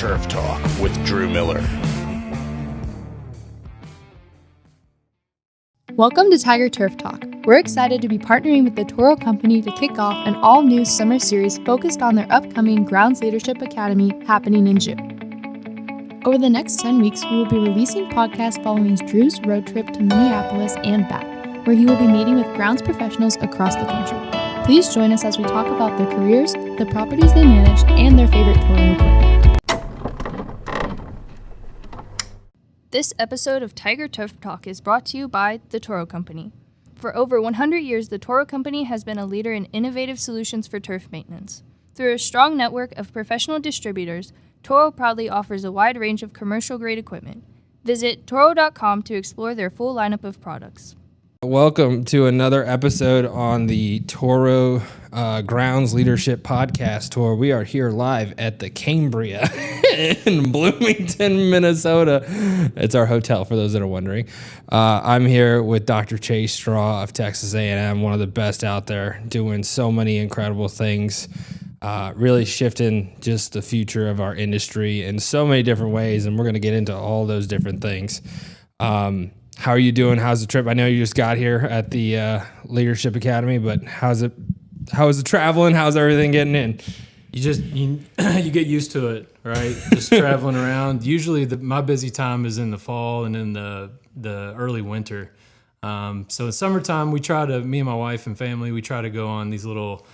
Turf Talk with Drew Miller. Welcome to Tiger Turf Talk. We're excited to be partnering with the Toro company to kick off an all-new summer series focused on their upcoming Grounds Leadership Academy happening in June. Over the next 10 weeks, we will be releasing podcasts following Drew's road trip to Minneapolis and back, where he will be meeting with grounds professionals across the country. Please join us as we talk about their careers, the properties they manage, and their favorite Toro equipment. This episode of Tiger Turf Talk is brought to you by the Toro Company. For over 100 years, the Toro Company has been a leader in innovative solutions for turf maintenance. Through a strong network of professional distributors, Toro proudly offers a wide range of commercial-grade equipment. Visit Toro.com to explore their full lineup of products. Welcome to another episode on the Toro Grounds Leadership Podcast Tour. We are here live at the Cambria in Bloomington, Minnesota. It's our hotel, for those that are wondering. I'm here with Dr. Chase Straw of Texas A&M, one of the best out there, doing so many incredible things, really shifting just the future of our industry in so many different ways, and we're going to get into all those different things. How are you doing? How's the trip? I know you just got here at the Leadership Academy, but how is it traveling? How's everything getting in? You get used to it, right? Just traveling around. Usually my busy time is in the fall and in the early winter. So in summertime, me and my wife and family, we try to go on these little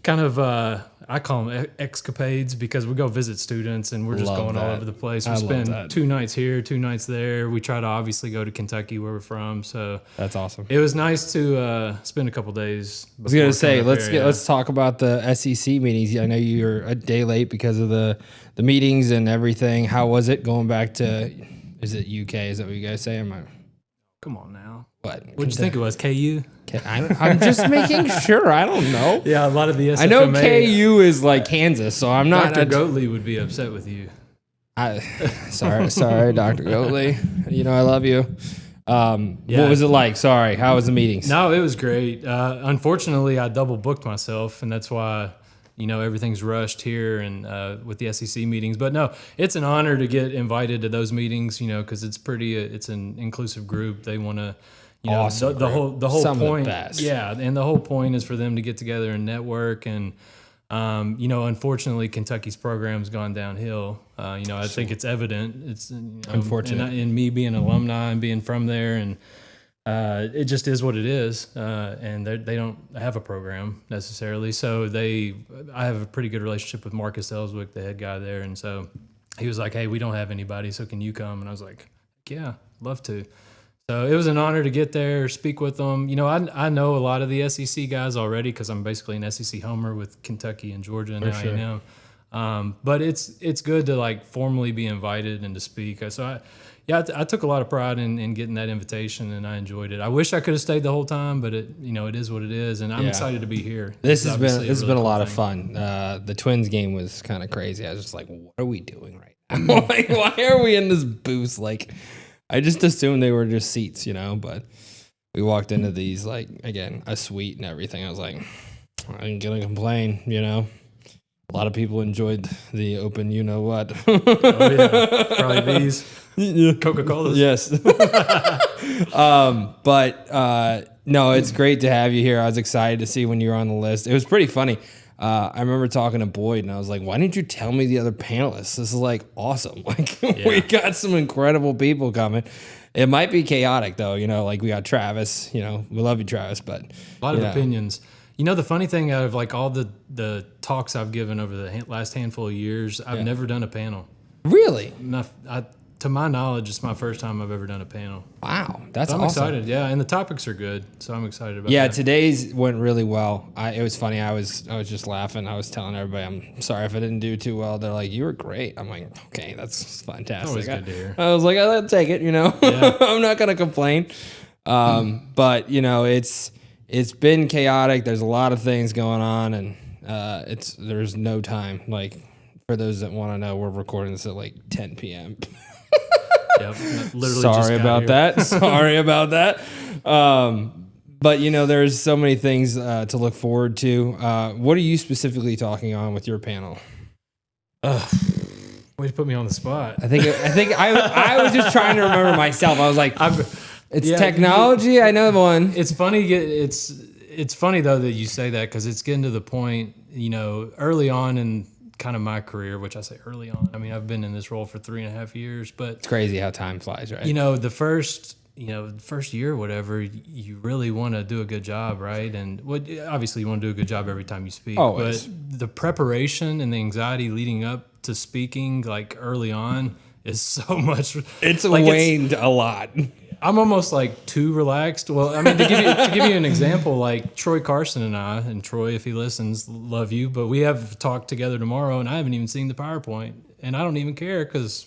kind of, I call them escapades, because we go visit students and we're just going all over the place. We spend 2 nights here, 2 nights there. We try to obviously go to Kentucky, where we're from. So that's awesome. It was nice to spend a couple days. I was gonna say let's talk about the SEC meetings. I know you're a day late because of the meetings and everything. How was it going back to? Is it UK? Is that what you guys say? Come on now. What? What'd you think it was? KU? I'm just making sure. I don't know. Yeah, a lot of the SFMA. I know KU is like Kansas, so I'm not. Dr. Goatley would be upset with you. Sorry, Dr. Goatley. You know I love you. What was it like? Sorry. How was the meetings? No, it was great. Unfortunately, I double booked myself, and that's why everything's rushed here and with the SEC meetings. But no, it's an honor to get invited to those meetings. Because it's an inclusive group. They want to. Awesome, the whole Some point, of the best. Yeah, and the whole point is for them to get together and network. And unfortunately, Kentucky's program's gone downhill. I think it's evident. It's unfortunate. And me being an alumni and being from there, and it just is what it is. And they don't have a program necessarily. So I have a pretty good relationship with Marcus Ellswick, the head guy there, and so he was like, "Hey, we don't have anybody, so can you come?" And I was like, "Yeah, love to." So it was an honor to get there, speak with them. I know a lot of the SEC guys already, because I'm basically an SEC homer with Kentucky and Georgia and A&M. But it's good to formally be invited and to speak. So I took a lot of pride in getting that invitation, and I enjoyed it. I wish I could have stayed the whole time, but it is what it is, and I'm excited to be here. This has been a lot of fun. The Twins game was kind of crazy. I was just like, what are we doing right now? Why are we in this booth? I just assumed they were just seats, but we walked into these, again, a suite and everything. I was like, I ain't gonna complain, A lot of people enjoyed the open, what. Oh, yeah. Probably these. Coca-Colas. Yes. No, it's great to have you here. I was excited to see when you were on the list. It was pretty funny. I remember talking to Boyd, and I was like, why didn't you tell me the other panelists? This is awesome. We got some incredible people coming. It might be chaotic though, we got Travis, we love you, Travis, but a lot of opinions. The funny thing, out of all the talks I've given over the last handful of years, I've never done a panel. Really? To my knowledge, it's my first time I've ever done a panel. Wow, that's I'm awesome. excited, yeah, and the topics are good, so I'm excited about that. Yeah, today's went really well. It was funny. I was just laughing. I was telling everybody, I'm sorry if I didn't do too well. They're like, you were great. I'm like, okay, that's fantastic. Always good to hear. I was like, I'll take it, Yeah. I'm not going to complain. But, it's been chaotic. There's a lot of things going on, and there's no time. For those that want to know, we're recording this at 10 p.m. Yep, literally. Sorry about that. But there's so many things to look forward to. What are you specifically talking on with your panel? What Way to put me on the spot. I think I was just trying to remember myself. I was like, it's yeah, technology. I know one. It's funny. It's funny though that you say that, because it's getting to the point, early on in kind of my career, which I say early on. I mean, I've been in this role for 3.5 years, but It's crazy how time flies, right? the first year or whatever, you really want to do a good job, right? And obviously you want to do a good job every time you speak. Always. But the preparation and the anxiety leading up to speaking, like early on, is so much. It's like waned a lot. I'm almost like too relaxed. Well, I mean, to give you an example, like Troy Carson and Troy, if he listens, love you, but we have talked together tomorrow, and I haven't even seen the PowerPoint, and I don't even care, because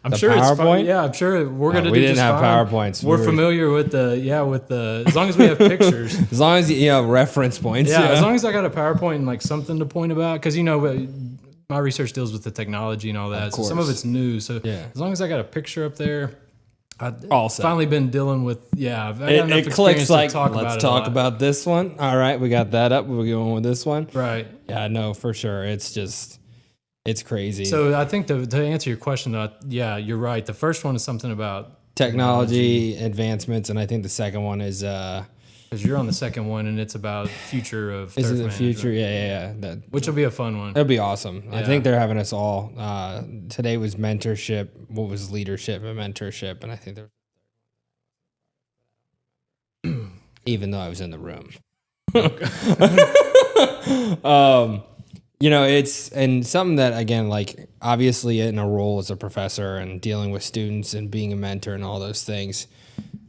I'm The sure it's PowerPoint? fine. Yeah, I'm sure we're gonna we do didn't just have fine. PowerPoints. We're We were- familiar with the as long as we have pictures. As long as you have reference points. Yeah, as long as I got a PowerPoint and like something to point about, because my research deals with the technology and all that, so some of course. it's new. So Yeah. as long as I got a picture up there. I've All set. finally been dealing with, I've got enough It experience clicks to like, talk about let's it a talk lot. about this one. All right, we got that up. We're going with this one. Right. Yeah, no, for sure. It's crazy. So I think to answer your question, you're right. The first one is something about technology advancements, and I think the second one is because you're on the second one, and it's about future of is turf it the management, future? Yeah. That which will be a fun one. that'll be awesome. I Yeah. think they're having us all. Today was mentorship. What was leadership and mentorship? And I think there. Even though I was in the room. It's and something that, again, like obviously in a role as a professor and dealing with students and being a mentor and all those things,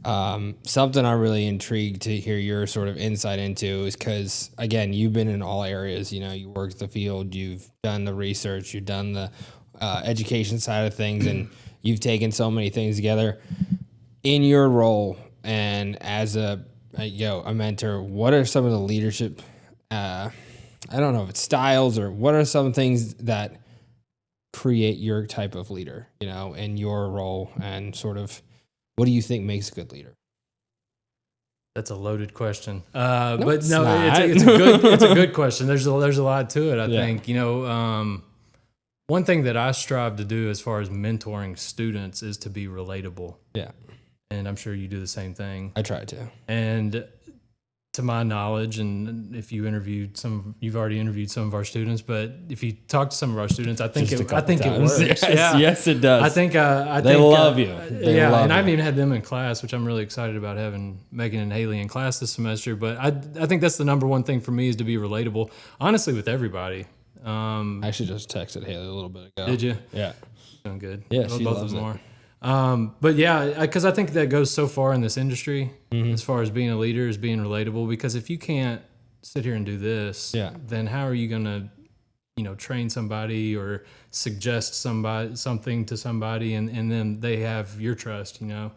something I'm really intrigued to hear your sort of insight into is because, again, you've been in all areas. You worked the field, you've done the research, you've done the education side of things, and you've taken so many things together in your role and as a mentor. What are some of the leadership? I don't know if it's styles, or what are some things that create your type of leader, in your role, and sort of what do you think makes a good leader? That's a loaded question. it's No, not. it's a good question. There's a lot to it. I Yeah. think, one thing that I strive to do as far as mentoring students is to be relatable. Yeah, And I'm sure you do the same thing. I try to. And to my knowledge, and if you've already interviewed some of our students, but if you talk to some of our students, I think Just a it couple times. works. Yes, it does. I think They love you. They love and I haven't you. even had them in class, which I'm really excited about having Megan and Haley in class this semester. But I think that's the number one thing for me, is to be relatable, honestly, with everybody. I actually just texted Haley a little bit ago. Did you? Yeah. Doing good. Yeah, Love she both loves of them it. more. But yeah, because I think that goes so far in this industry as far as being a leader, is being relatable. Because if you can't sit here and do this, Yeah. then how are you going to, train somebody or suggest something to somebody, and then they have your trust, Yeah.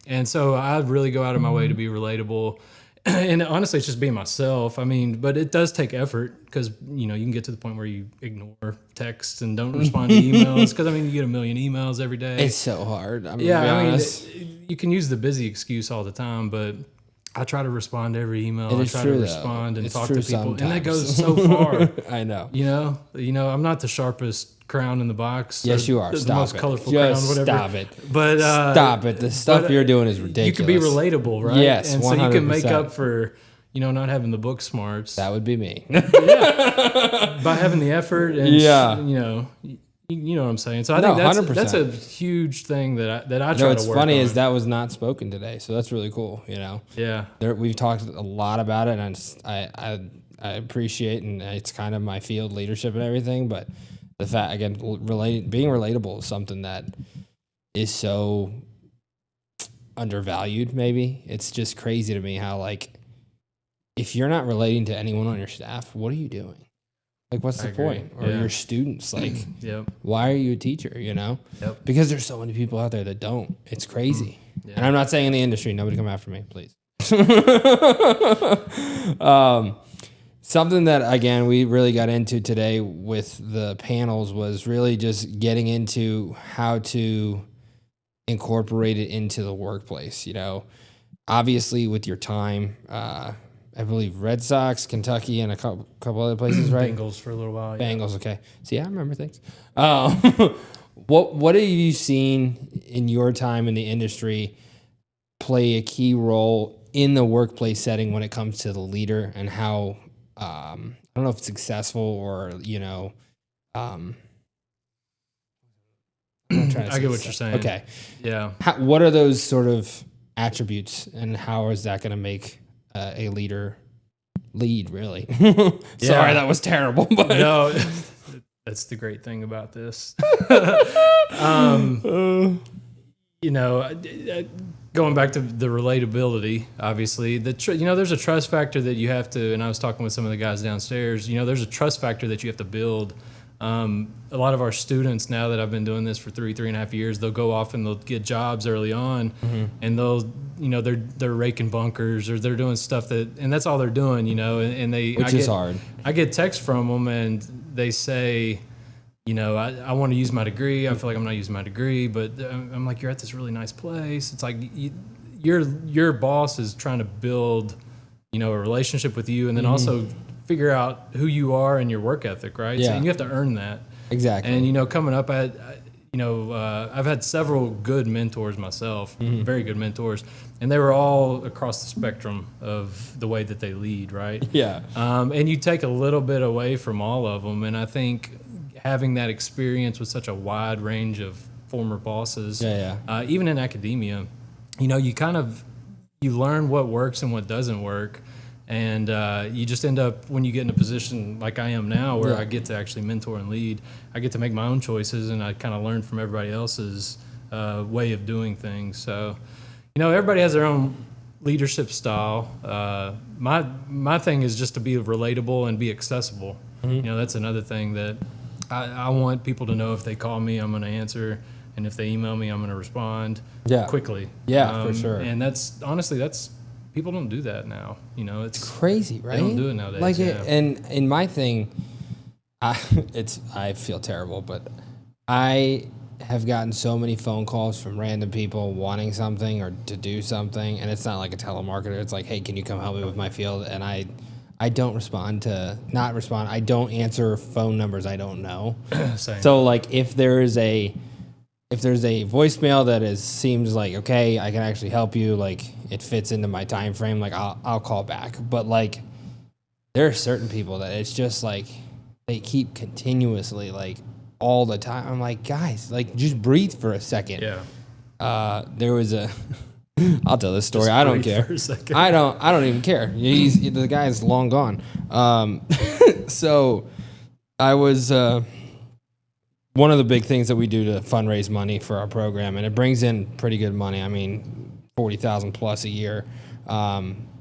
And so I really go out of my way to be relatable. And honestly, it's just being myself. I mean, but it does take effort, because, you can get to the point where you ignore texts and don't respond to emails. Because, you get a million emails every day. It's so hard. I'm Yeah, gonna be honest. you can use the busy excuse all the time, but I try to respond to every email. It I is try true, to though. respond and It's talk true to people, and that sometimes. goes so far. I know. I'm not the sharpest crown in the box. Yes, or you are. The Stop most it. colorful Just crown, whatever. stop it. But Stop it. The stuff but, you're doing is ridiculous. You can be relatable, right? Yes, and so you can make 100%. up for not having the book smarts That would be me. by having the effort. And Yeah. you know what I'm saying. So I No, think that's 100%. a huge thing that I try No, to what's work funny on. is that was not spoken today, so that's really cool. Yeah. We've talked a lot about it, and I appreciate, and it's kind of my field, leadership and everything. But the fact, again, being relatable is something that is so undervalued. Maybe it's just crazy to me how, like, if you're not relating to anyone on your staff, what are you doing? Like, what's the agree. point? Or Yeah. your students, like, Yep. why are you a teacher? Yep. Because there's so many people out there that don't. It's crazy. Yeah. And I'm not saying in the industry. Nobody come after me, please. Something that, again, we really got into today with the panels was really just getting into how to incorporate it into the workplace. Obviously with your time I believe Red Sox, Kentucky, and a couple other places, right? Bengals for a little while. Yeah. Bengals, okay. See, I remember things. What have you seen in your time in the industry play a key role in the workplace setting when it comes to the leader and how I don't know if it's successful or I'm not trying to I get what you're saying. Okay. Yeah. What are those sort of attributes and how is that going to make a leader lead, really? Sorry, that was terrible. But No, that's the great thing about this. Going back to the relatability, obviously, there's a trust factor that you have to, and I was talking with some of the guys downstairs, there's a trust factor that you have to build. A lot of our students, now that I've been doing this for 3.5 years, they'll go off and they'll get jobs early on, and they'll, they're raking bunkers or they're doing stuff and that's all they're doing, and which is hard. I get texts from them and they say, I want to use my degree. I feel like I'm not using my degree, but I'm like, you're at this really nice place. It's like your boss is trying to build, a relationship with you, and then also figure out who you are and your work ethic, right? Yeah. So, and you have to earn that. Exactly. And coming up I've had several good mentors myself, very good mentors, and they were all across the spectrum of the way that they lead, right? Yeah. And you take a little bit away from all of them, and I think having that experience with such a wide range of former bosses, even in academia, you learn what works and what doesn't work. And you just end up, when you get in a position like I am now, where I get to actually mentor and lead, I get to make my own choices, and I kind of learn from everybody else's way of doing things. So, everybody has their own leadership style. My thing is just to be relatable and be accessible. That's another thing that I want people to know. If they call me, I'm going to answer, and if they email me, I'm going to respond quickly. Yeah, for sure. And that's people don't do that now. It's crazy, right? They don't do it nowadays. And in my thing, I feel terrible, but I have gotten so many phone calls from random people wanting something or to do something, and it's not like a telemarketer. It's like, hey, can you come help me with my field? And I don't respond. I don't answer phone numbers I don't know. Same. So like if there's a voicemail that seems like, okay, I can actually help you, like it fits into my time frame, like I'll call back. But like there are certain people that it's just like they keep continuously like all the time. I'm like, guys, like just breathe for a second. Yeah. There was I'll tell this story. Just I don't breathe care. for a second. I don't even care. The guy's long gone. So I was one of the big things that we do to fundraise money for our program, and it brings in pretty good money. I mean, $40,000 plus a year,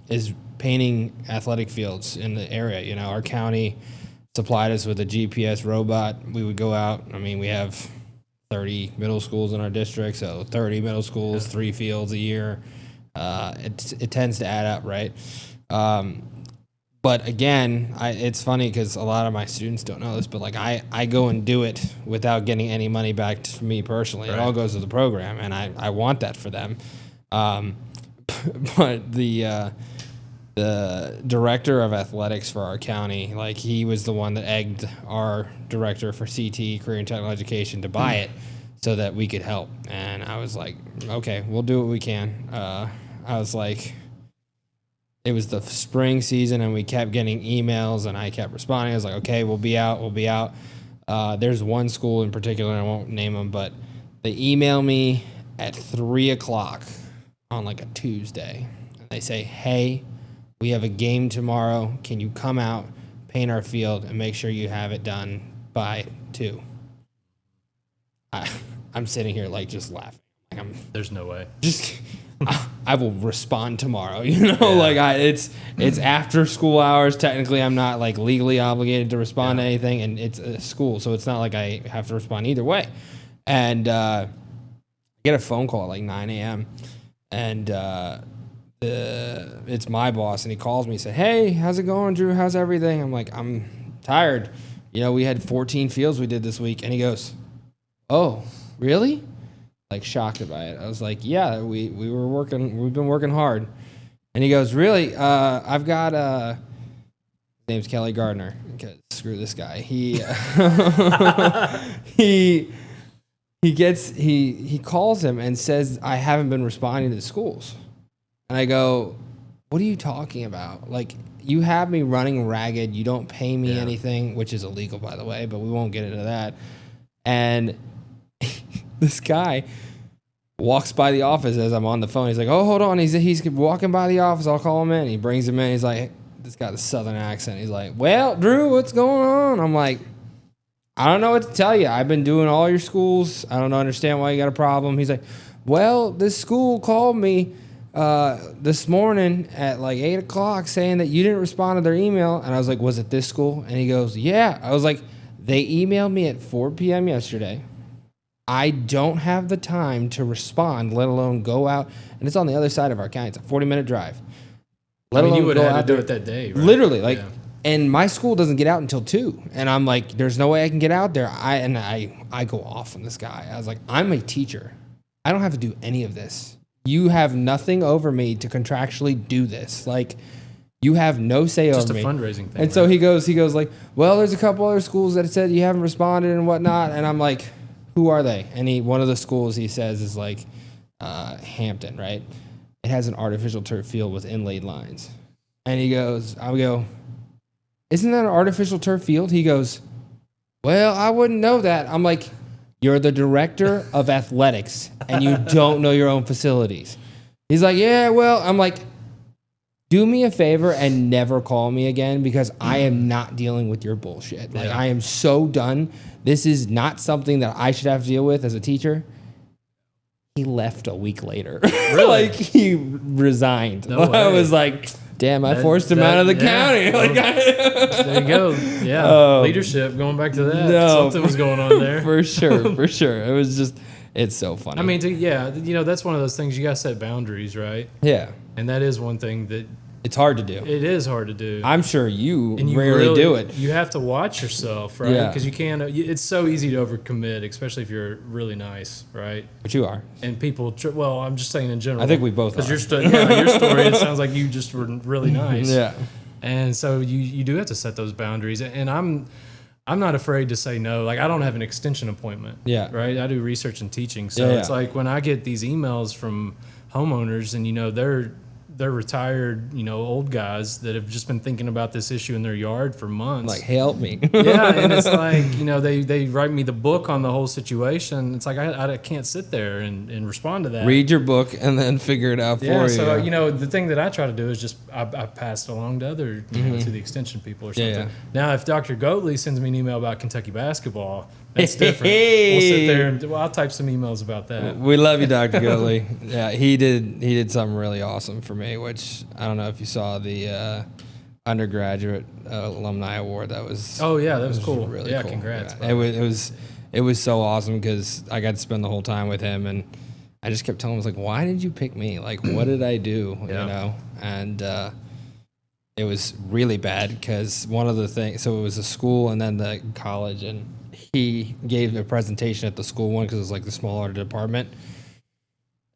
is painting athletic fields in the area. Our county supplied us with a GPS robot. We would go out. I mean, we have 30 middle schools in our district, so 30 middle schools, 3 fields a year. It tends to add up, right? But again, it's funny because a lot of my students don't know this, but like I go and do it without getting any money back to me personally. Right. It all goes to the program, and I want that for them. But the director of athletics for our county, like he was the one that egged our director for CT, Career and Technical Education, to buy it so that we could help. And I was like, okay, we'll do what we can. I was like, it was the spring season, and we kept getting emails, and I kept responding. I was like, okay, we'll be out. There's one school in particular, and I won't name them, but they email me at 3:00 on like a Tuesday. And they say, hey, we have a game tomorrow. Can you come out, paint our field, and make sure you have it done by 2? I'm sitting here like just laughing. Like There's no way. Just I will respond tomorrow. Like it's after school hours. Technically, I'm not like legally obligated to respond to anything, and it's a school, so it's not like I have to respond either way. And get a phone call at like 9 a.m. and it's my boss, and he calls me and said, hey, how's it going, Drew? How's everything? I'm like, I'm tired. We had 14 fields we did this week. And he goes, oh, really? Like shocked by it. I was like, yeah, we've been working hard. And he goes, really? I've got his name's Kelly Gardner. Okay, screw this guy. He he calls him and says, I haven't been responding to the schools. And I go, what are you talking about? Like, you have me running ragged. You don't pay me anything, which is illegal, by the way, but we won't get into that. And this guy walks by the office as I'm on the phone. He's like, oh, hold on. He's walking by the office. I'll call him in. He brings him in. He's like, this got a southern accent. He's like, well, Drew, what's going on? I'm like, I don't know what to tell you. I've been doing all your schools. I don't understand why you got a problem. He's like, well, this school called me this morning at like 8 o'clock saying that you didn't respond to their email. And I was like, was it this school? And he goes, yeah. I was like, they emailed me at 4 p.m. yesterday. I don't have the time to respond, let alone go out. And it's on the other side of our county. It's a 40-minute drive. You would have had to do it that day, right? Literally, like, and my school doesn't get out until 2. And I'm like, there's no way I can get out there. I go off on this guy. I was like, I'm a teacher. I don't have to do any of this. You have nothing over me to contractually do this. Like, you have no say over me. Just a fundraising thing. And so he goes like, well, there's a couple other schools that said you haven't responded and whatnot. And I'm like, who are they? And one of the schools he says is like Hampton, right? It has an artificial turf field with inlaid lines. And he goes, I go, isn't that an artificial turf field? He goes, well, I wouldn't know that. I'm like, you're the director of athletics and you don't know your own facilities. He's like, yeah, well, I'm like, do me a favor and never call me again because I am not dealing with your bullshit. Like, I am so done. This is not something that I should have to deal with as a teacher. He left a week later. Really? Like, he resigned. No way. I was like, damn, I forced him out of the county. Like, there you go. Yeah. Leadership, going back to that. No, something was going on there. For sure. It was just, it's so funny. I mean, that's one of those things you got to set boundaries, right? Yeah. And that is one thing that it's hard to do. It is hard to do. I'm sure you rarely do it. You have to watch yourself, right? Because you can't. It's so easy to overcommit, especially if you're really nice, right? But you are. And people. Well, I'm just saying in general. I think we both are. Because your story, it sounds like you just were really nice. Yeah. And so you do have to set those boundaries. And I'm not afraid to say no. Like, I don't have an extension appointment. Yeah. Right. I do research and teaching, so it's like when I get these emails from homeowners, and they're retired, old guys that have just been thinking about this issue in their yard for months. Like, help me. Yeah, and it's like, they write me the book on the whole situation. It's like, I can't sit there and respond to that. Read your book and then figure it out for you. Yeah, so, the thing that I try to do is just, I pass it along to other, to the extension people or something. Yeah. Now, if Dr. Goatley sends me an email about Kentucky basketball, that's different. We'll sit there and I'll type some emails about that. We love you, Dr. Goatley. Yeah, he did something really awesome for me, which I don't know if you saw the undergraduate alumni award. That was that was cool. Really cool. Congrats. Yeah. It was so awesome because I got to spend the whole time with him, and I just kept telling him, I was like, why did you pick me? Like, what did I do? And it was really bad because one of the things. So it was a school and then the college, and he gave a presentation at the school one because it was like the smaller department.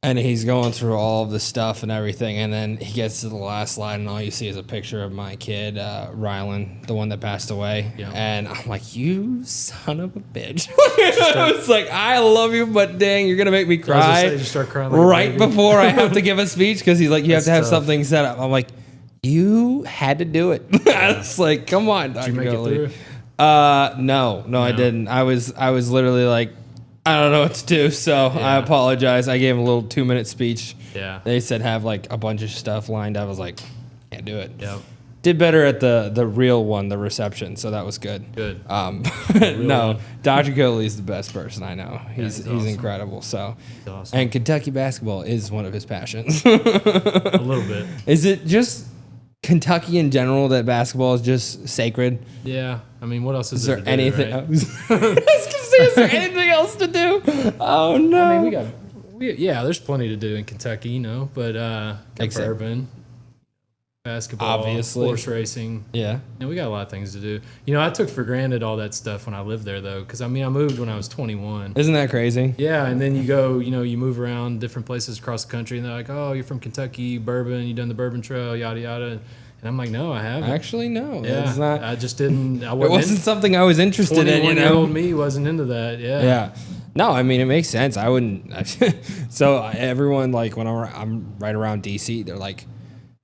And he's going through all of the stuff and everything, and then he gets to the last slide, and all you see is a picture of my kid, Rylan, the one that passed away. Yeah. And I'm like, you son of a bitch. It's like, I love you, but dang, you're going to make me cry. You start crying like right before I have to give a speech, because he's like, you have to have something set up. I'm like, you had to do it. I was like, come on, Dr. Did you make Goatley. it through? No, I didn't. I was literally like, I don't know what to do, so I apologize. I gave him a little 2-minute speech. Yeah. They said have like a bunch of stuff lined up. I was like, can't do it. Yep. Did better at the real one, the reception, so that was good. Good. No, Dr. Goatley's the best person I know. He's awesome. Incredible. So, awesome. And Kentucky basketball is one of his passions. A little bit. Is it just Kentucky in general that basketball is just sacred? Yeah. I mean, what else is there? To do, anything right? else? I was gonna say, is there anything else to do? Oh no. I mean, there's plenty to do in Kentucky, but bourbon. basketball, Obviously. horse racing. Yeah. And we got a lot of things to do. You know, I took for granted all that stuff when I lived there, though, because I mean, I moved when I was 21. Isn't that crazy? Yeah, and then you go, you know, you move around different places across the country, and they're like, "Oh, you're from Kentucky, bourbon. You done the Bourbon Trail, yada yada." And I'm like, "No, I haven't." Actually, no. Yeah, It's not. I just didn't. I It wasn't something I was interested in. You know. 21-year-old me wasn't into that. Yeah. Yeah. No, I mean it makes sense. I wouldn't. So everyone like when I'm right around DC, they're like,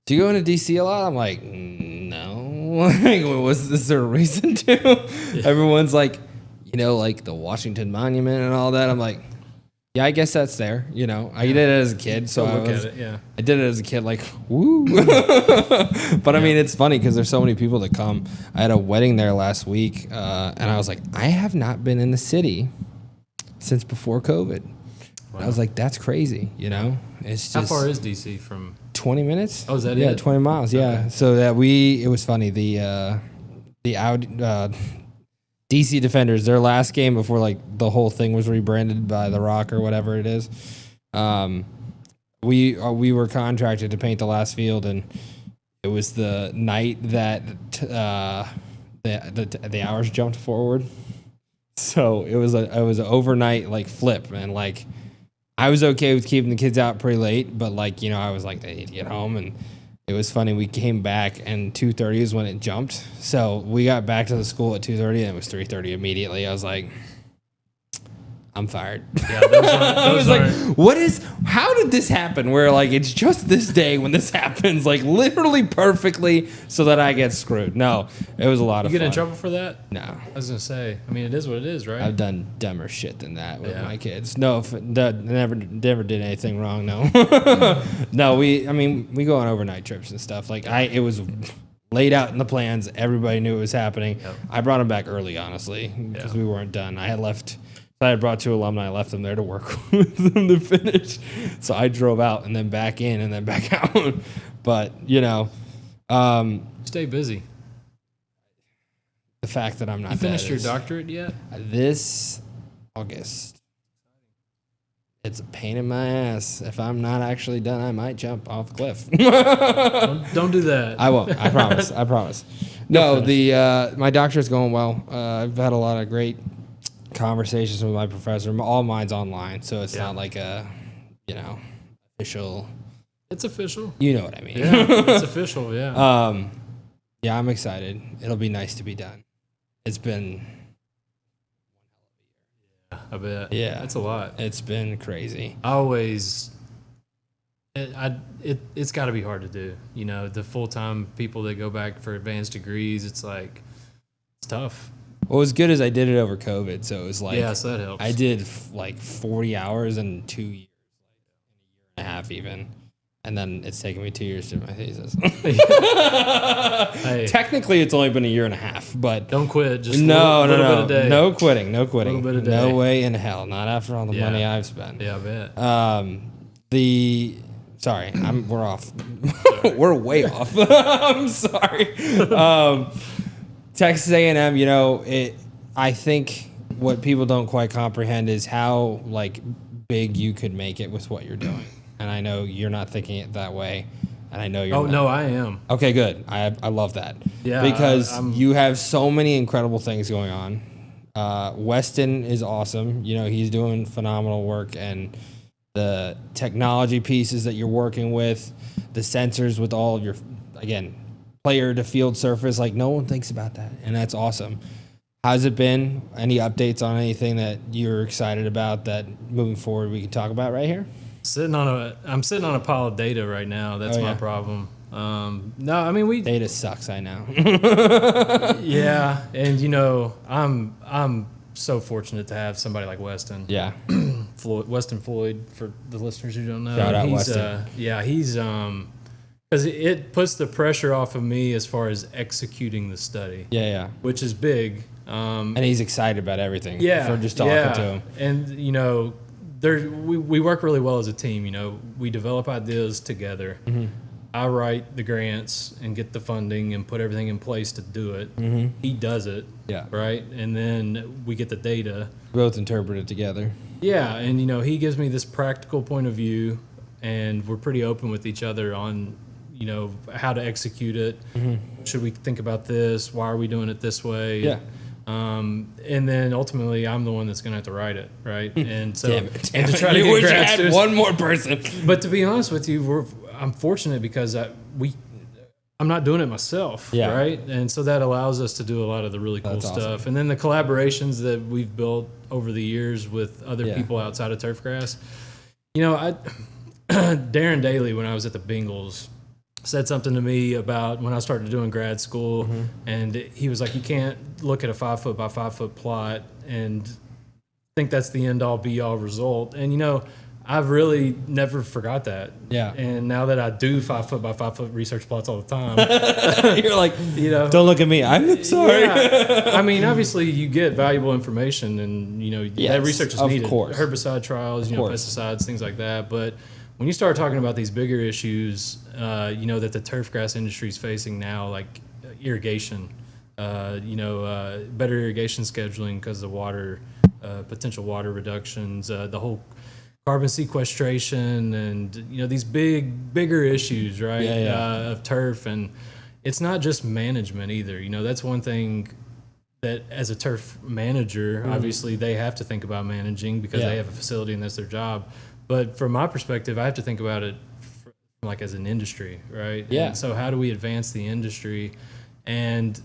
"Do you go into DC a lot?" I'm like, "No." Like, was this a reason to? Everyone's like, you know, like the Washington Monument and all that. I'm like, yeah, I guess that's there. You know, I did it as a kid, so Go look at it. Yeah. I did it as a kid, like, woo. But I mean, it's funny because there's so many people that come. I had a wedding there last week, and I was like, I have not been in the city since before COVID. Wow. I was like, that's crazy, you know? It's just How far is DC from? 20 minutes? Oh, is that yeah, it? 20 miles, yeah. Okay. So that it was funny, the DC Defenders, their last game before like the whole thing was rebranded by The Rock or whatever it is. We were contracted to paint the last field, and it was the night that the hours jumped forward. So it was an overnight like flip, and like I was okay with keeping the kids out pretty late, but like, you know, I was like, they need to get home. And it was funny. We came back and 2:30 is when it jumped. So we got back to the school at 2:30 and it was 3:30 immediately. I was like, I'm fired. Yeah, I was like, how did this happen? Where like, it's just this day when this happens, like literally perfectly so that I get screwed. No, it was a lot of fun. You get in trouble for that? No. I was gonna say. I mean, it is what it is, right? I've done dumber shit than that with Yeah. my kids. No, never did anything wrong. No, no. We go on overnight trips and stuff. Like it was laid out in the plans. Everybody knew it was happening. Yep. I brought them back early, honestly, because we weren't done. I had brought 2 alumni. I left them there to work with them to finish. So I drove out and then back in and then back out. But you know, Stay busy. the fact that I'm not You finished dead your is- doctorate yet? This August. It's a pain in my ass. If I'm not actually done, I might jump off a cliff. Don't do that. I won't. I promise. I promise. No, my doctorate's going well. I've had a lot of great conversations with my professor. All mine's online, so it's not like a, official. It's official. You know what I mean? Yeah, it's official. Yeah. Yeah, I'm excited. It'll be nice to be done. It's been. I bet. Yeah. That's a lot. It's been crazy. I always. It's got to be hard to do. You know, the full-time people that go back for advanced degrees, it's like, it's tough. What was good is I did it over COVID, so it was like. Yeah, so that helps. I did like 40 hours in 2 years, a year and a half even. And then it's taken me 2 years to do my thesis. Hey, Technically, it's only been a year and a half, but don't quit. Just no, a little bit a day. no quitting, no quitting. Little bit a No day. way in hell. Not after all the Yeah. money I've spent. Yeah, I bet. Sorry, we're off. We're way off. I'm sorry. Texas A&M, I think what people don't quite comprehend is how like big you could make it with what you're doing. And I know you're not thinking it that way. And I know you're not. No, I am. Okay, good. I love that. Yeah, Because I'm- you have so many incredible things going on. Weston is awesome. He's doing phenomenal work, and the technology pieces that you're working with, the sensors with all of your, again, player to field surface, like no one thinks about that. And that's awesome. How's it been? Any updates on anything that you're excited about that moving forward we can talk about right here? I'm sitting on a pile of data right now. That's my problem. No, I mean Data sucks, I know. yeah, and I'm so fortunate to have somebody like Weston. Yeah. Weston Floyd, for the listeners who don't know. Shout out he's, Weston. He's because it puts the pressure off of me as far as executing the study. Yeah. Which is big. And he's excited about everything. Yeah, For just talking to him. And we work really well as a team. We develop ideas together. Mm-hmm. I write the grants and get the funding and put everything in place to do it. Mm-hmm. He does it. Yeah. Right, and then we get the data. Both interpret it together. Yeah, and he gives me this practical point of view, and we're pretty open with each other on how to execute it. Should we think about this? Why are we doing it this way? Yeah. And then ultimately, I'm the one that's going to have to write it, right? And so, Damn it. and to try to You get wish you grad had students. one more person. But to be honest with you, I'm fortunate because I'm not doing it myself, Yeah. right? And so that allows us to do a lot of the really cool That's stuff. awesome. And then the collaborations that we've built over the years with other people outside of turfgrass. Darren Daly, when I was at the Bengals, said something to me about when I started doing grad school, and he was like, you can't look at a 5 foot by 5 foot plot and think that's the end all be all result. And I've really never forgot that. Yeah. And now that I do 5 foot by 5 foot research plots all the time, You're like, don't look at me. I'm sorry. yeah. I mean, obviously you get valuable information, and Yes, that research is of needed. course. Herbicide trials, course. pesticides, things like that. But when you start talking about these bigger issues, that the turfgrass industry is facing now, like irrigation, better irrigation scheduling because of water, potential water reductions, the whole carbon sequestration, and these bigger issues, right? Of turf, and it's not just management either. That's one thing that as a turf manager, obviously they have to think about managing because they have a facility and that's their job. But from my perspective, I have to think about it like as an industry, right? Yeah. And so how do we advance the industry? And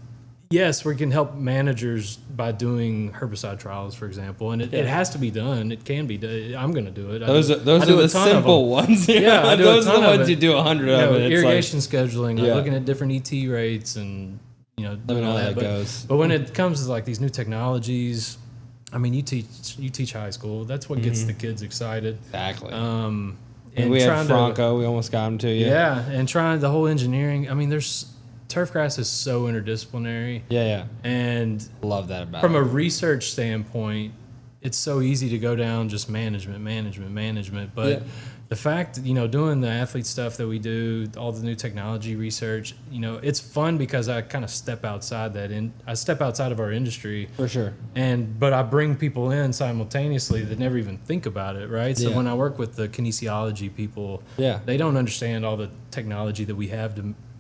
yes, we can help managers by doing herbicide trials, for example, and it has to be done. It can be done. I'm going to do it. Those are I the do a ton of simple them. ones. Yeah, I do those a are ton the of ones it. you do 100 of. And it's irrigation scheduling, like Yeah. looking at different ET rates, and Let me doing know all how that. that goes. But when it comes to like these new technologies, I mean, you teach high school. That's what gets the kids excited. Exactly. And we had trying to- Franco. We almost got him to you. yeah, and trying the whole engineering. I mean, turfgrass is so interdisciplinary, Yeah. And love that about from it. a research standpoint, it's so easy to go down just management. But the fact, doing the athlete stuff that we do, all the new technology research, it's fun because I kind of step outside I step outside of our industry. For sure. But I bring people in simultaneously that never even think about it, right? So Yeah. when I work with the kinesiology people, they don't understand all the technology that we have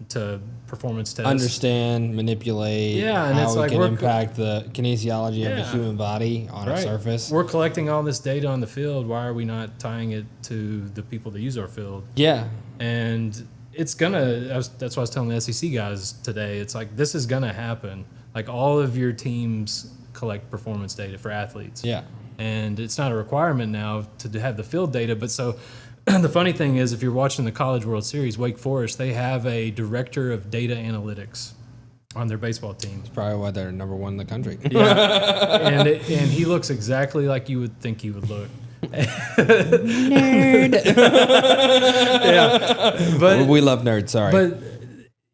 to performance test. Understand, manipulate, Yeah, and how it's it like can we're impact the kinesiology of the Yeah. human body on a surface. We're collecting all this data on the field. Why are we not tying it to the people that use our field? Yeah. And it's that's what I was telling the SEC guys today. It's like, this is gonna happen. Like, all of your teams collect performance data for athletes. Yeah. And it's not a requirement now to have the field data. But so the funny thing is, if you're watching the College World Series, Wake Forest, they have a director of data analytics on their baseball team. Probably why they're number one in the country. Yeah, and he looks exactly like you would think he would look. Nerd. Yeah, but We love nerds, sorry. but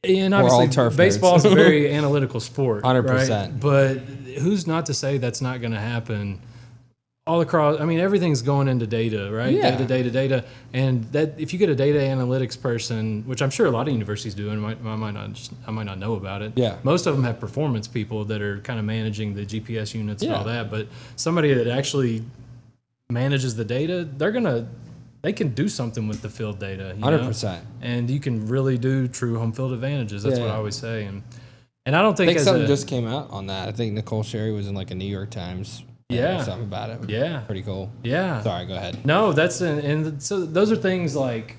and all obviously turf nerds. baseball's a very analytical sport, 100%. right? But who's not to say that's not going to happen all across? I mean, everything's going into data, right? Yeah. Data, and that if you get a data analytics person, which I'm sure a lot of universities do, and I might not know about it. Yeah. Most of them have performance people that are kind of managing the GPS units and Yeah. all that, but somebody that actually manages the data, they can do something with the field data. 100%. And you can really do true home field advantages. That's Yeah. what I always say. And I don't I think, think as something a, just came out on that. I think Nicole Sherry was in like a New York Times. Yeah. Something about it. Yeah. Pretty cool. yeah. Sorry, go ahead. No, and so those are things like,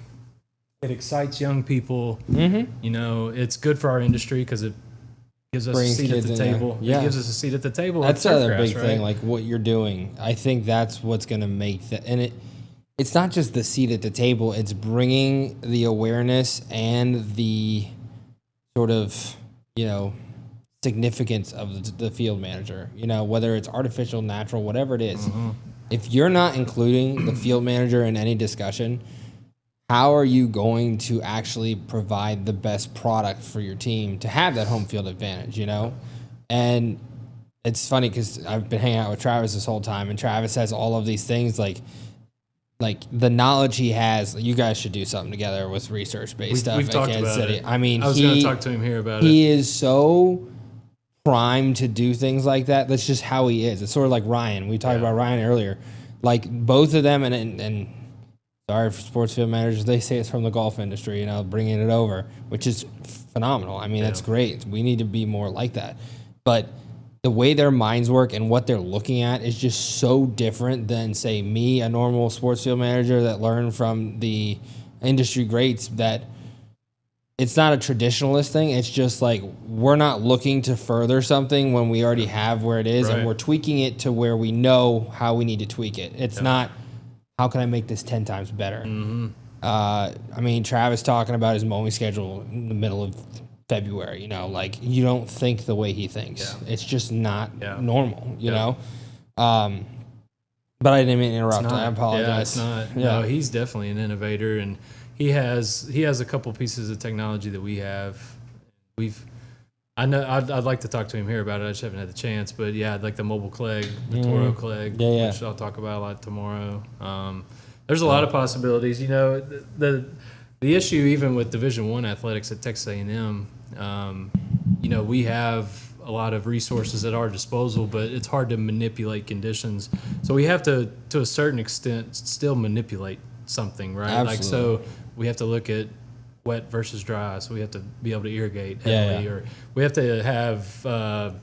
it excites young people. Mm-hmm. It's good for our industry because it gives us Brings a seat at kids the in there. table. Yeah. It gives us a seat at the table. That's with the other turfgrass, big right? thing, like what you're doing. I think that's what's going to make that. And it's not just the seat at the table. It's bringing the awareness and the sort of, significance of the field manager, whether it's artificial, natural, whatever it is. If you're not including the field manager in any discussion, how are you going to actually provide the best product for your team to have that home field advantage, And it's funny because I've been hanging out with Travis this whole time, and Travis has all of these things like the knowledge he has. You guys should do something together with research-based stuff We've at talked Kansas about City. it. I mean, I was going to talk to him here about he it. is so primed to do things like that. That's just how he is. It's sort of like Ryan. We talked about Ryan earlier. Like both of them, and Sorry for sports field managers. They say it's from the golf industry, bringing it over, which is phenomenal. I mean, that's great. We need to be more like that. But the way their minds work and what they're looking at is just so different than, say, me, a normal sports field manager that learned from the industry greats, that it's not a traditionalist thing. It's just like we're not looking to further something when we already have where it is, and we're tweaking it to where we know how we need to tweak it. It's not, how can I make this 10 times better? Mm-hmm. I mean, Travis talking about his mowing schedule in the middle of February, like you don't think the way he thinks. Yeah. It's just not normal, you know? But I didn't mean to interrupt. I apologize. Yeah, it's not. Yeah. No, he's definitely an innovator, and he has a couple pieces of technology that we have. I know I'd like to talk to him here about it. I just haven't had the chance, but like the mobile clegg, the Toro clegg, which I'll talk about a lot tomorrow. There's a lot of possibilities. The issue even with Division I athletics at Texas A&M, we have a lot of resources at our disposal, but it's hard to manipulate conditions. So we have to a certain extent, still manipulate something, right? Absolutely. Like, so we have to look at wet versus dry. So we have to be able to irrigate heavily, or we have to have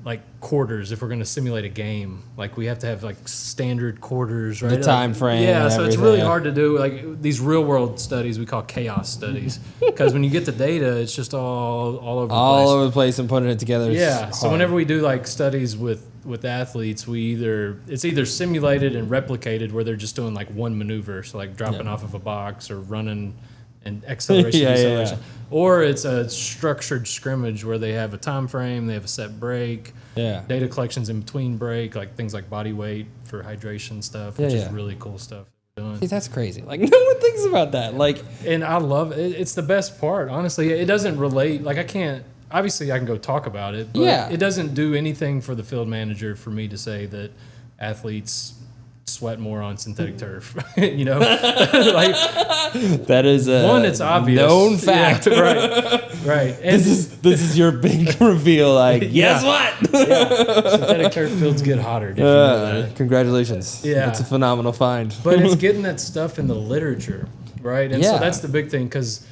like quarters if we're going to simulate a game. Like we have to have like standard quarters, right? The time frame. Yeah, so it's really hard to do like these real world studies we call chaos studies, because when you get the data, it's just all over the place. All over the place, and putting it together. Yeah. So whenever we do like studies with athletes, it's either simulated and replicated where they're just doing like one maneuver, so like dropping off of a box or running and acceleration, deceleration. Or it's a structured scrimmage where they have a time frame, they have a set break, data collections in between break, like things like body weight for hydration stuff, which is really cool stuff. See, that's crazy. Like no one thinks about that. Like, and I love it. It's the best part, honestly. It doesn't relate. Like I can't. Obviously, I can go talk about it, but it doesn't do anything for the field manager for me to say that athletes sweat more on synthetic turf. Like, that is it's obvious, known fact. Right. And this is your big reveal. Like, guess what? Synthetic turf fields get hotter. Did you know that? Congratulations. Yeah, it's a phenomenal find. But it's getting that stuff in the literature, right? And so that's the big thing, because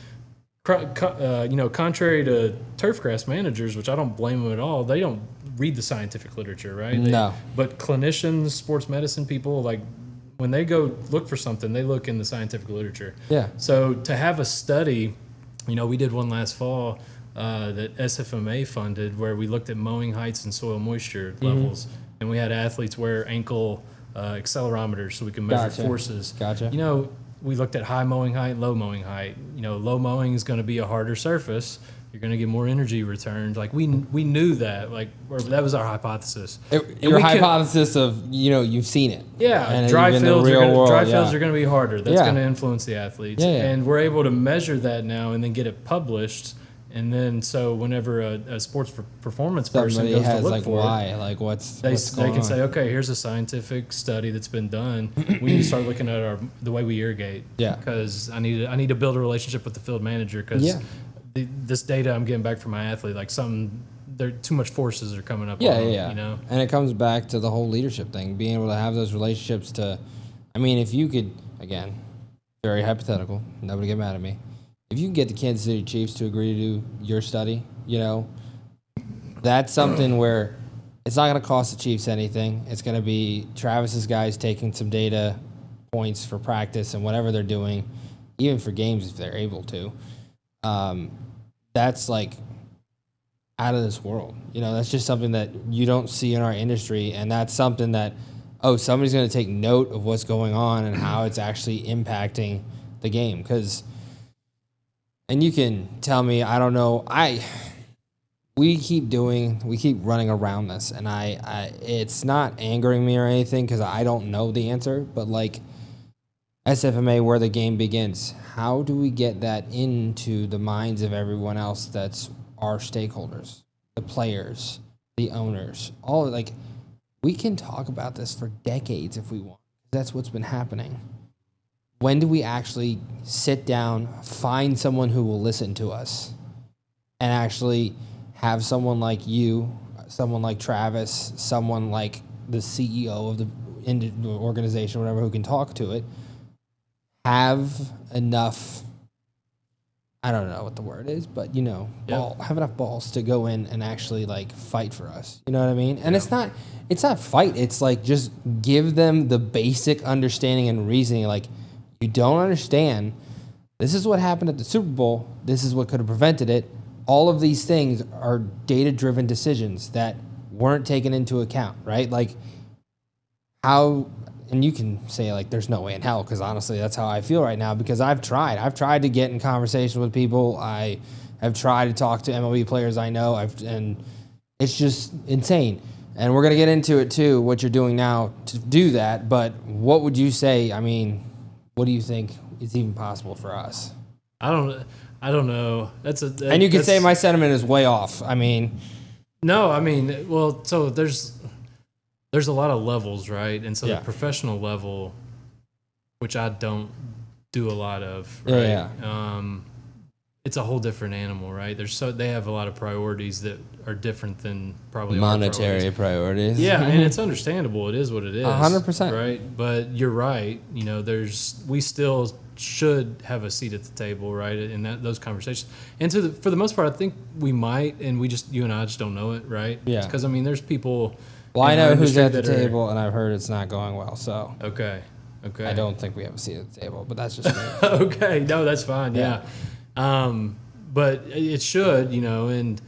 contrary to turfgrass managers, which I don't blame them at all, they don't read the scientific literature, right? No. But clinicians, sports medicine people, like when they go look for something, they look in the scientific literature. Yeah. So to have a study, we did one last fall that SFMA funded where we looked at mowing heights and soil moisture levels, and we had athletes wear ankle accelerometers so we can measure forces. Gotcha. We looked at high mowing height, low mowing height. Low mowing is going to be a harder surface. You're going to get more energy returned. Like we knew that. Like that was our hypothesis. Your hypothesis of you've seen it. Yeah, and dry fields are going to be harder. That's going to influence the athletes. And we're able to measure that now and then get it published. And then so whenever a sports performance person goes to look for why, like what's going they can on? say, okay, here's a scientific study that's been done. We need to start looking at the way we irrigate. Yeah. Because I need to build a relationship with the field manager, because this data I'm getting back from my athlete, like there too much forces are coming up. And it comes back to the whole leadership thing, being able to have those relationships. If you could, again, very hypothetical, nobody get mad at me. If you can get the Kansas City Chiefs to agree to do your study, that's something where it's not going to cost the Chiefs anything. It's going to be Travis's guys taking some data points for practice and whatever they're doing, even for games if they're able to. That's like out of this world. That's just something that you don't see in our industry, and that's something that, somebody's going to take note of what's going on and how it's actually impacting the game. And you can tell me, I don't know, we keep running around this, and it's not angering me or anything because I don't know the answer, but like SFMA, where the game begins, how do we get that into the minds of everyone else that's our stakeholders, the players, the owners, we can talk about this for decades if we want. That's what's been happening. When do we actually sit down, find someone who will listen to us, and actually have someone like you, someone like Travis, someone like the CEO of organization, whatever, who can talk to it, have enough. I don't know what the word is, but have enough balls to go in and actually like fight for us. You know what I mean? And it's not fight. It's like just give them the basic understanding and reasoning. Like, you don't understand. This is what happened at the Super Bowl. This is what could have prevented it. All of these things are data-driven decisions that weren't taken into account, right? Like, how, and you can say like there's no way in hell, because honestly that's how I feel right now, because I've tried to get in conversation with people. I have tried to talk to MLB players I know, and it's just insane. And we're going to get into it too, what you're doing now to do that. But what would you say? I mean, what do you think is even possible for us? I don't know. And you could say my sentiment is way off. I mean, no, I mean, well, so there's a lot of levels, right? And so the professional level, which I don't do a lot of, right? It's a whole different animal, right? They have a lot of priorities that are different than probably monetary priorities. Yeah, and it's understandable. It is what it is. 100%. Right? But you're right. We still should have a seat at the table, right? In those conversations. And for the most part, I think we might, and you and I just don't know it, right? Yeah. Because, I mean, there's people. Well, I know who's at the table, and I've heard it's not going well, so. Okay. I don't think we have a seat at the table, but that's just me. Okay. No, that's fine. Yeah. But it should, and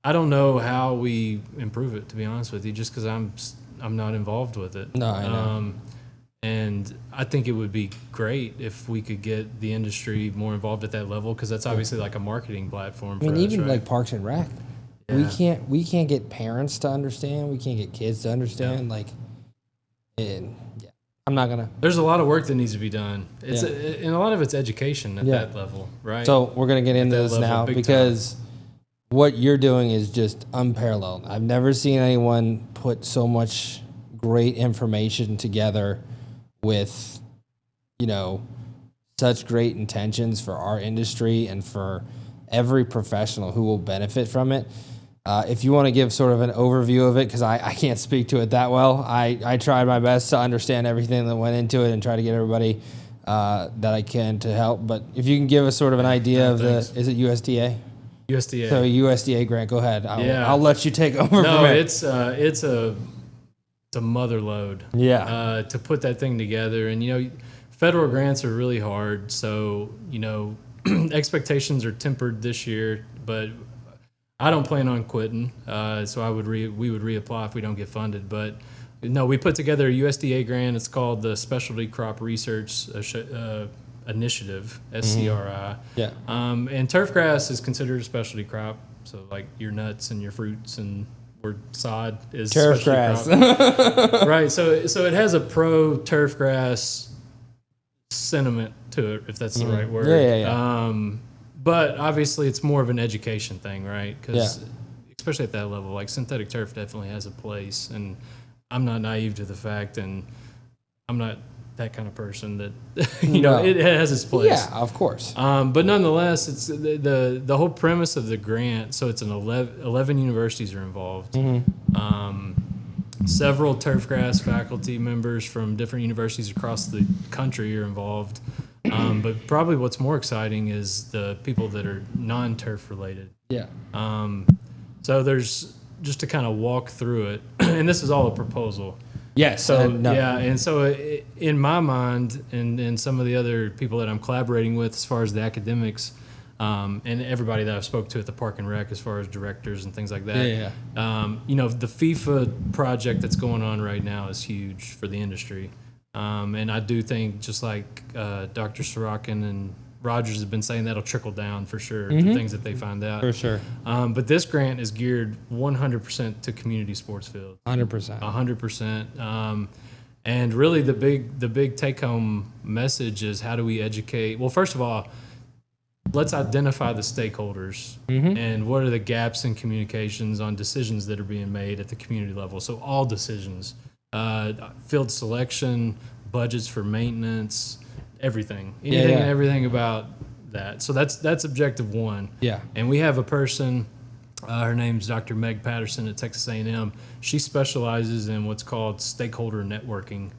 I don't know how we improve it, to be honest with you, just because I'm not involved with it. No, I know. And I think it would be great if we could get the industry more involved at that level, because that's obviously like a marketing platform. I mean, even right? like Parks and Rec, we can't get parents to understand. We can't get kids to understand. I'm not gonna. There's a lot of work that needs to be done. And a lot of it's education at that level, right? So we're gonna get into this now, because what you're doing is just unparalleled. I've never seen anyone put so much great information together with, such great intentions for our industry and for every professional who will benefit from it. If you want to give sort of an overview of it, because I can't speak to it that well. I tried my best to understand everything that went into it and try to get everybody that I can to help. But if you can give us sort of an idea of is it USDA? USDA. So USDA grant, go ahead. I'll let you take over. No, it's a mother load. Yeah. To put that thing together, and federal grants are really hard. So expectations are tempered this year, but I don't plan on quitting, so we would reapply if we don't get funded. But no, we put together a USDA grant. It's called the Specialty Crop Research Initiative, SCRI. Yeah. And turfgrass is considered a specialty crop. So like your nuts and your fruits and sod is turfgrass. Right. So it has a pro turfgrass sentiment to it, if that's the right word. Yeah. But obviously, it's more of an education thing, right? Because especially at that level, like synthetic turf definitely has a place, and I'm not naive to the fact, and I'm not that kind of person that it has its place. Yeah, of course. But nonetheless, it's the whole premise of the grant. So it's 11 universities are involved. Several turfgrass faculty members from different universities across the country are involved. But probably what's more exciting is the people that are non-turf related. Yeah. So there's, just to kind of walk through it, and this is all a proposal. Yes. So and so in my mind, and some of the other people that I'm collaborating with, as far as the academics, and everybody that I've spoke to at the Park and Rec, as far as directors and things like that. The FIFA project that's going on right now is huge for the industry. And I do think, just like Dr. Sorokin and Rogers have been saying, that'll trickle down for sure to things that they find out. For sure. But this grant is geared 100% to community sports fields. 100%. 100%. And really the big take-home message is, how do we educate? Well, first of all, let's identify the stakeholders and what are the gaps in communications on decisions that are being made at the community level. So all decisions. Field selection, budgets for maintenance, everything, anything and everything about that. So that's objective one. Yeah. And we have a person Her name's Dr. Meg Patterson at Texas A&M. She specializes in what's called stakeholder networking,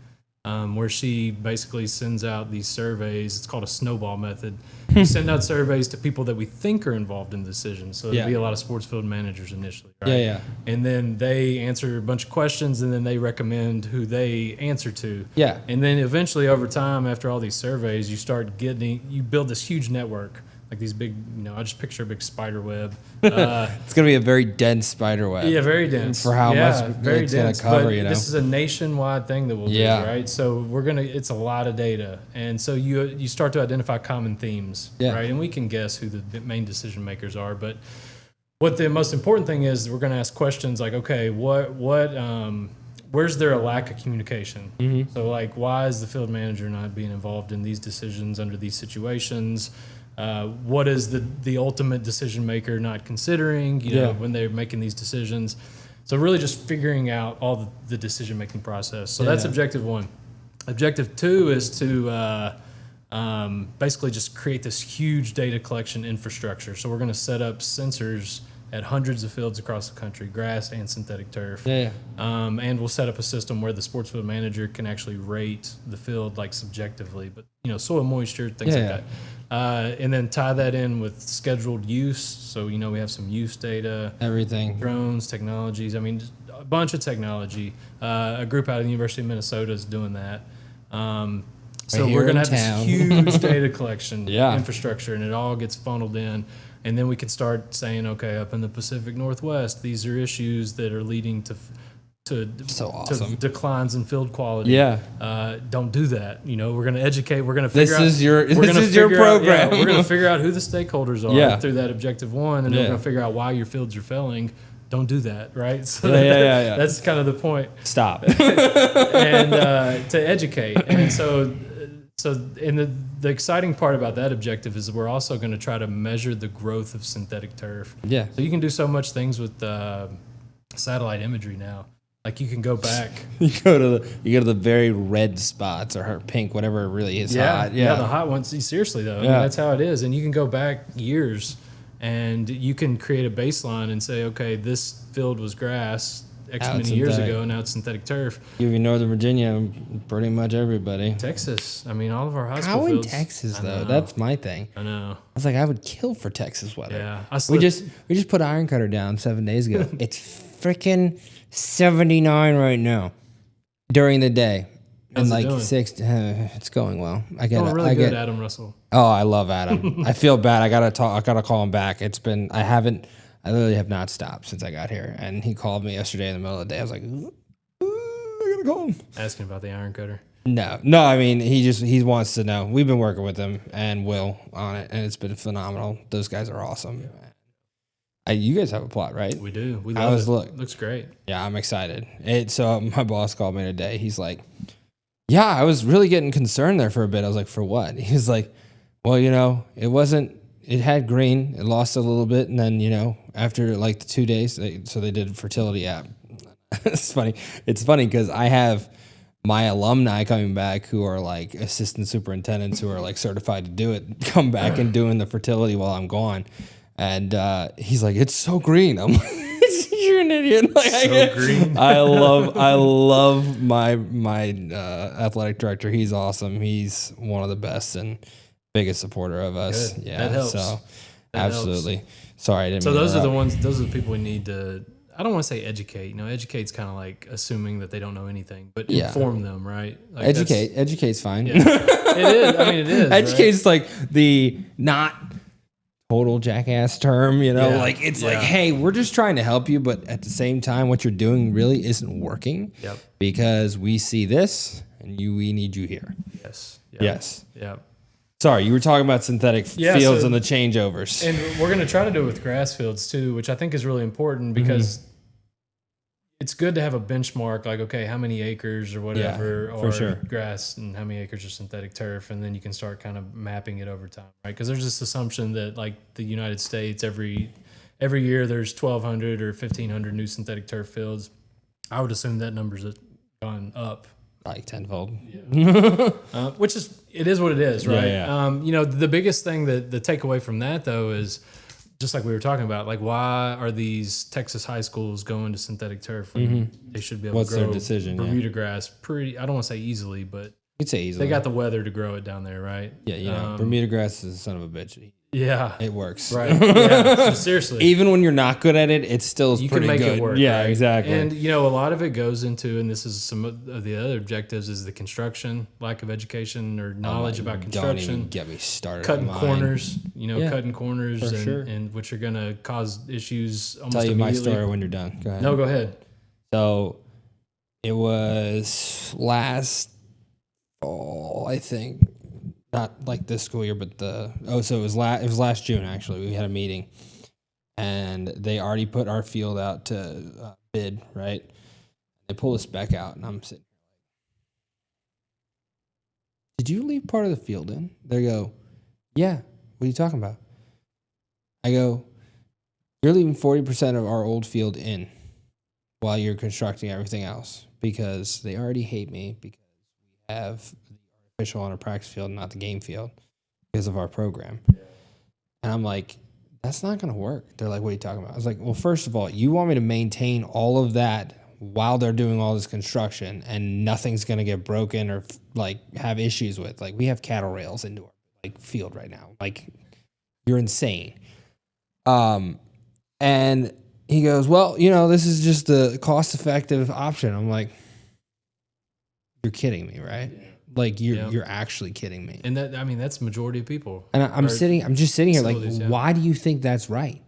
where she basically sends out these surveys. It's called a snowball method. We send out surveys to people that we think are involved in decisions. So it'd be a lot of sports field managers initially, right? Yeah. And then they answer a bunch of questions, and then they recommend who they answer to. Yeah. And then eventually, over time, after all these surveys, you build this huge network. Like these big, I just picture a big spider web. It's gonna be a very dense spider web. Yeah, very dense. For how much very it's dense, gonna cover, but this is a nationwide thing that we'll do, right? So it's a lot of data, and so you start to identify common themes, right? And we can guess who the main decision makers are, but what the most important thing is, we're going to ask questions like, okay, where's there a lack of communication? Mm-hmm. So like, why is the field manager not being involved in these decisions under these situations? What is the ultimate decision maker not considering, when they're making these decisions? So really just figuring out all the decision making process. So that's objective 1. Objective 2 is to basically just create this huge data collection infrastructure. So we're going to set up sensors at hundreds of fields across the country, grass and synthetic turf. And we'll set up a system where the sports field manager can actually rate the field like subjectively, but soil moisture, things like that. And then tie that in with scheduled use. So, we have some use data. Everything. Drones, technologies. I mean, just a bunch of technology. A group out of the University of Minnesota is doing that. So we're going to have this huge data collection infrastructure, and it all gets funneled in. And then we can start saying, okay, up in the Pacific Northwest, these are issues that are leading to declines in field quality. Don't do that. We're going to educate. We're going to figure out. This is your program. We're going to figure out who the stakeholders are through that objective 1, and then we're going to figure out why your fields are failing. Don't do that, right? So that's kind of the point. Stop. And to educate. And so the exciting part about that objective is we're also going to try to measure the growth of synthetic turf. So you can do so much things with satellite imagery now. Like you can go back. You go to the very red spots or pink, whatever it really is hot. Yeah, the hot ones. Seriously though, I mean, that's how it is. And you can go back years, and you can create a baseline and say, okay, this field was grass X many years ago, and now it's synthetic turf. You're in Northern Virginia, pretty much everybody. Texas. I mean, all of our high school fields. How in Texas though? That's my thing. I know. I was like, I would kill for Texas weather. Yeah. We just put Iron Cutter down 7 days ago. It's freaking 79 right now during the day. How's And it doing? 6, it's going well. Going really good, Adam Russell. Oh, I love Adam. I feel bad. I gotta call him back. I literally have not stopped since I got here. And he called me yesterday in the middle of the day. I was like, I gotta call him. Asking about the Iron Cutter. No. I mean, he wants to know. We've been working with him and Will on it, and it's been phenomenal. Those guys are awesome. You guys have a plot, right? We do. We love it. Looks great. Yeah, I'm excited. So my boss called me today. He's like, yeah, I was really getting concerned there for a bit. I was like, for what? He was like, well, it had green. It lost a little bit. And then, after like the 2 days, they did a fertility app. It's funny. It's funny because I have my alumni coming back who are like assistant superintendents who are like certified to do it, come back and doing the fertility while I'm gone. And he's like, it's so green. I'm like, you're an idiot. Like, green. I love my athletic director. He's awesome. He's one of the best and biggest supporter of us. Good. Yeah, that helps. So that absolutely. Helps. Sorry, I didn't. So those are the ones. Those are the people we need to. I don't want to say educate. Educate's kind of like assuming that they don't know anything, but inform them, right? Like Educate's fine. Yeah. It is. I mean, it is. Educate's like the not total jackass term, like it's like, hey, we're just trying to help you, but at the same time, what you're doing really isn't working. Yep. Because we see this, and we need you here. Yes. Yep. Yes. Yep. Sorry, you were talking about synthetic fields and the changeovers. And we're going to try to do it with grass fields too, which I think is really important because it's good to have a benchmark, like, okay, how many acres or whatever are grass and how many acres are synthetic turf, and then you can start kind of mapping it over time, right? Because there's this assumption that like the United States, every year there's 1,200 or 1,500 new synthetic turf fields. I would assume that number's gone up. Like tenfold. Yeah. Which is what it is, right? Yeah. The biggest thing that the takeaway from that though is just like we were talking about, like why are these Texas high schools going to synthetic turf when they should be able What's to grow their decision? Bermuda grass pretty? I don't want to say easily, but You'd say easily. they got the weather to grow it down there, right? Yeah, Bermuda grass is a son of a bitch. Yeah, It works. right. Yeah, so seriously. Even when you're not good at it, it still is You pretty can make good. it work. Yeah, right? exactly. And a lot of it goes into, and this is some of the other objectives, is the construction, lack of education or knowledge about Don't construction. even get me started. Cutting on mine. corners, Yeah, cutting corners, for sure. and which are going to cause issues almost Tell you my immediately. story when you're done. Go ahead. No, go ahead. So it was last fall, I think. Not like this school year, but it was last June actually. We had a meeting, and they already put our field out to bid. Right? They pull the spec out, and I'm sitting. Did you leave part of the field in? They go, yeah. What are you talking about? I go, you're leaving 40% of our old field in while you're constructing everything else because they already hate me because we have the artificial on a practice field, not the game field, because of our program. And I'm like, that's not going to work. They're like, what are you talking about? I was like, well, first of all, you want me to maintain all of that while they're doing all this construction and nothing's going to get broken or like have issues with. Like we have cattle rails into our like field right now. Like you're insane. And he goes, well, this is just the cost effective option. I'm like, you're kidding me, right? Like you're actually kidding me. And that's the majority of people. And I'm just sitting here like, yeah. why do you think that's right?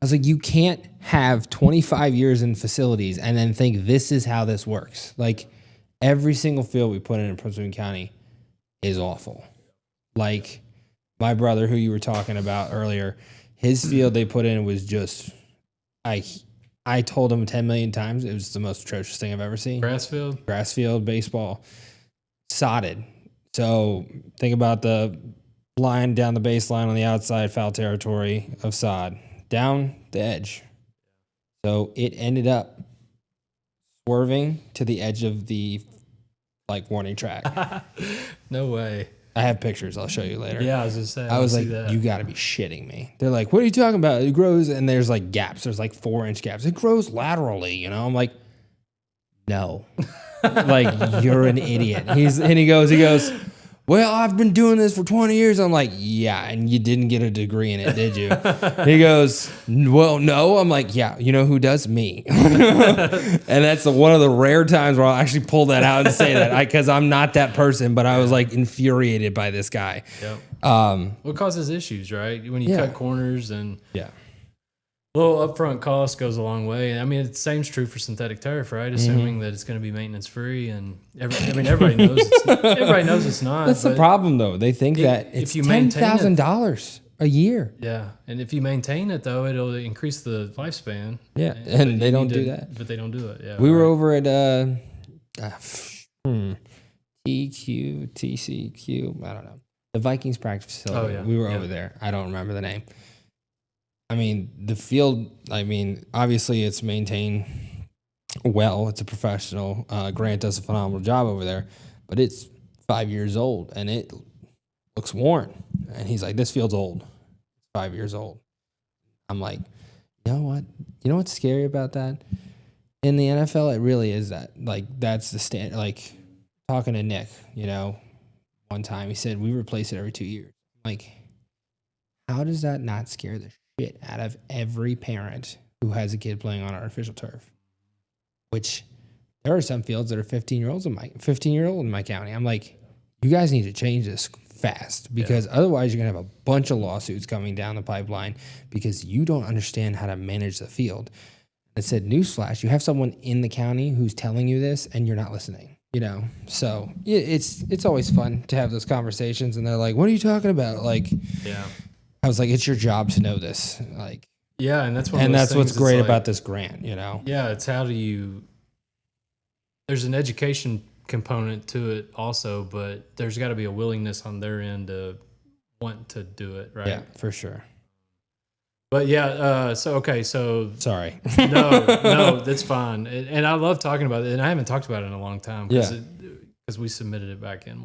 I was like, you can't have 25 years in facilities and then think this is how this works. Like every single field we put in Prince William County is awful. Like my brother, who you were talking about earlier, his field they put in was just, I told him 10 million times, it was the most atrocious thing I've ever seen. Grass field, baseball, sodded. So think about the line down the baseline on the outside, foul territory of sod. Down the edge. So it ended up swerving to the edge of the warning track. No way. I have pictures. I'll show you later. Yeah, I was just saying. I was like, you got to be shitting me. They're like, what are you talking about? It grows, and there's like gaps. There's like 4-inch gaps. It grows laterally, I'm like, no. Like, you're an idiot. He goes, well, I've been doing this for 20 years. I'm like, yeah, and you didn't get a degree in it, did you? He goes, well, no. I'm like, yeah, you know who does? Me. And that's one of the rare times where I'll actually pull that out and say that because I'm not that person, but I was like infuriated by this guy. Yep. What causes issues, right? When you cut corners and little upfront cost goes a long way. I mean, the same's true for synthetic turf, right? Assuming that it's going to be maintenance free, and everybody knows it's not. That's the problem, though. They think that it's $10,000 a year. Yeah, and if you maintain it, though, it'll increase the lifespan. Yeah, and they don't do that. But they don't do it. Yeah, we were over at TCQ. I don't know, the Vikings practice facility. Oh, yeah. We were over there. I don't remember the name. I mean, the field, obviously it's maintained well. It's a professional. Grant does a phenomenal job over there, but it's 5 years old and it looks worn. And he's like, this field's old. It's 5 years old. I'm like, you know what? You know what's scary about that? In the NFL, it really is that. Like, that's the standard. Like, talking to Nick, one time, he said, we replace it every 2 years. Like, how does that not scare the shit out of every parent who has a kid playing on artificial turf? Which there are some fields that are 15-year-old in my county. I'm like, you guys need to change this fast because otherwise you're gonna have a bunch of lawsuits coming down the pipeline because you don't understand how to manage the field. It said, newsflash, you have someone in the county who's telling you this and you're not listening. So it's always fun to have those conversations, and they're like, what are you talking about? Like, I was like, it's your job to know this. Like, yeah, and that's what's great about this grant, Yeah, it's how do you. There's an education component to it also, but there's got to be a willingness on their end to want to do it, right? Yeah, for sure. But so sorry. no, that's fine. And I love talking about it, and I haven't talked about it in a long time because we submitted it back in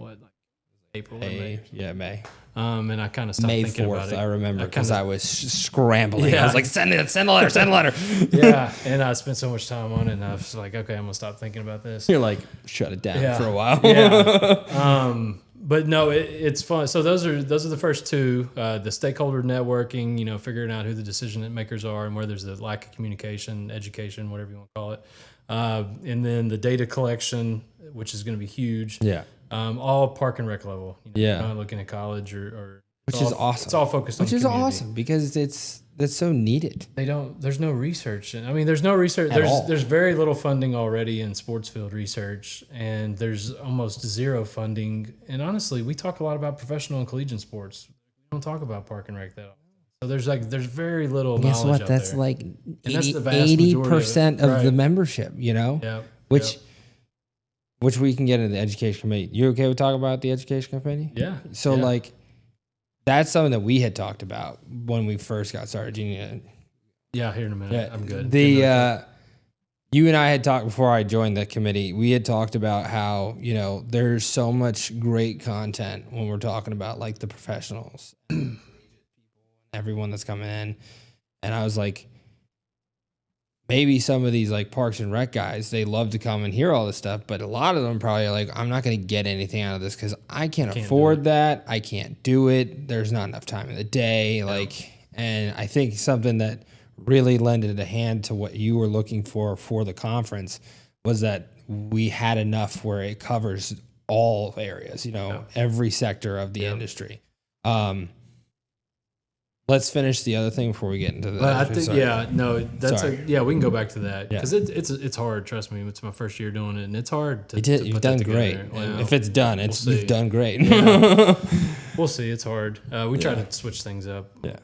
April or May. Yeah, May. And I kind of stopped May thinking 4th, about it. I remember, because I was scrambling. Yeah. I was like, send a letter. Yeah, and I spent so much time on it, and I was like, okay, I'm gonna stop thinking about this. You're like, shut it down for a while. Yeah. But no, it's fun. So those are the first two. The stakeholder networking, figuring out who the decision makers are and where there's a lack of communication, education, whatever you want to call it. And then the data collection, which is going to be huge. Yeah. All park and rec level. Yeah. Not looking at college or which is awesome. It's all focused on which is community. awesome because that's so needed. There's no research. I mean, there's no research. There's very little funding already in sports field research, and there's almost zero funding. And honestly, we talk a lot about professional and collegiate sports. We don't talk about park and rec that. So there's very little knowledge. Guess what? That's there. Like 80% of the membership. Yeah. Which we can get into the education committee. You okay with talking about the education committee? Yeah. So that's something that we had talked about when we first got started. Yeah, here in a minute. Yeah, I'm good. You and I had talked before I joined the committee. We had talked about how, there's so much great content when we're talking about like the professionals, everyone that's coming in. And I was like, maybe some of these like Parks and Rec guys, they love to come and hear all this stuff, but a lot of them probably are like, I'm not going to get anything out of this because I can't afford that. I can't do it. There's not enough time in the day. And I think something that really lended a hand to what you were looking for the conference was that we had enough where it covers all areas, every sector of the industry. Let's finish the other thing before we get into that. I think, we can go back to that because it's hard. Trust me, it's my first year doing it, and it's hard to. You've done great. Well, if it's done, you've done great. Yeah. We'll see. It's hard. We try to switch things up. Yeah.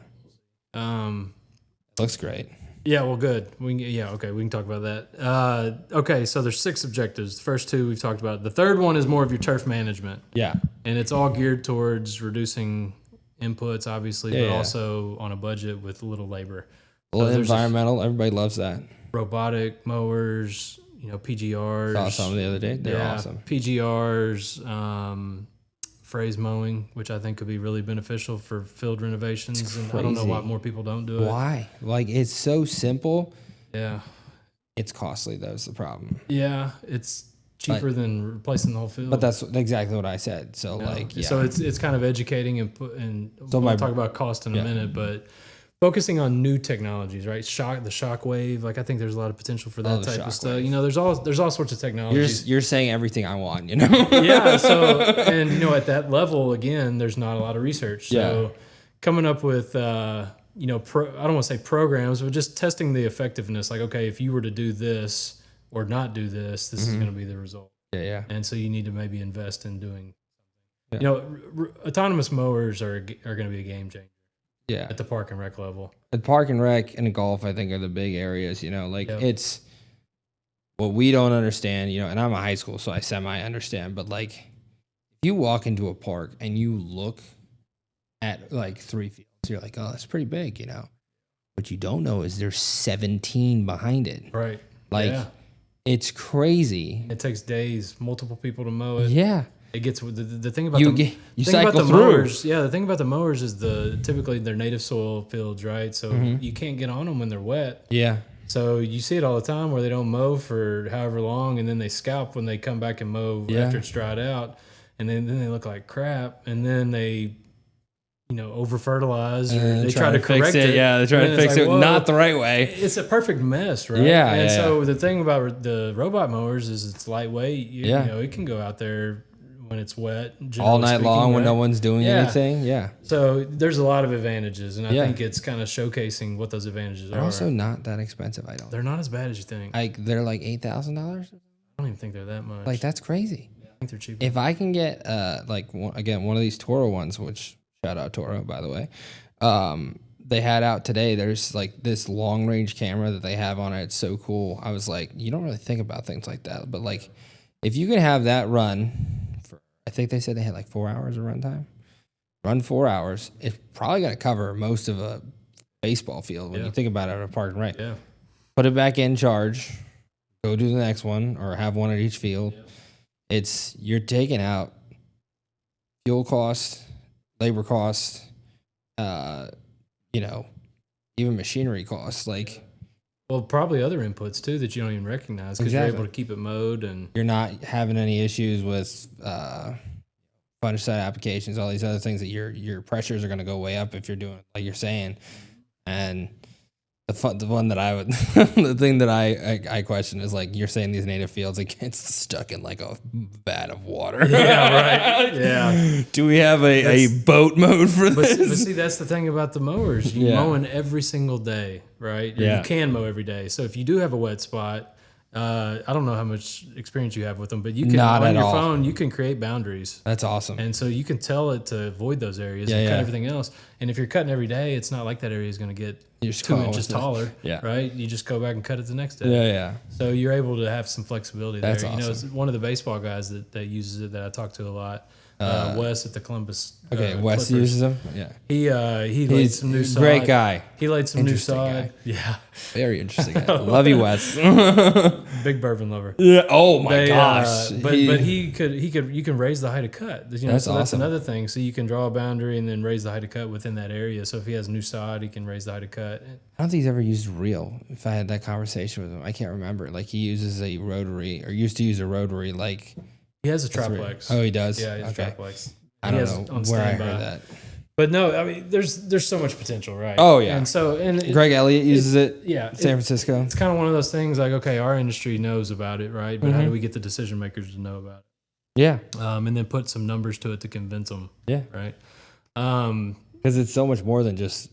Looks great. Yeah. Well, good. We can talk about that. Okay. So there's 6 objectives. The first 2 we've talked about. The third one is more of your turf management. Yeah. And it's all geared towards reducing inputs, obviously, but also on a budget with little labor. A little environmental. Everybody loves that. Robotic mowers, PGRs. Saw some the other day. They're awesome. PGRs, phrase mowing, which I think could be really beneficial for field renovations. And I don't know why more people don't do it. Why? Like, it's so simple. Yeah. It's costly, though, is the problem. Yeah. It's cheaper than replacing the whole field. But that's exactly what I said. So So it's kind of educating and we'll talk about cost in a minute, but focusing on new technologies, right? The shockwave, I think there's a lot of potential for that type of stuff. There's all sorts of technologies. You're saying everything I want, Yeah. So and at that level again, there's not a lot of research. So coming up with I don't want to say programs, but just testing the effectiveness. Like, okay, if you were to do this or not do this, this is going to be the result. Yeah. And so you need to maybe invest in doing something. Autonomous mowers are going to be a game changer. Yeah. At the park and rec level. At park and rec and golf, I think, are the big areas, it's what we don't understand, and I'm a high school, so I semi-understand, but if you walk into a park and you look at 3 fields, you're like, oh, that's pretty big, What you don't know is there's 17 behind it. Right. It's crazy. It takes days, multiple people to mow it. Yeah. It gets the thing about you cycle through. Mowers. Yeah, the thing about the mowers is typically they're native soil fields, right? So you can't get on them when they're wet. Yeah. So you see it all the time where they don't mow for however long, and then they scalp when they come back and mow after it's dried out, and then they look like crap, and then they over fertilize or they try to correct it. Yeah, they try to fix it not the right way. It's a perfect mess, right? Yeah. And so the thing about the robot mowers is it's lightweight. It can go out there when it's wet all night long when no one's doing anything. Yeah. So there's a lot of advantages, and I think it's kind of showcasing what those advantages They're are. also not that expensive. They're not as bad as you think. They're like $8,000. I don't even think they're that much. That's crazy. I think they're cheap. If I can get one of these Toro ones, which shout out Toro, by the way. They had out today. There's this long range camera that they have on it. It's so cool. I was like, you don't really think about things like that, but if you can have that run for, I think they said they had 4 hours of run time. Run 4 hours. It's probably going to cover most of a baseball field when you think about it at a park and rec. Yeah. Put it back in charge. Go do the next one, or have one at each field. You're taking out fuel cost, labor cost, you know, even machinery costs. Like, Well, probably other inputs too that you don't even recognize because you're Exactly. able to keep it mowed and you're not having any issues with fungicide applications, all these other things that your pressures are going to go way up if you're doing like you're saying. And the one that I would the thing that I question is like you're saying these native fields, it gets stuck in like a vat of water. Yeah, right. Yeah. Do we have a boat mode for this? But see, that's the thing about the mowers. You mowing every single day, right? Yeah. You can mow every day. So if you do have a wet spot, I don't know how much experience you have with them, but you can Not on at your all. phone you can create boundaries. That's awesome. And so you can tell it to avoid those areas Yeah, and cut yeah. everything else. And if you're cutting every day, it's not like that area is going to get You're just 2 going inches with it. taller. Yeah. Right. You just go back and cut it the next day. Yeah. So you're able to have some flexibility there. That's You know, awesome. it's one of the baseball guys that uses it that I talk to a lot. Wes at the Columbus. Okay, Wes Clippers. uses them. Yeah. He laid some new sod. Great guy. He laid some new Interesting sod. guy. Yeah. Very interesting guy. Love you, Wes. Big bourbon lover. Yeah. Oh my They, gosh. but he could you can raise the height of cut. You know, That's so that's awesome. another thing. So you can draw a boundary and then raise the height of cut within that area. So if he has new sod, he can raise the height of cut. I don't think he's ever used reel. If I had that conversation with him, I can't remember. Like he uses a rotary or used to use a rotary. Like He has a triplex. oh, he does. Yeah, he has a Okay. triplex. I He don't has know on where I standby. heard that. But no, I mean, there's so much potential, right? Oh, yeah. And so Greg Elliott uses it. yeah, San Francisco. It's kind of one of those things like, okay, our industry knows about it, right? But how Mm-hmm. do we get the decision makers to know about Yeah. it? And then put some numbers to it to convince them, Yeah. right? Because it's so much more than just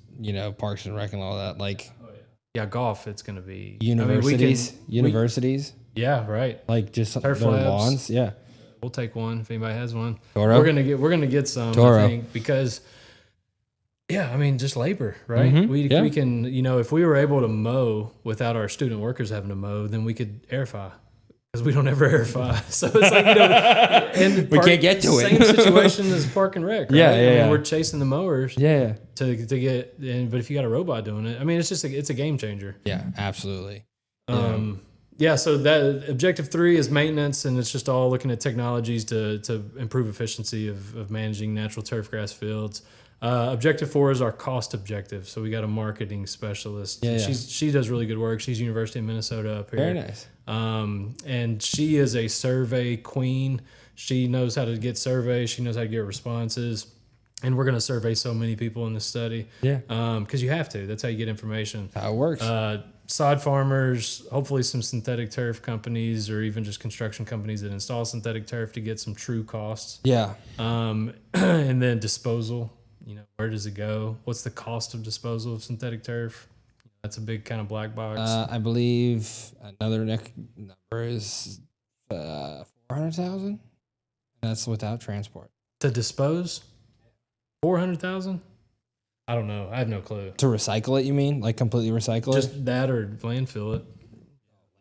Parks and Rec and all that. Like Yeah, golf, it's going to be universities, universities. Yeah, right. Like just Turf their labs. lawns. Yeah. We'll take one if anybody has one. Toro? We're gonna get some. Toro. I think, because I mean, just labor, right? Mhm. We Yeah. can if we were able to mow without our student workers having to mow, then we could airify. Because we don't ever airify, so it's like and We can't get to it. Same situation as Park and Rec. Right? Yeah, I mean, yeah. we're chasing the mowers Yeah. to get, but if you got a robot doing it, I mean, it's just it's a game changer. Yeah. Absolutely. So that objective 3 is maintenance, and it's just all looking at technologies to improve efficiency of managing natural turf grass fields. Objective 4 is our cost objective. So we got a marketing specialist. Yeah. She does really good work. She's University of Minnesota up here. Very nice. And she is a survey queen. She knows how to get surveys. She knows how to get responses. And we're going to survey so many people in this study. Yeah. Because you have to. That's how you get information. How it works. Sod farmers, hopefully some synthetic turf companies or even just construction companies that install synthetic turf to get some true costs. Yeah. And then disposal, where does it go? What's the cost of disposal of synthetic turf? That's a big kind of black box. I believe another number is 400,000. That's without transport. To dispose? 400,000? I don't know. I have no clue. To recycle it, you mean? Like completely recycle it? Just that or landfill it.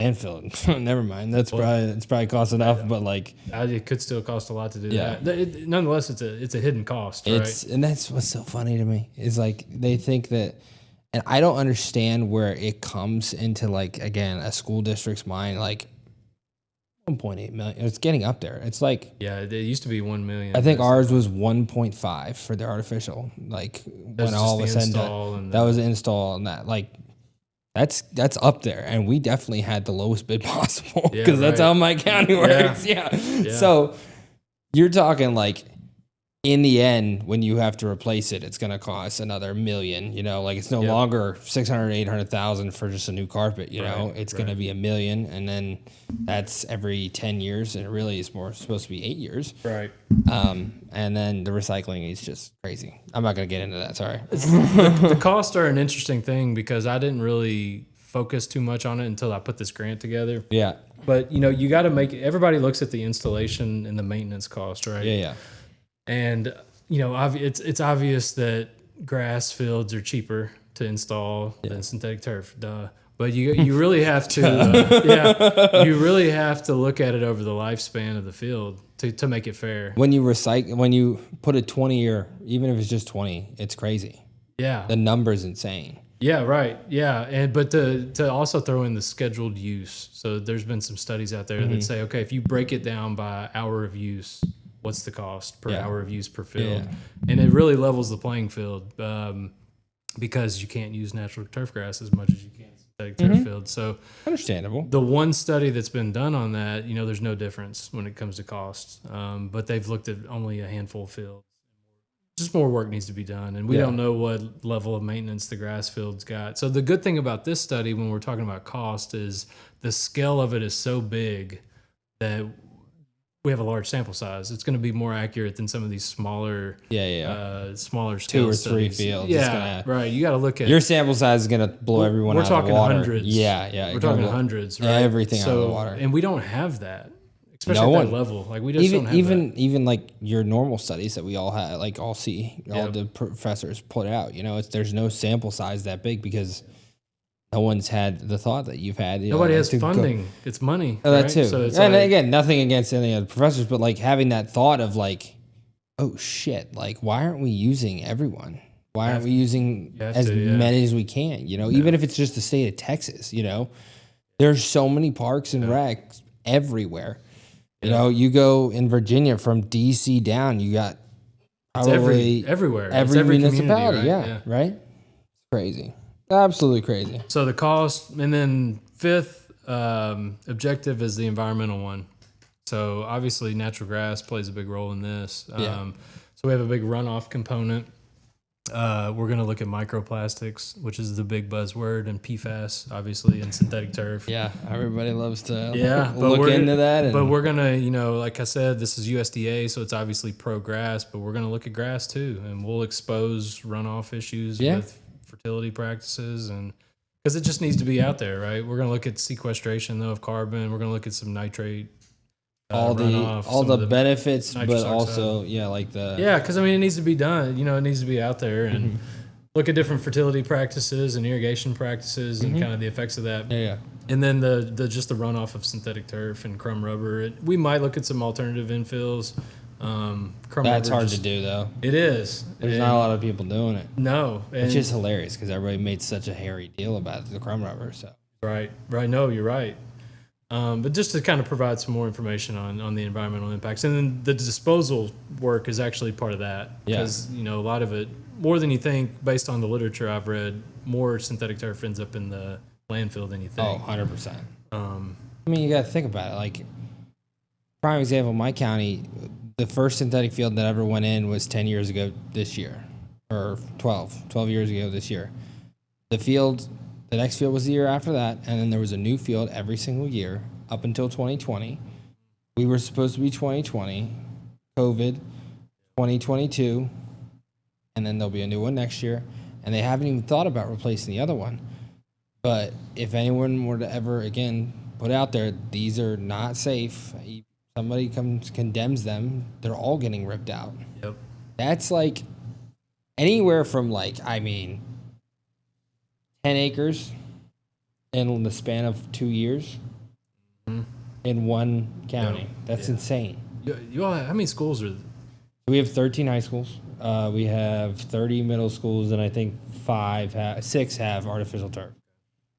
Landfill it. Never mind. It's probably cost enough, but like It could still cost a lot to do Yeah. that. Nonetheless, it's a hidden cost, right? and that's what's so funny to me is like they think that, and I don't understand where it comes into like again a school district's mind like 1.8 million. It's getting up there. It's like Yeah, it used to be 1 million. I think ours was 1.5 for the artificial. Like That's when all just was the said and install done, and that the- was the install and that like. That's up there, and we definitely had the lowest bid possible Yeah, because that's right. how my county works. Yeah. So you're talking like in the end, when you have to replace it, it's going to cost another $1 million. Like it's no longer 600, 800,000 for just a new carpet. It's going to be $1 million, and then that's every 10 years, and it really is supposed to be 8 years. Right. And then the recycling is just crazy. I'm not going to get into that. Sorry. The costs are an interesting thing because I didn't really focus too much on it until I put this grant together. Yeah. But you got to make everybody looks at the installation and the maintenance cost, right? Yeah. And it's obvious that grass fields are cheaper to install than synthetic turf. Duh. But you really have to you really have to look at it over the lifespan of the field to make it fair. When you put a 20-year, even if it's just 20, it's crazy. Yeah. The number's insane. Yeah, right. Yeah, but to also throw in the scheduled use. So there's been some studies out there that say, okay, if you break it down by hour of use, what's the cost per Yeah. hour of use per field, Yeah. and it really levels the playing field because you can't use natural turf grass as much as you can synthetic turf field. So Understandable. the one study that's been done on that, there's no difference when it comes to costs, but they've looked at only a handful of fields. Just more work needs to be done, and we don't know what level of maintenance the grass field's got. So the good thing about this study, when we're talking about cost, is the scale of it is so big that we have a large sample size. It's going to be more accurate than some of these smaller, smaller scale 2 or 3 studies. fields. It's Yeah, right. You got to look at your sample size is gonna blow everyone we're out of talking the water. hundreds. Yeah. We're talking hundreds, right? Everything out of the water. And we don't have that, especially No at one. that level. Like we just don't have that. Even like your normal studies that we all have, like all see, all the professors put out. There's no sample size that big because no one's had the thought that you've had. Nobody has funding. It's money. Oh, that right? too. So it's and like, again, nothing against any of the professors, but like having that thought of like, oh shit, like why aren't we using everyone? Why aren't we using as many as we can? Even if it's just the state of Texas. There's so many parks and recs everywhere. You go in Virginia from D.C. down, you got probably everywhere. every municipality. Right? Right. It's crazy. Absolutely crazy. So the cost, and then fifth objective is the environmental one. So obviously natural grass plays a big role in this. So we have a big runoff component. We're going to look at microplastics, which is the big buzzword, and PFAS, obviously, and synthetic turf. Yeah, everybody loves to look into that. But we're going to, like I said, this is USDA, so it's obviously pro-grass, but we're going to look at grass too, and we'll expose runoff issues with fertility practices, and because it just needs to be out there, right? We're going to look at sequestration, though, of carbon. We're going to look at some nitrate all runoff, the benefits, but oxide. also because it needs to be done. It needs to be out there, and look at different fertility practices and irrigation practices and kind of the effects of that. And then the the runoff of synthetic turf and crumb rubber. We might look at some alternative infills. That's hard to do though. It is. There's not a lot of people doing it. No, which is hilarious because everybody made such a hairy deal about the crumb rubber. So right. No, you're right. But just to kind of provide some more information on the environmental impacts, and then the disposal work is actually part of that because a lot of it, more than you think, based on the literature I've read, more synthetic turf ends up in the landfill than you think. 100%. You got to think about it. Like prime example, my county, the first synthetic field that ever went in was 10 years ago this year, or 12 years ago this year. The next field was the year after that, and then there was a new field every single year up until 2020. We were supposed to be 2020, COVID, 2022, and then there'll be a new one next year, and they haven't even thought about replacing the other one. But if anyone were to ever, again, put out there, these are not safe, somebody condemns them, they're all getting ripped out. Yep. That's like anywhere from 10 acres in the span of 2 years in one county. That's insane. You all, how many schools are? We have 13 high schools. We have 30 middle schools, and I think 6 have artificial turf.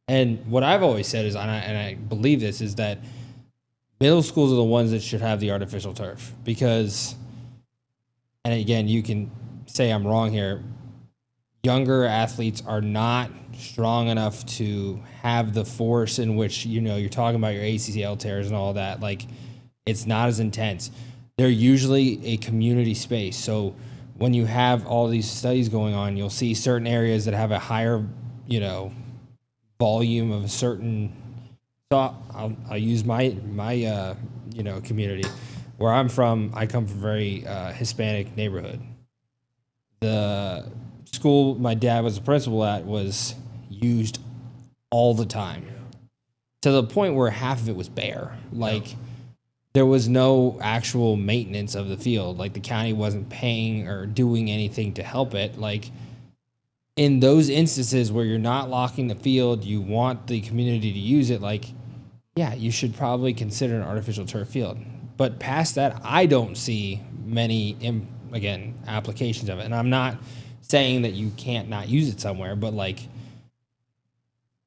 And what I've always said is, and I believe this, is that middle schools are the ones that should have the artificial turf because, and again, you can say I'm wrong here, younger athletes are not strong enough to have the force in which, you're talking about your ACL tears and all that. Like, it's not as intense. They're usually a community space. So when you have all these studies going on, you'll see certain areas that have a higher, volume of a certain. So I'll use my community where I'm from. I come from a very Hispanic neighborhood. The school my dad was a principal at was used all the time to the point where half of it was bare. There was no actual maintenance of the field. The county wasn't paying or doing anything to help it. In those instances where you're not locking the field, you want the community to use it. You should probably consider an artificial turf field. But past that, I don't see many, applications of it. And I'm not saying that you can't not use it somewhere, but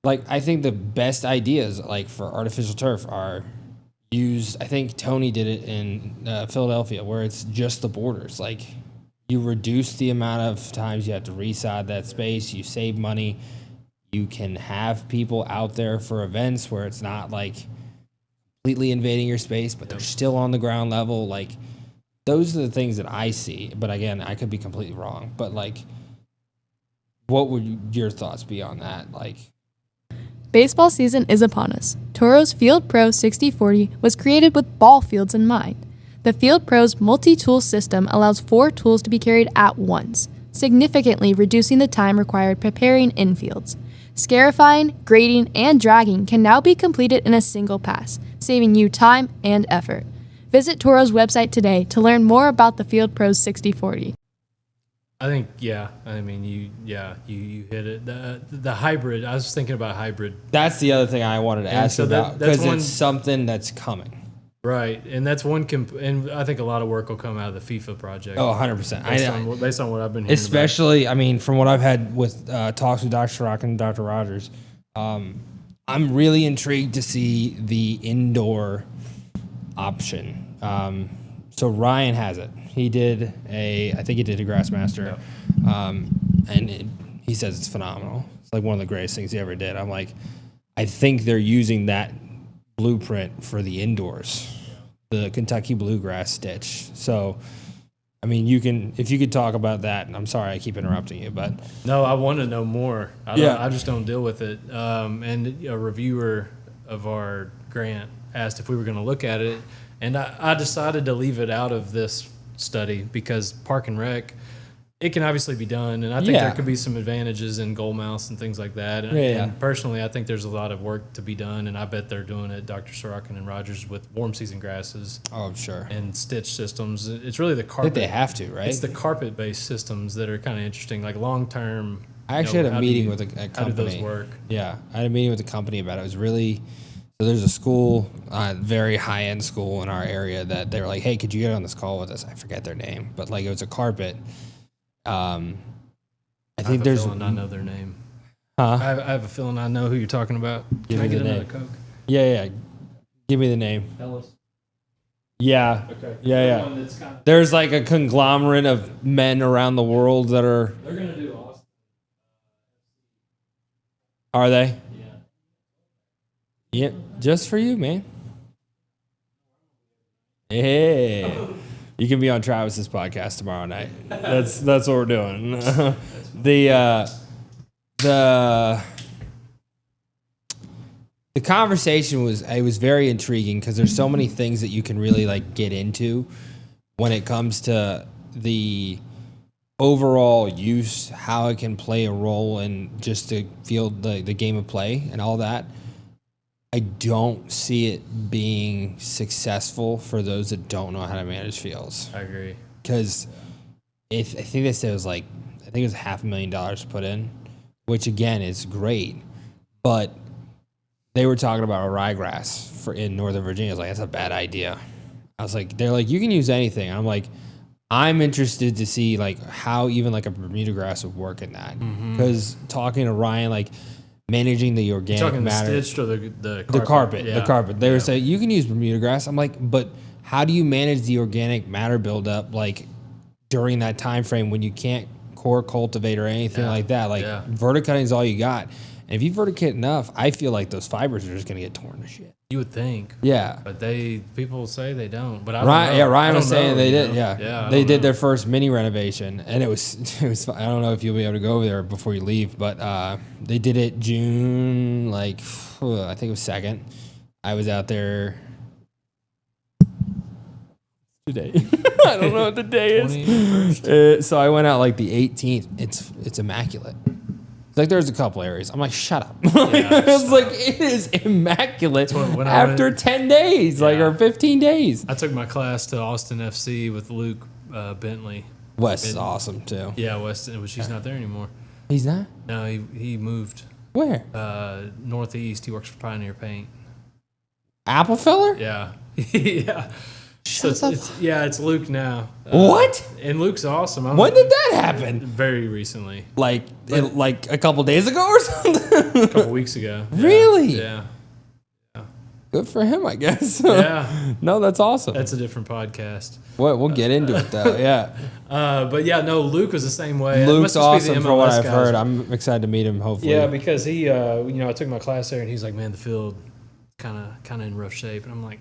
I think the best ideas for artificial turf are used, I think Tony did it in Philadelphia, where it's just the borders. Like, you reduce the amount of times you have to resod that space, you save money, you can have people out there for events where it's not like completely invading your space, but they're still on the ground level. Like, those are the things that I see. But again, I could be completely wrong. But like, what would your thoughts be on that? Like, Baseball season is upon us. Toro's Field Pro 6040 was created with ball fields in mind. The Field Pro's multi-tool system allows 4 tools to be carried at once, significantly reducing the time required preparing infields. Scarifying, grading, and dragging can now be completed in a single pass, saving you time and effort. Visit Toro's website today to learn more about the Field Pro's 6040. I think, yeah. I mean, you hit it. The hybrid. I was thinking about hybrid. that's the other thing I wanted to ask so you about, that's because one- it's something that's coming. Right, and that's one. And I think a lot of work will come out of the FIFA project. Oh, 100%. Based on what I've been hearing. Especially, I mean, from what I've had with talks with Dr. Rock and Dr. Rogers, I'm really intrigued to see the indoor option. So Ryan has it. He did I think he did a Grassmaster, and he says it's phenomenal. It's like one of the greatest things he ever did. I'm like, I think they're using that blueprint for the indoors, the Kentucky Bluegrass stitch. So, I mean, if you could talk about that. And I'm sorry I keep interrupting you, but No, I want to know more. I just don't deal with it. And a reviewer of our grant asked if we were going to look at it, and I decided to leave it out of this study because Park and Rec, it can obviously be done, and I think there could be some advantages in goal mouse and things like that. And personally, I think there's a lot of work to be done, and I bet they're doing it, Dr. Sorokin and Rogers, with warm season grasses. oh, sure. And stitch systems. It's really the I carpet. think they have to, right? It's the carpet-based systems that are kind of interesting, like long-term. I actually had a meeting with a company. How do those work? Yeah, I had a meeting with a company about it. It was really, so there's a school, very high-end school in our area that they were like, hey, could you get on this call with us? I forget their name, but like it was a carpet. I think there's. I know their name. Huh? I have a feeling I know who you're talking about. Give Can I me get the another name. Coke? Yeah. Give me the name. Ellis. Yeah. Okay. Yeah. There's like a conglomerate of men around the world that are. They're gonna do Austin. Are they? Yeah. Yeah, just for you, man. Hey, you can be on Travis's podcast tomorrow night. That's what we're doing. The conversation was very intriguing because there's so many things that you can really like get into when it comes to the overall use, how it can play a role in just the field, the game of play and all that. I don't see it being successful for those that don't know how to manage fields. I agree. Because I think they said it was like, I think it was $500,000 put in, which again is great. But they were talking about a ryegrass in Northern Virginia. I was like, that's a bad idea. I was like, they're like, you can use anything. I'm like, I'm interested to see like how even like a Bermuda grass would work in that. Because talking to Ryan, like, managing the organic Talking matter. the stitched or the carpet. Yeah. The carpet. They were saying you can use Bermuda grass. I'm like, but how do you manage the organic matter buildup like during that time frame when you can't core cultivate or anything like that? Like verticutting is all you got. And if you verticute enough, I feel like those fibers are just gonna get torn to shit. You would think. Yeah. But people say they don't. But I don't know. Ryan was I don't saying know, they you did. know? Yeah. I They don't did know. their first mini renovation, and it was. I don't know if you'll be able to go over there before you leave, but they did it June, like I think it was 2nd. I was out there today. I don't know what the day is. So I went out like the 18th. It's immaculate. Like there's a couple areas. I'm like, shut up. It's like it is immaculate when I after 10 days, like or 15 days. I took my class to Austin FC with Luke Bentley. Wes is awesome too. Yeah, Weston, but she's not there anymore. He's not? No, he moved Where? northeast. He works for Pioneer Paint. Apple filler? Yeah, yeah. So it's Luke now. What? And Luke's awesome. When did that happen? Very recently, Like a couple days ago or something? a couple weeks ago. Really? Yeah. good for him, I guess. Yeah. No, that's awesome. That's a different podcast. We'll get into it though. Yeah. But yeah, no, Luke was the same way. It Luke's must just be the awesome for what MLS I've guys. heard. I'm excited to meet him. Hopefully. Yeah, because he, I took my class there, and he's like, "Man, the field kind of in rough shape," and I'm like,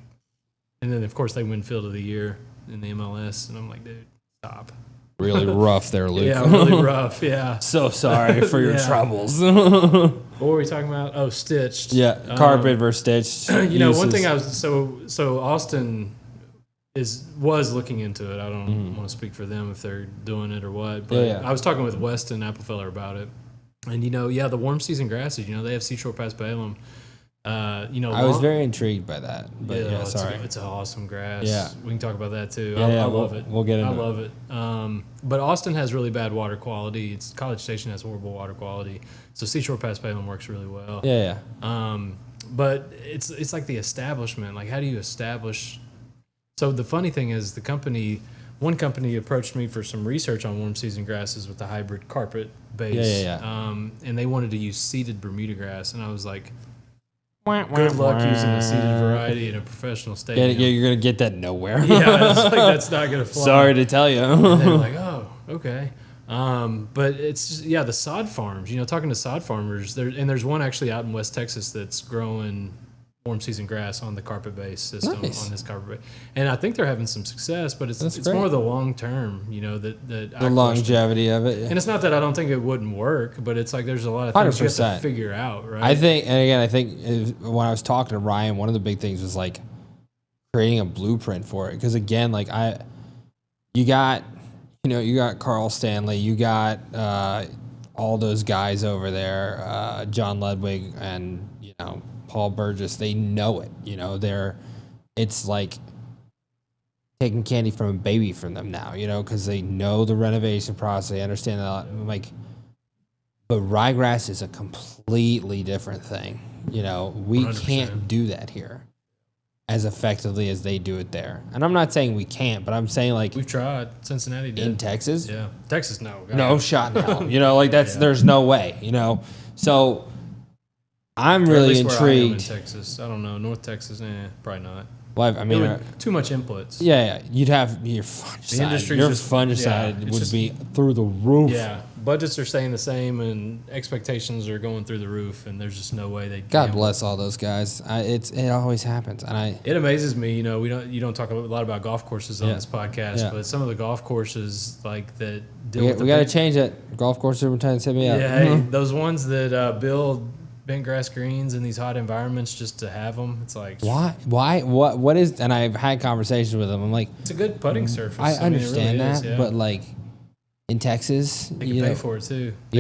and then of course they win Field of the Year in the MLS, and I'm like, dude, stop. Really rough there, Luke. Yeah, really rough. Yeah. So sorry for your Yeah. troubles. What were we talking about? Oh, stitched. Yeah, carpet versus stitched. One thing I was so Austin was looking into it. I don't want to speak for them if they're doing it or what, but Yeah. I was talking with Weston Applefeller about it, and the warm season grasses. They have Seashore Pass Balaam. I was very intrigued by that, but sorry. It's an awesome grass. Yeah. We can talk about that too. Yeah, I love it. we'll get into I it. love it. But Austin has really bad water quality. College Station has horrible water quality. So Seashore Pass Balaam works really well. Yeah. But it's like the establishment. Like, how do you establish? So the funny thing is, one company approached me for some research on warm season grasses with the hybrid carpet base. Yeah. And they wanted to use seeded Bermuda grass, and I was like, good luck using a seeded variety in a professional stadium. Yeah, you're gonna get that nowhere. Yeah, it's like, that's not gonna fly. Sorry to tell you. And they were like, oh, okay. But it's just, the sod farms. Talking to sod farmers, there's one actually out in West Texas that's growing warm season grass on the carpet base system. Nice. On this carpet base, and I think they're having some success. But it's great. more the long term. That The longevity of it. And it's not that I don't think it wouldn't work, but it's like there's a lot of things you have 100%. to figure out, right? I think when I was talking to Ryan, one of the big things was like creating a blueprint for it. Because again, like you got Carl Stanley, you got all those guys over there, John Ludwig and Paul Burgess. They know it. It's like taking candy from a baby from them now, because they know the renovation process. They understand that. But ryegrass is a completely different thing. We 100%. can't do that here as effectively as they do it there. And I'm not saying we can't, but I'm saying like we've tried. Cincinnati did. in Texas, Yeah, Texas, no. no shot in hell. There's no way. So I'm Or at really least where I am in intrigued. Texas. I don't know. North Texas, probably not. Well, I mean, Too much inputs. yeah, you'd have your fungicide. industry's Your just- fungicide it's would just- be through the roof. Yeah, budgets are staying the same, and expectations are going through the roof, and there's just no way they. God bless all those guys. It always happens, and It amazes me, you don't talk a lot about golf courses on Yeah. this podcast, Yeah. but some of the golf courses like that deal we with got to change it. Golf course superintendents hit me up. Yeah, hey, those ones that build bent grass greens in these hot environments just to have them. It's like Why? What is? And I've had conversations with them. I'm like, it's a good putting surface. I mean, it understand really is, that, yeah. but like in Texas, they can pay for it too. They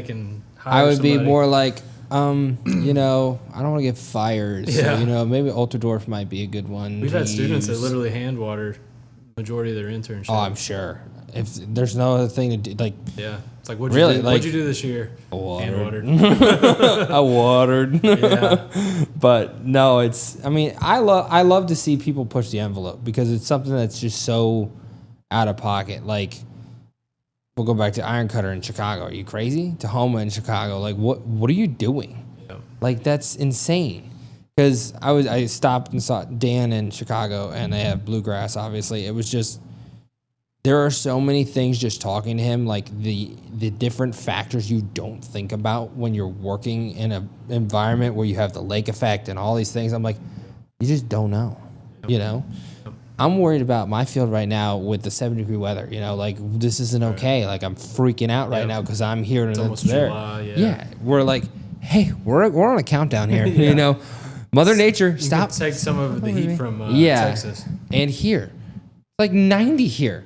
can I hire would be somebody. more like, I don't want to get fired. Yeah. So, maybe Alterdorf might be a good one. We've had students that use. literally hand water majority of their internship. Oh, I'm sure. If there's no other thing to do, like Yeah, it's like what'd you do this year? Hand watered. I watered. Yeah, But no, I love to see people push the envelope because it's something that's just so out of pocket. Like, we'll go back to Iron Cutter in Chicago. Are you crazy? Tahoma in Chicago. Like, what are you doing? yeah. Like, that's insane. Because I stopped and saw Dan in Chicago, and they have bluegrass. Obviously, it was just. There are so many things just talking to him, like the different factors you don't think about when you're working in an environment where you have the lake effect and all these things. I'm like, you just don't know, I'm worried about my field right now with the 70-degree weather, like this isn't okay. Like I'm freaking out right now because I'm here and it's almost there. July, Yeah, we're like, hey, we're on a countdown here, Yeah. Mother Nature, You stop. can take some of the heat from Yeah. Texas. And here, like 90 here.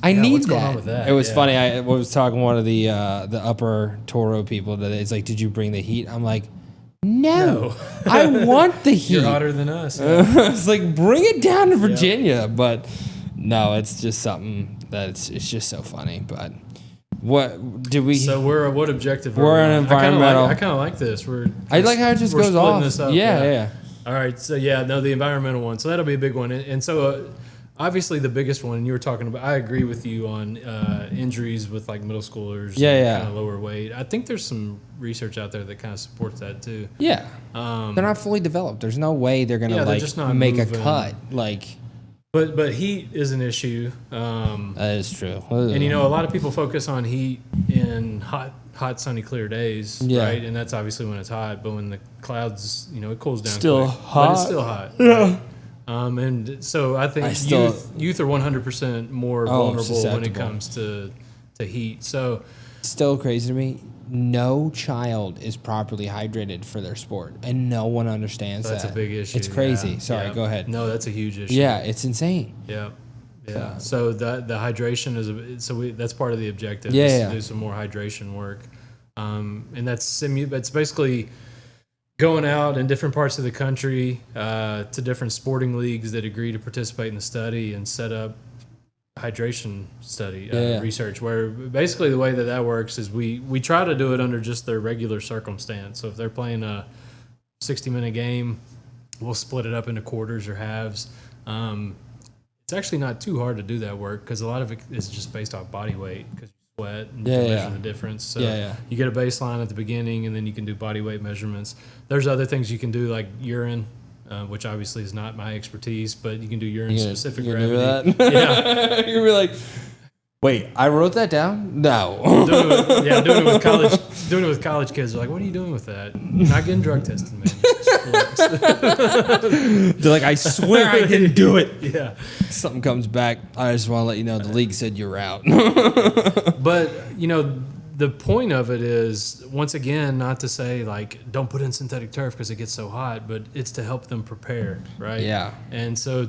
I need what's that. going on with that? It was Yeah. funny. I was talking to one of the upper Toro people that it's like, did you bring the heat? I'm like, no. I want the heat. You're hotter than us. It's like, bring it down to Virginia. But no, it's just something it's just so funny. But what did we? So what objective? We're an environmental. I kind of like this. I like how it just we're goes splitting off. this up, Yeah. All right. So the environmental one. So that'll be a big one. And so Obviously, the biggest one you were talking about. I agree with you on injuries with like middle schoolers. Yeah. Kind of lower weight. I think there's some research out there that kind of supports that too. Yeah. They're not fully developed. There's no way they're gonna they're just not make moving. a cut. Like, but heat is an issue. that is true. And a lot of people focus on heat in hot, sunny, clear days, right? And that's obviously when it's hot. But when the clouds, it cools down. Still quick. hot. But it's still hot. Yeah. Right? And so I think youth are 100% more vulnerable when it comes to heat. So still crazy to me. No child is properly hydrated for their sport, and no one understands that's that. a big issue. It's crazy. Yeah. Sorry, go ahead. No, that's a huge issue. Yeah, it's insane. Yeah. Yeah. So the hydration is that's part of the objective. Yeah, is to do some more hydration work, and that's basically going out in different parts of the country to different sporting leagues that agree to participate in the study and set up hydration study research, where basically the way that works is we try to do it under just their regular circumstance. So if they're playing a 60-minute game, we'll split it up into quarters or halves. It's actually not too hard to do that work because a lot of it is just based off body weight because you sweat and you can measure the difference. So you get a baseline at the beginning and then you can do body weight measurements. There's other things you can do like urine, which obviously is not my expertise, but you can do urine-specific gravity. Yeah. You'll be like, wait, I wrote that down? No. Doing it with college kids. They're like, what are you doing with that? You're not getting drug tested, man. They're like, I swear I didn't do it. Yeah. Something comes back. I just want to let you know the league said you're out. But, the point of it is, once again, not to say, like, don't put in synthetic turf because it gets so hot, but it's to help them prepare, right? Yeah. And so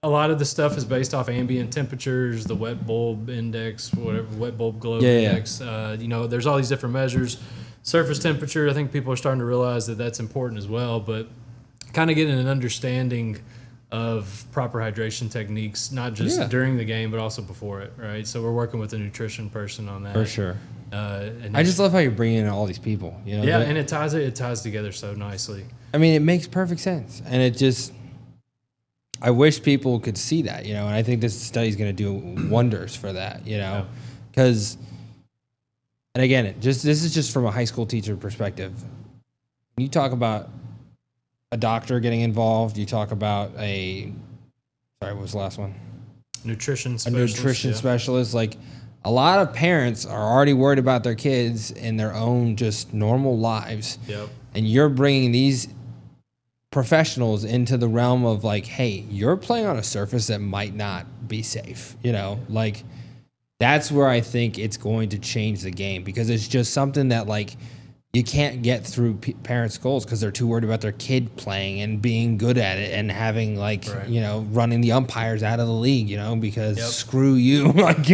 a lot of the stuff is based off ambient temperatures, the wet bulb index, whatever, wet bulb glow index. There's all these different measures. Surface temperature, I think people are starting to realize that that's important as well, but kind of getting an understanding of proper hydration techniques, not just during the game, but also before it, right? So we're working with a nutrition person on that. For sure. And I just love how you're bringing in all these people. and it ties together so nicely. I mean, it makes perfect sense, and it just. I wish people could see that, and I think this study is going to do wonders for that, because, and again, this is just from a high school teacher perspective. You talk about a doctor getting involved. You talk about what was the last one? Nutrition specialist. A nutrition specialist. Like, a lot of parents are already worried about their kids in their own just normal lives. Yep. And you're bringing these professionals into the realm of like, hey, you're playing on a surface that might not be safe, like that's where I think it's going to change the game, because it's just something that like you can't get through parents' goals because they're too worried about their kid playing and being good at it and having like running the umpires out of the league, because screw you.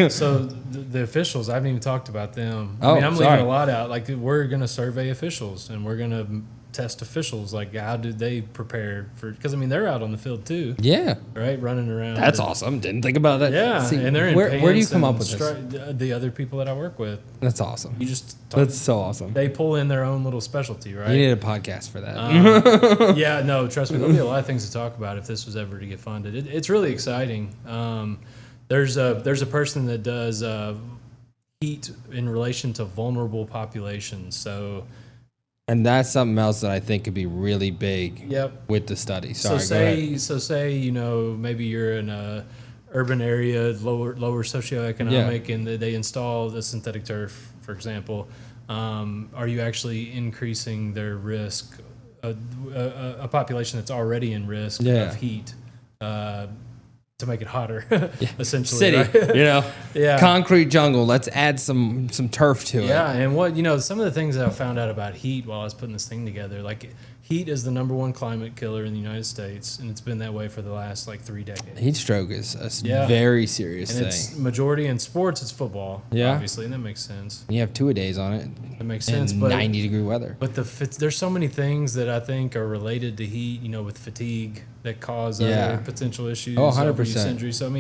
So the officials, I haven't even talked about them. I'm leaving a lot out. Like, we're gonna survey officials and we're gonna test officials, like how did they prepare for, because they're out on the field too, right, running around. That's awesome. Didn't think about that. See, and they're in where do you come up with this? The other people that I work with. That's awesome. That's so awesome. They pull in their own little specialty, right? You need a podcast for that. No, trust me, there'll be a lot of things to talk about if this was ever to get funded. It's really exciting. There's a person that does heat in relation to vulnerable populations, so. And that's something else that I think could be really big with the study. Sorry, So say maybe you're in a urban area, lower socioeconomic, and they install the synthetic turf, for example. Are you actually increasing their risk, a population that's already in risk of heat? To make it hotter, essentially. City, right? Concrete jungle. Let's add some turf to it. Yeah, and some of the things that I found out about heat while I was putting this thing together, like heat is the #1 climate killer in the United States, and it's been that way for the last 3 decades. Heat stroke is a very serious thing. It's majority in sports, it's football, obviously, and that makes sense. You have 2-a-days on it. That makes sense. But 90-degree weather. But there's so many things that I think are related to heat, with fatigue that cause other potential issues. 100%. Injuries. So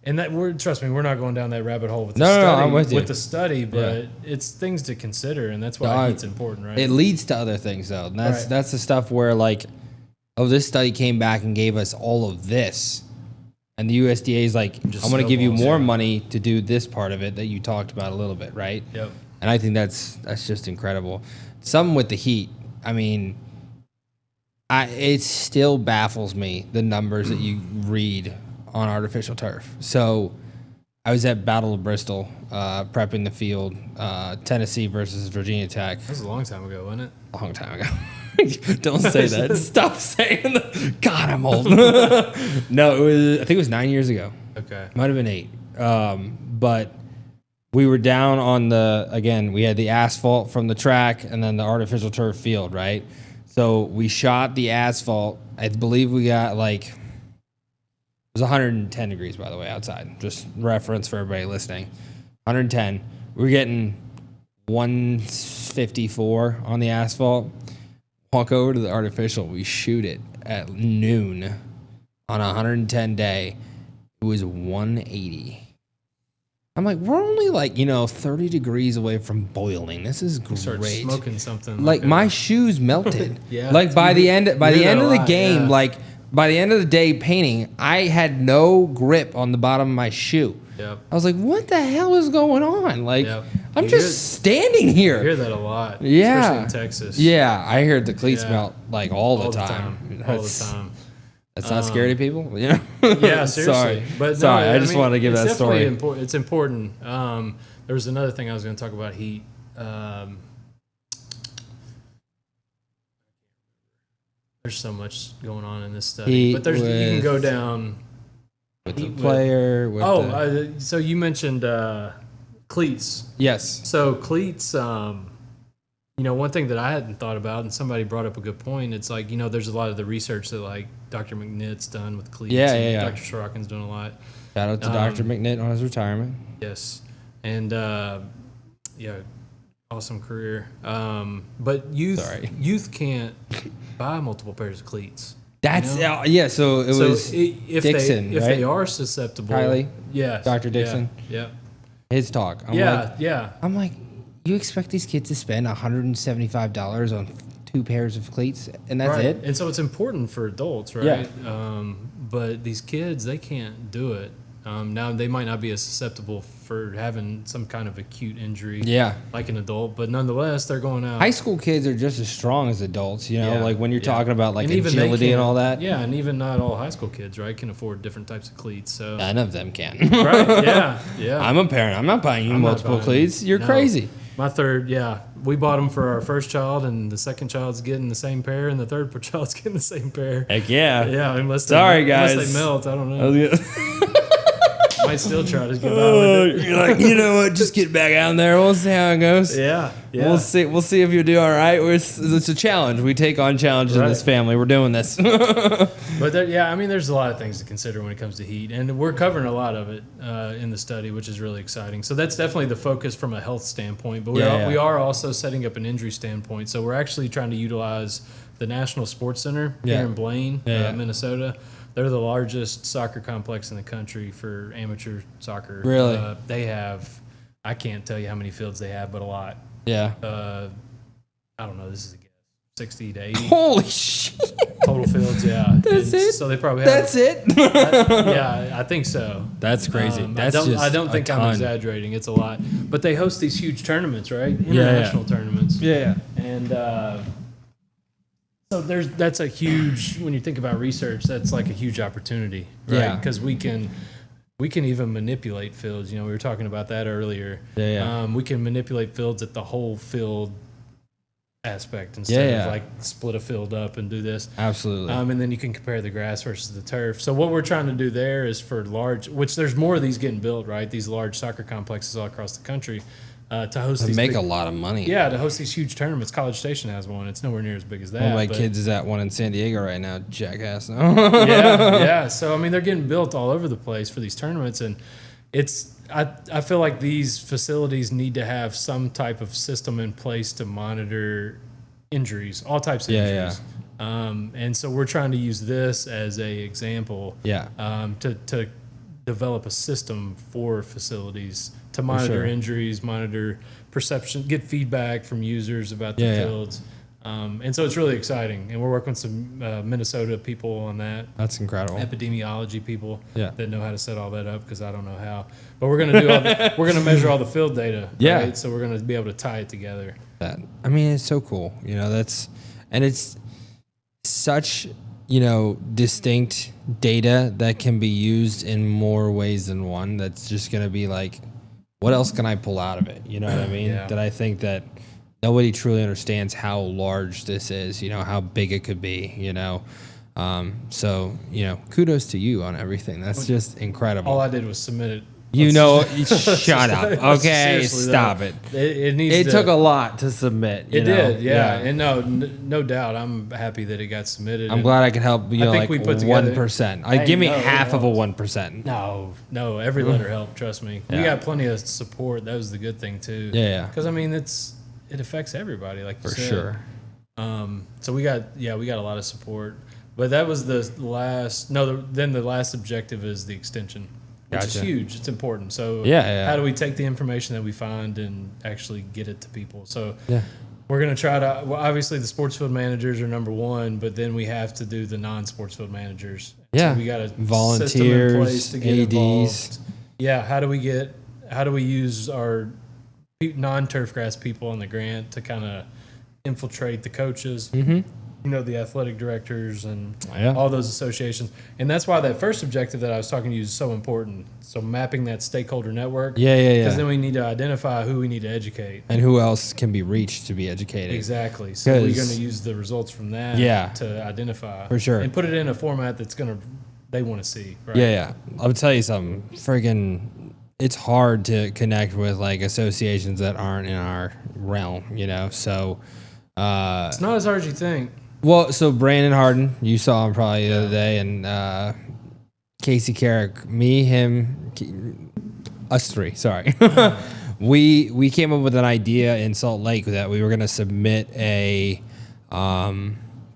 and trust me, we're not going down that rabbit hole with the study, but it's things to consider, and that's why heat's important, right? It leads to other things, though. And that's the stuff where this study came back and gave us all of this, And the USDA is like, Just I'm going to give you snowballs, more yeah. money to do this part of it that you talked about a little bit, right? Yep. And I think that's just incredible. Some with the heat, I mean, it still baffles me, the numbers that you read on artificial turf. So I was at Battle of Bristol, prepping the field, Tennessee versus Virginia Tech. That was a long time ago, wasn't it? A long time ago. Don't say that. Stop saying that. God, I'm old. No, I think it was 9 years ago. Okay. Might have been 8. But we were down on we had the asphalt from the track and then the artificial turf field, right? So we shot the asphalt. I believe we got it was 110 degrees, by the way, outside. Just reference for everybody listening. 110. We're getting 154 on the asphalt. Walk over to the artificial. We shoot it at noon on a 110 day. It was 180. I'm like, we're only 30 degrees away from boiling. This is great. Start smoking something. My shoes melted. Yeah. By the end of the game, yeah. by the end of the day painting, I had no grip on the bottom of my shoe. Yep. I was like, what the hell is going on? Yep. I'm just standing here. You hear that a lot. Yeah. Especially in Texas. Yeah, I heard the cleats Yeah. melt all the time. All the time. That's not scary to people, you know? Yeah, seriously. Sorry. But no, Sorry, I just wanted to give it's that story. definitely it's important. There was another thing I was going to talk about heat. There's so much going on in this study, but you can go down with the player. So you mentioned cleats. Yes. So cleats, one thing that I hadn't thought about, and somebody brought up a good point. It's there's a lot of the research that Dr. McNitt's done with cleats. Yeah. Dr. Sorokin's doing a lot. Shout out to Dr. McNitt on his retirement. Yes, and awesome career. But youth can't buy multiple pairs of cleats. That's So it was if Dixon, if right? they are susceptible, Kylie? yes, Dr. Dixon? Yeah. His talk. I'm like, you expect these kids to spend $175 on 2 pairs of cleats, and that's it? And so it's important for adults, right? Yeah. But these kids, they can't do it. Now, they might not be as susceptible for having some kind of acute injury like an adult, but nonetheless, they're going out. High school kids are just as strong as adults, when you're talking about and even agility and all that. Yeah, and even not all high school kids, right, can afford different types of cleats. So none of them can. Right, yeah. I'm a parent. I'm not buying you multiple cleats. You're crazy. My third, we bought them for our first child, and the second child's getting the same pair, and the third child's getting the same pair. Heck yeah. Yeah, unless guys. Unless they melt, I don't know. Might still try to get by with it. You're like, you know what? Just get back out there. We'll see how it goes. Yeah. We'll see if you do all right. It's a challenge. We take on challenges in this family. We're doing this. But there's a lot of things to consider when it comes to heat, and we're covering a lot of it in the study, which is really exciting. So that's definitely the focus from a health standpoint. But we are also setting up an injury standpoint. So we're actually trying to utilize the National Sports Center here in Blaine, Minnesota. They're the largest soccer complex in the country for amateur soccer. Really? They have, I can't tell you how many fields they have, but a lot. Yeah. I don't know. This is a guess. 60 to 80. Holy shit. Total fields, yeah. That's it? So they probably have. That's it? I think so. That's crazy. I don't think I'm exaggerating. It's a lot. But they host these huge tournaments, right? International tournaments. Yeah. And so that's a huge, when you think about research, that's like a huge opportunity, right? Yeah. Because we can even manipulate fields. We were talking about that earlier. Yeah. We can manipulate fields at the whole field aspect instead of split a field up and do this. Absolutely. And then you can compare the grass versus the turf. So what we're trying to do there is for large, which there's more of these getting built, right? These large soccer complexes all across the country. To host these make a lot of money. Yeah, to host these huge tournaments. College Station has one. It's nowhere near as big as that. One of my kids is at one in San Diego right now. Jackass. Yeah. So they're getting built all over the place for these tournaments, and I feel like these facilities need to have some type of system in place to monitor injuries, all types of injuries. And so we're trying to use this as a example. To develop a system for facilities to monitor injuries, monitor perception, get feedback from users about the fields. And so it's really exciting. And we're working with some Minnesota people on that. That's incredible. Epidemiology people Yeah. that know how to set all that up because I don't know how. But we're gonna do we're gonna measure all the field data. Yeah. Right? So we're gonna be able to tie it together. That. I mean, it's so cool. It's such, distinct data that can be used in more ways than one. That's just going to be like, what else can I pull out of it? You know what I mean? Yeah. That I think that nobody truly understands how large this is, how big it could be, So, kudos to you on everything. That's just incredible. All I did was submit it. Shut up. Okay, Seriously, stop though, it. It needs. It took a lot to submit. It did, yeah. And no doubt, I'm happy that it got submitted. I'm glad I could help. I think we put together 1%. Give me half of a 1%. No, every letter helped. Trust me. We got plenty of support. That was the good thing too. Yeah. Because I mean, it affects everybody, like you For said. sure. So we got a lot of support. But that was the last. Then the last objective is the extension. Which is huge. It's important. So how do we take the information that we find and actually get it to people? So we're going to try to, obviously the sports field managers are number one, but then we have to do the non-sports field managers. Yeah. So we got a volunteers, system in place to get ADs. involved. Yeah. How do we use our non-turf grass people on the grant to kind of infiltrate the coaches? Mm-hmm. The athletic directors and all those associations. And that's why that first objective that I was talking to you is so important. So mapping that stakeholder network. Because then we need to identify who we need to educate. And who else can be reached to be educated. Exactly. So we're going to use the results from that to identify. For sure. And put it in a format that's they want to see. Right? Yeah. I'll tell you something. It's hard to connect with like associations that aren't in our realm, So it's not as hard as you think. Well, so Brandon Harden, you saw him probably the other day, and Casey Carrick, me, him, us three. Sorry, we came up with an idea in Salt Lake that we were going to submit a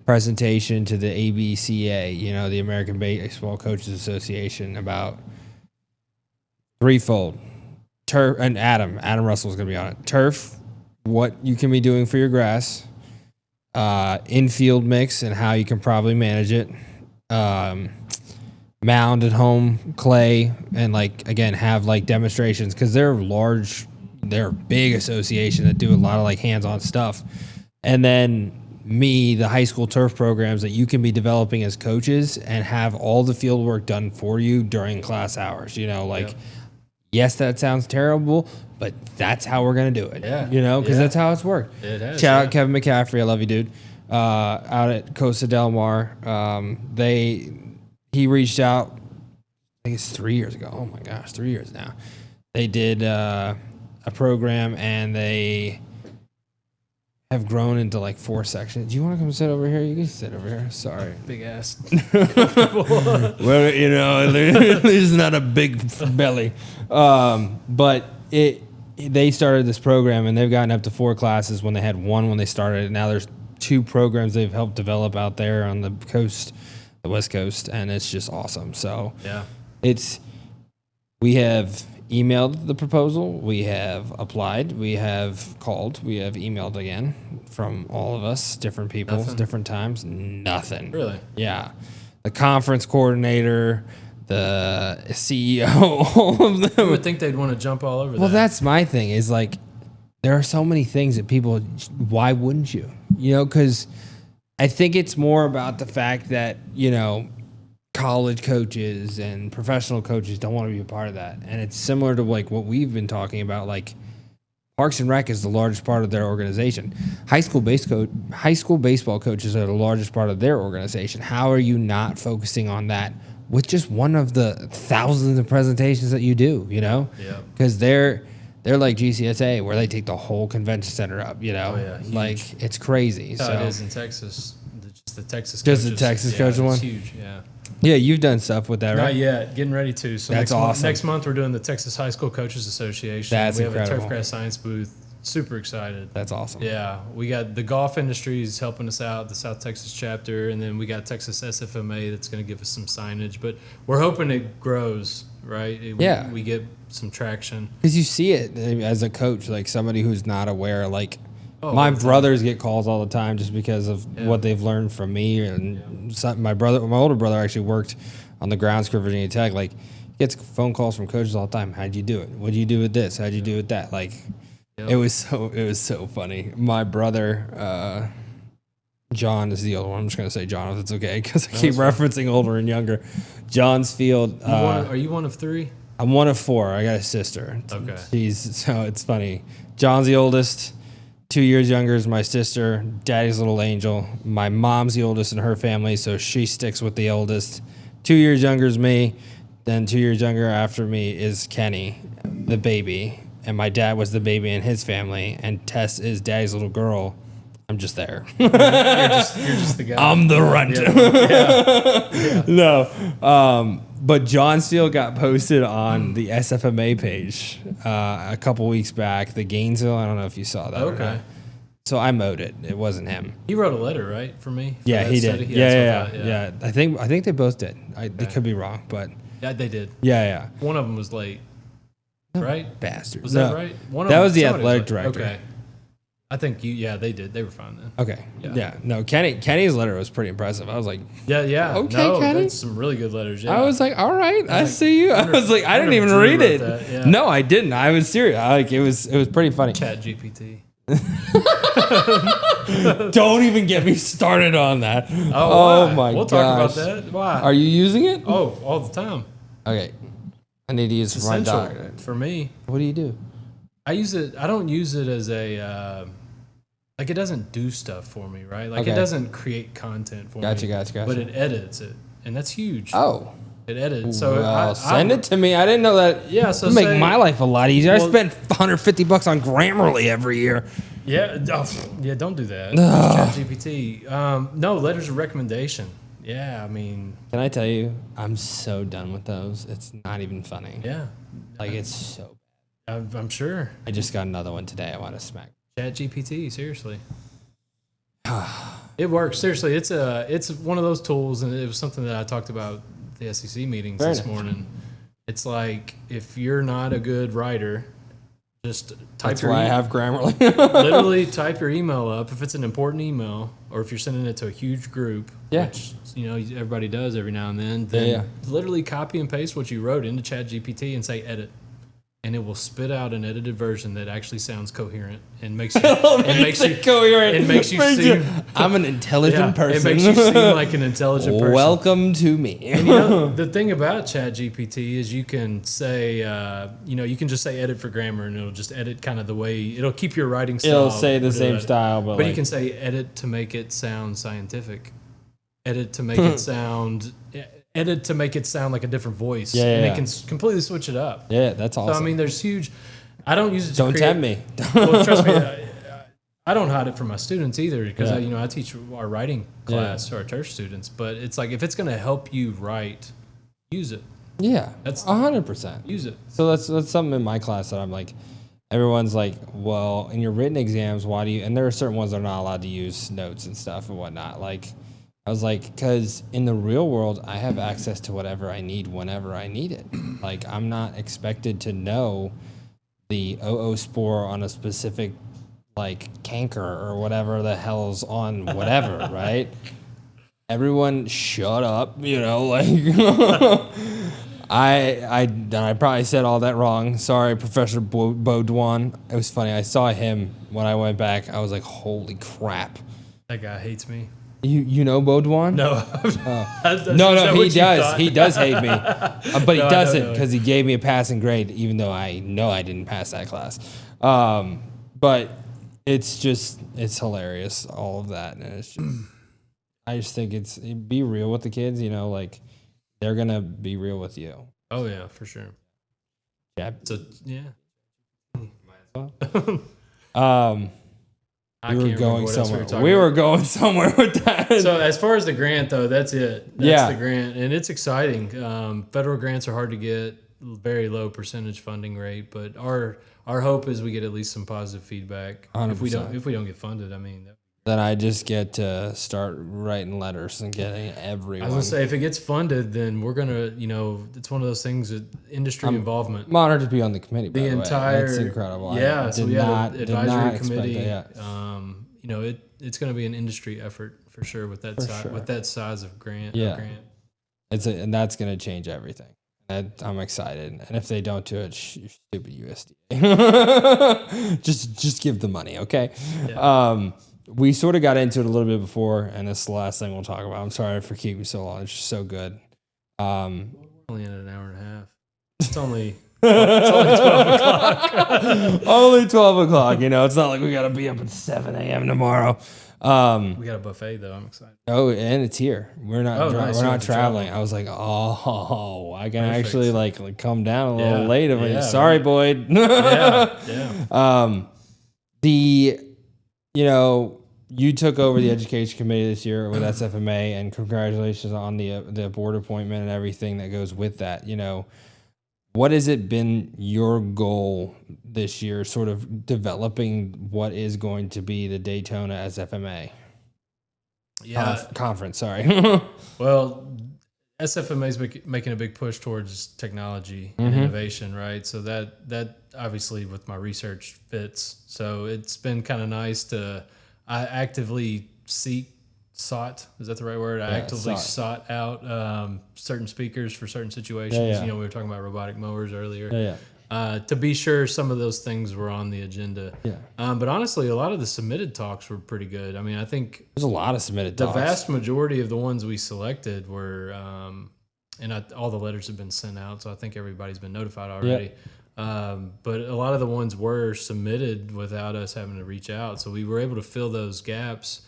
presentation to the ABCA, the American Baseball Coaches Association, about threefold turf. And Adam Russell's going to be on it. Turf, what you can be doing for your grass. Infield mix and how you can probably manage it, mound at home clay, and have demonstrations because they're a big association that do a lot of hands-on stuff. And then the high school turf programs that you can be developing as coaches and have all the field work done for you during class hours. Yes, that sounds terrible, but that's how we're going to do it. Yeah. Because that's how it's worked. It has. Shout out Kevin McCaffrey. I love you, dude. Out at Costa Del Mar. He reached out, I think it's 3 years ago. Oh my gosh, 3 years now. They did a program and they have grown into 4 sections. Do you want to come sit over here? You can sit over here. Sorry. Big ass. Well, there's not a big belly. But they started this program and they've gotten up to 4 classes when they had 1 when they started. Now there's 2 programs they've helped develop out there on the coast, the West Coast, and it's just awesome. So we have emailed the proposal, we have applied, we have called, we have emailed again from all of us, different people, different times. Nothing. Really? Yeah. The conference coordinator, the CEO, all of them. I would think they'd want to jump all over that. Well, that's my thing is there are so many things that people, why wouldn't you? Because I think it's more about the fact that, college coaches and professional coaches don't want to be a part of that. And it's similar to what we've been talking about, Parks and Rec is the largest part of their organization. High school baseball coaches are the largest part of their organization. How are you not focusing on that with just one of the thousands of presentations that you do, Yeah. Because they're like GCSA, where they take the whole convention center up, Oh, yeah, huge. It's crazy. That's how so it is in Texas. Just the Texas Just coaches. the Texas coach one? It's huge, yeah. Yeah, you've done stuff with that, right? Not yet. Getting ready to. So That's awesome. Next month, we're doing the Texas High School Coaches Association. That's we have incredible. a turfgrass science booth. Super excited. That's awesome. Yeah. We got the golf industries helping us out, the South Texas chapter, and then we got Texas SFMA that's going to give us some signage. But we're hoping it grows, right? We get some traction. Because you see it as a coach, somebody who's not aware, My all the time. brothers get calls all the time just because of what they've learned from me. And my older brother actually worked on the grounds crew at Virginia Tech. Like, gets phone calls from coaches all the time. How'd you do it? What'd you do with this? How'd you do with that? Like, it was so funny. My brother, John is the older one. I'm just gonna say John if it's okay because I keep referencing older and younger. John's Field. Are you one of 3? I'm one of 4. I got a sister. Okay. So it's funny. John's the oldest. 2 years younger is my sister. Daddy's little angel. My mom's the oldest in her family, so she sticks with the oldest. 2 years younger is me. Then 2 years younger after me is Kenny, the baby. And my dad was the baby in his family. And Tess is daddy's little girl. I'm just there. You're just the guy. I'm the runt. Yeah. No. But John Steele got posted on the SFMA page a couple weeks back. The Gainesville. I don't know if you saw that. Okay. Or not. So I mowed it. It wasn't him. He wrote a letter, right, for me? Yeah, he did. Study? Yeah. I think they both did. They could be wrong, but Yeah, they did. yeah. One of them was late, right? Bastard. Was that right? One of That them, was the somebody athletic late. director. Okay. I think they did. They were fine then. Okay. Yeah. Yeah. No, Kenny's letter was pretty impressive. I was like, Yeah. Okay, no, Kenny. that's some really good letters. Yeah. I was like, all right, I like, see you. I was like, I didn't even Drew read wrote it. that, yeah. No, I didn't. I was serious. It was pretty funny. Chat GPT. Don't even get me started on that. Oh, why? My We'll gosh. talk about that. Why? Are you using it? Oh, all the time. Okay. I need to use It's my essential doctor. for me. What do you do? I use it. I don't use it as a like it doesn't do stuff for me, right? Like Okay. it doesn't create content for me. Gotcha. But it edits it, and that's huge. Oh. It edits. So Well, send it to me. I didn't know that. Yeah, so It'd make say- my life a lot easier. Well- I spend $150 on Grammarly every year. Yeah, yeah. Don't do that. Chat GPT. No, letters of recommendation. Yeah, I mean, Can I tell you, I'm so done with those. It's not even funny. yeah. Like, it's so I'm sure. I just got another one today. I want to smack. Chat GPT. Seriously. It works. Seriously, it's one of those tools, and it was something that I talked about at the SEC meetings Fair this enough. morning. It's like if you're not a good writer, just type That's your why I have Grammarly. literally type your email up if it's an important email, or if you're sending it to a huge group, Yeah. which everybody does every now and then. Yeah. Literally copy and paste what you wrote into Chat GPT and say edit. And it will spit out an edited version that actually sounds coherent and makes you coherent. It makes you seem I'm an intelligent person. It makes you seem like an intelligent person. Welcome to me. And the thing about Chat GPT is you can say, you can just say edit for grammar, and it'll just edit kind of the way it'll keep your writing style. It'll say the same style, but you like, can say edit to make it sound scientific, edit to make it sound, edit to make it sound like a different voice, and it can completely switch it up. Yeah, that's awesome. So I mean, there's huge. I don't use it. Don't tempt me. Well, trust me. I don't hide it from my students either because I teach our writing class to our turf students. But it's like if it's going to help you write, use it. Yeah, That's 100%. Use it. So that's something in my class that I'm like, everyone's like, well, in your written exams, why do you? And there are certain ones that are not allowed to use notes and stuff and whatnot. Like, I was like, because in the real world, I have access to whatever I need whenever I need it. Like, I'm not expected to know the OO spore on a specific like canker or whatever the hell's on whatever, right? Everyone shut up, like I probably said all that wrong. Sorry, Professor Baudouin. It was funny. I saw him when I went back. I was like, holy crap. That guy hates me. You know Baudouin? No. No, he does. He does hate me. But he doesn't know. because he gave me a passing grade, even though I know I didn't pass that class. But it's hilarious, all of that. And it's just, I just think be real with the kids, like they're going to be real with you. Oh, yeah, for sure. Yeah. So, yeah. We were going somewhere. We were going somewhere with that. So as far as the grant, though, that's it. That's Yeah. the grant, and it's exciting. Federal grants are hard to get, very low percentage funding rate, but our hope is we get at least some positive feedback. 100%. If we don't get funded, I mean, then I just get to start writing letters and getting everyone. I was gonna say, if it gets funded, then we're gonna, it's one of those things with industry involvement. I'm honored to be on the committee. By the entire, way. That's incredible. Yeah. So we had an advisory committee. That, yeah. It's going to be an industry effort for sure with that with that size of grant. Yeah. And that's going to change everything. I'm excited. And if they don't do it, you're stupid USDA. just give the money, okay? Yeah. We sort of got into it a little bit before, and this is the last thing we'll talk about. I'm sorry for keeping so long. It's just so good. We're only in an hour and a half. It's only 12 o'clock. Only 12 o'clock. It's not like we got to be up at 7 a.m. tomorrow. We got a buffet, though. I'm excited. Oh, and it's here. We're not nice. we're not traveling. I was like, I can actually like come down a little late. Sorry, Boyd. You took over the education committee this year with SFMA, and congratulations on the board appointment and everything that goes with that. What has it been your goal this year, sort of developing what is going to be the Daytona SFMA conference? Sorry. Well, SFMA is making a big push towards technology and innovation, right? So that obviously with my research fits. So it's been kind of nice I actively sought, is that the right word? I actively sought out certain speakers for certain situations. We were talking about robotic mowers earlier. To be sure some of those things were on the agenda. But honestly, a lot of the submitted talks were pretty good. I mean, I think there's a lot of submitted talks. The vast majority of the ones we selected were, all the letters have been sent out, so I think everybody's been notified already. But a lot of the ones were submitted without us having to reach out. So we were able to fill those gaps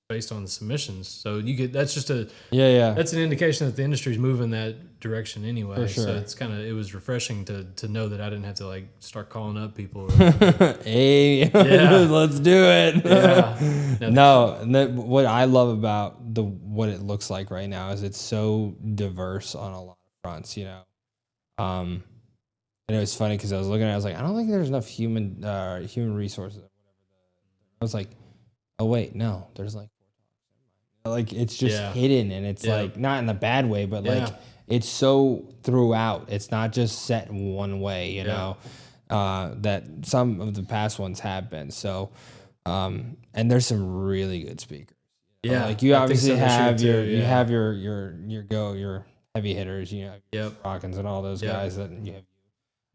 based on the submissions. So that's just that's an indication that the industry is moving that direction anyway. For sure. So it was refreshing to know that I didn't have to like start calling up people. Hey, let's do it. What I love about what it looks like right now is it's so diverse on a lot of fronts, and it was funny because I was looking at it, I was like, I don't think there's enough human resources. I was like, oh wait, no, there's like it's just hidden, and it's like not in a bad way, but like it's so throughout. It's not just set in one way, you know, that some of the past ones have been. So, and there's some really good speakers. Yeah, like you obviously have your heavy hitters, Hawkins and all those guys that you have.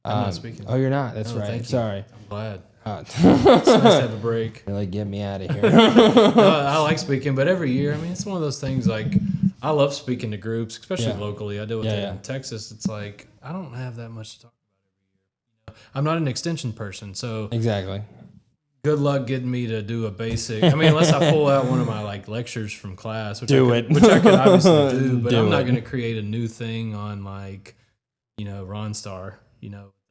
I'm not speaking. Oh, you're not. That's right. Sorry. I'm glad. It's nice to have a break. You're like, get me out of here. I like speaking, but every year, I mean, it's one of those things like I love speaking to groups, especially locally. I deal with it in Texas. It's like I don't have that much to talk about every year. I'm not an extension person, so exactly. Good luck getting me to do a basic. I mean, unless I pull out one of my like lectures from class, which I could obviously do, but I'm not going to create a new thing on like, Ronstar.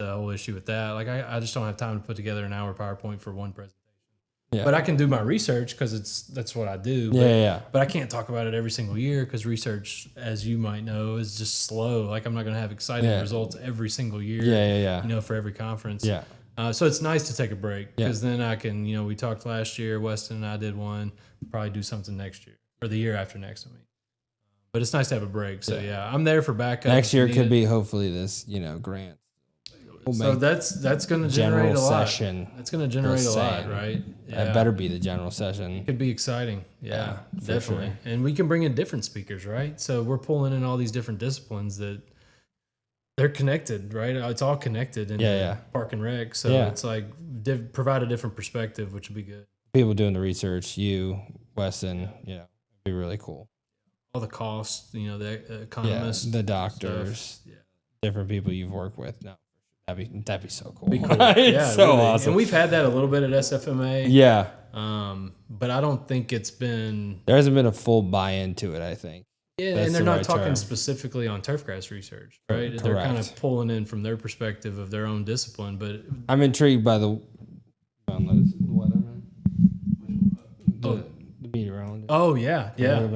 The whole issue with that. Like, I just don't have time to put together an hour PowerPoint for one presentation. Yeah. But I can do my research because that's what I do. But I can't talk about it every single year because research, as you might know, is just slow. Like, I'm not going to have exciting results every single year. For every conference. So it's nice to take a break because then I can, we talked last year, Weston and I did one, probably do something next year or the year after next. But it's nice to have a break. So I'm there for backup. Next year could be hopefully this, grant. So that's going to generate a lot. That's going to generate a lot, right? That better be the general session. It could be exciting. Yeah, definitely. Sure. And we can bring in different speakers, right? So we're pulling in all these different disciplines that they're connected, right? It's all connected in Park and Rec. So it's like provide a different perspective, which would be good. People doing the research, Weston, it'd be really cool. All the costs, the economists, the doctors, different people you've worked with. No. That'd be so cool. Be cool. It's so really. awesome. And we've had that a little bit at SFMA. Yeah. But I don't think it's been... There hasn't been a full buy-in to it, I think. Yeah, and they're not talking specifically on turfgrass research, right? Correct. They're kind of pulling in from their perspective of their own discipline, but... I'm intrigued by the weatherman. The meteorologist. Oh, yeah. Yeah.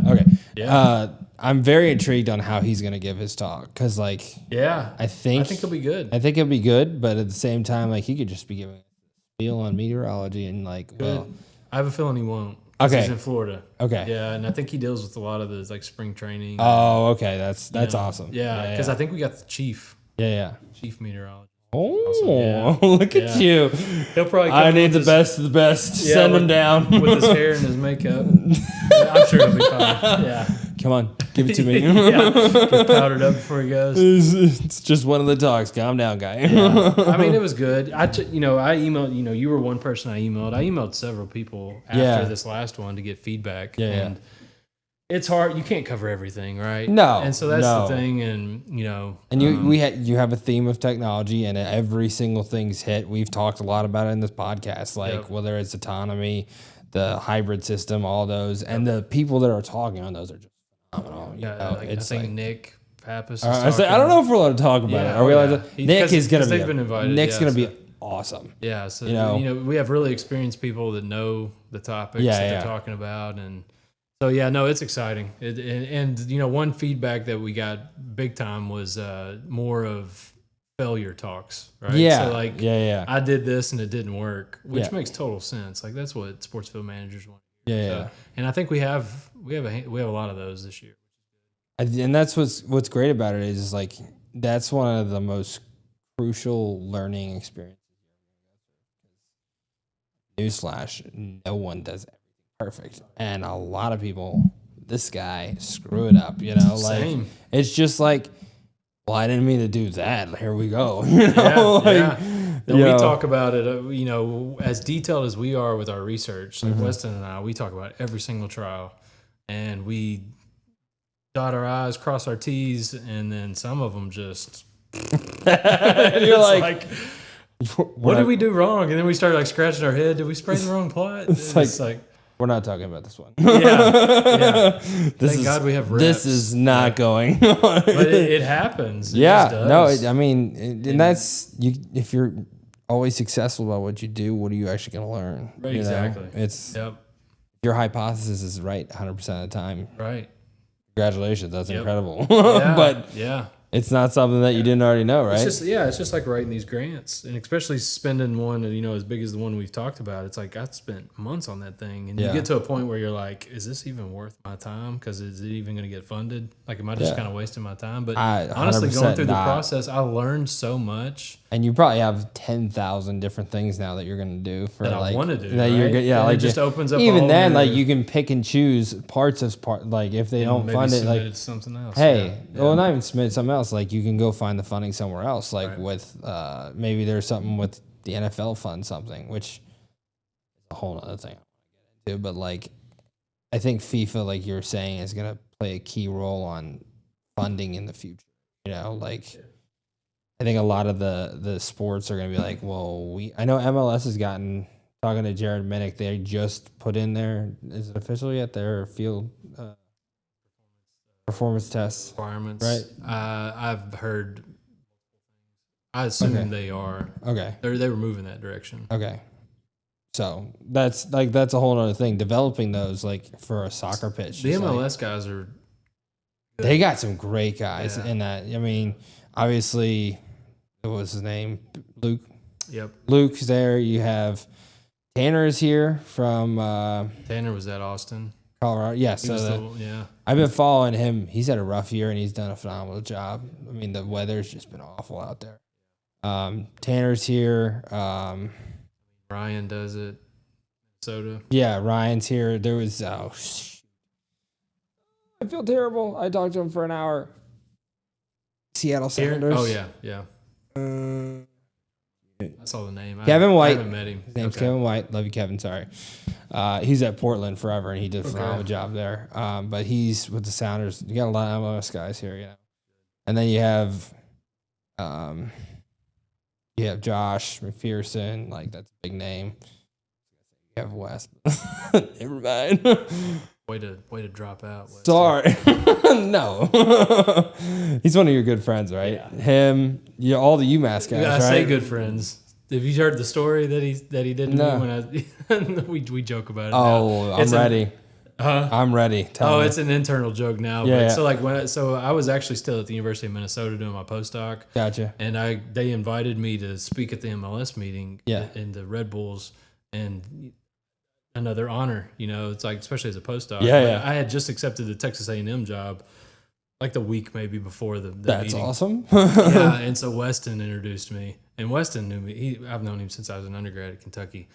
Okay. Yeah. I'm very intrigued on how he's going to give his talk because, I think he'll be good. I think he'll be good, but at the same time, he could just be giving feel on meteorology and like, well, I have a feeling he won't. 'Cause okay. He's in Florida. Okay. Yeah, and I think he deals with a lot of the like spring training. Oh, okay. That's awesome. Yeah, because I think we got the chief Yeah. meteorologist. Oh, Yeah. look at you. He'll probably come I need with the his- best of the best. Send him down. with his hair and his makeup. I'm sure he'll be fine. Yeah. Come on, give it to me. Yeah. Get powdered up before he goes. It's just one of the talks. Calm down, guy. Yeah. I mean, it was good. I emailed, you were one person I emailed. I emailed several people after this last one to get feedback. Yeah, and it's hard. You can't cover everything, right? No. And so that's the thing. And, And you have a theme of technology, and every single thing's hit. We've talked a lot about it in this podcast, like whether it's autonomy, the hybrid system, all those, and the people that are talking on those are just phenomenal. I think Nick Pappas. I don't know if we're allowed to talk about it. Are we allowed to? Nick is going to be. They've been invited. Nick's going to be awesome. Yeah. So we have really experienced people that know the topics that they're talking about, and so it's exciting. And one feedback that we got big time was more of failure talks, right? Yeah. So I did this and it didn't work, which makes total sense. Like that's what sports field managers want. Yeah. And I think we have a lot of those this year. And that's what's great about it is like that's one of the most crucial learning experiences. Newsflash: no one does everything perfect, and a lot of people. This guy screw it up, Same. It's just like, well, I didn't mean to do that. Here we go. We talk about it, as detailed as we are with our research, like Weston and I, we talk about every single trial and we dot our I's, cross our T's, and then some of them just, you're like what did we do wrong? And then we start like scratching our head. Did we spray the wrong plot? It's like, we're not talking about this one. Yeah. Thank God we have reps. This is not going. But it happens. It just does. And that's you. If you're always successful about what you do, what are you actually going to learn? Right, exactly. It's your hypothesis is right 100% of the time. Right. Congratulations, that's incredible. Yeah. But it's not something that you didn't already know, right? It's just like writing these grants, and especially spending one, as big as the one we've talked about. It's like I spent months on that thing, and you get to a point where you're like, "Is this even worth my time? Because is it even going to get funded? Like, am I just kind of wasting my time?" But honestly, going through the process, I learned so much. And you probably have 10,000 different things now that you're going to do for that like I want to do. that right? like it just opens up. Even then, like you can pick and choose parts of like if they don't fund it, like something else. Hey, well, not even submit something else. Like you can go find the funding somewhere else. Like with maybe there's something with the NFL fund something, which is a whole other thing I want to get into. But like, I think FIFA, like you're saying, is going to play a key role on funding in the future. I think a lot of the sports are going to be like, well, I know MLS has gotten, talking to Jared Minnick, they just put in there, is it official yet, their field performance tests? Requirements. Right. I've heard, I assume they are. Okay. They were moving that direction. Okay. So that's a whole other thing. Developing those like for a soccer pitch. The MLS guys are good. They got some great guys in that. I mean, obviously, what was his name? Luke. Yep. Luke's there. You have Tanner's here from Tanner was at Austin, Colorado. Yeah, I've been following him. He's had a rough year and he's done a phenomenal job. I mean, the weather's just been awful out there. Tanner's here. Ryan does it. Soda. Yeah, Ryan's here. There was I feel terrible. I talked to him for an hour. Seattle Sounders. Oh yeah. I saw the name. Kevin White. I haven't met him. His name's Kevin White. Love you, Kevin. Sorry. He's at Portland forever, and he did a phenomenal job there. But he's with the Sounders. You got a lot of MLS guys here, And then you have Josh McPherson. Like, that's a big name. You have West. Never mind. Way to drop out. Sorry. No. He's one of your good friends, right? Yeah. Him, all the UMass guys, I right? say good friends. Have you heard the story that he did to me when we joke about it? Oh, I'm ready. I'm ready. Tell me. It's an internal joke now. Yeah, But yeah. so like so I was actually still at the University of Minnesota doing my postdoc. Gotcha. And they invited me to speak at the MLS meeting Yeah. in the Red Bulls, and another honor, it's like, especially as a postdoc. Yeah, But yeah. I had just accepted the Texas A&M job like the week maybe before the That's meeting. awesome. Yeah, and so Weston introduced me, and Weston knew me. I've known him since I was an undergrad at Kentucky.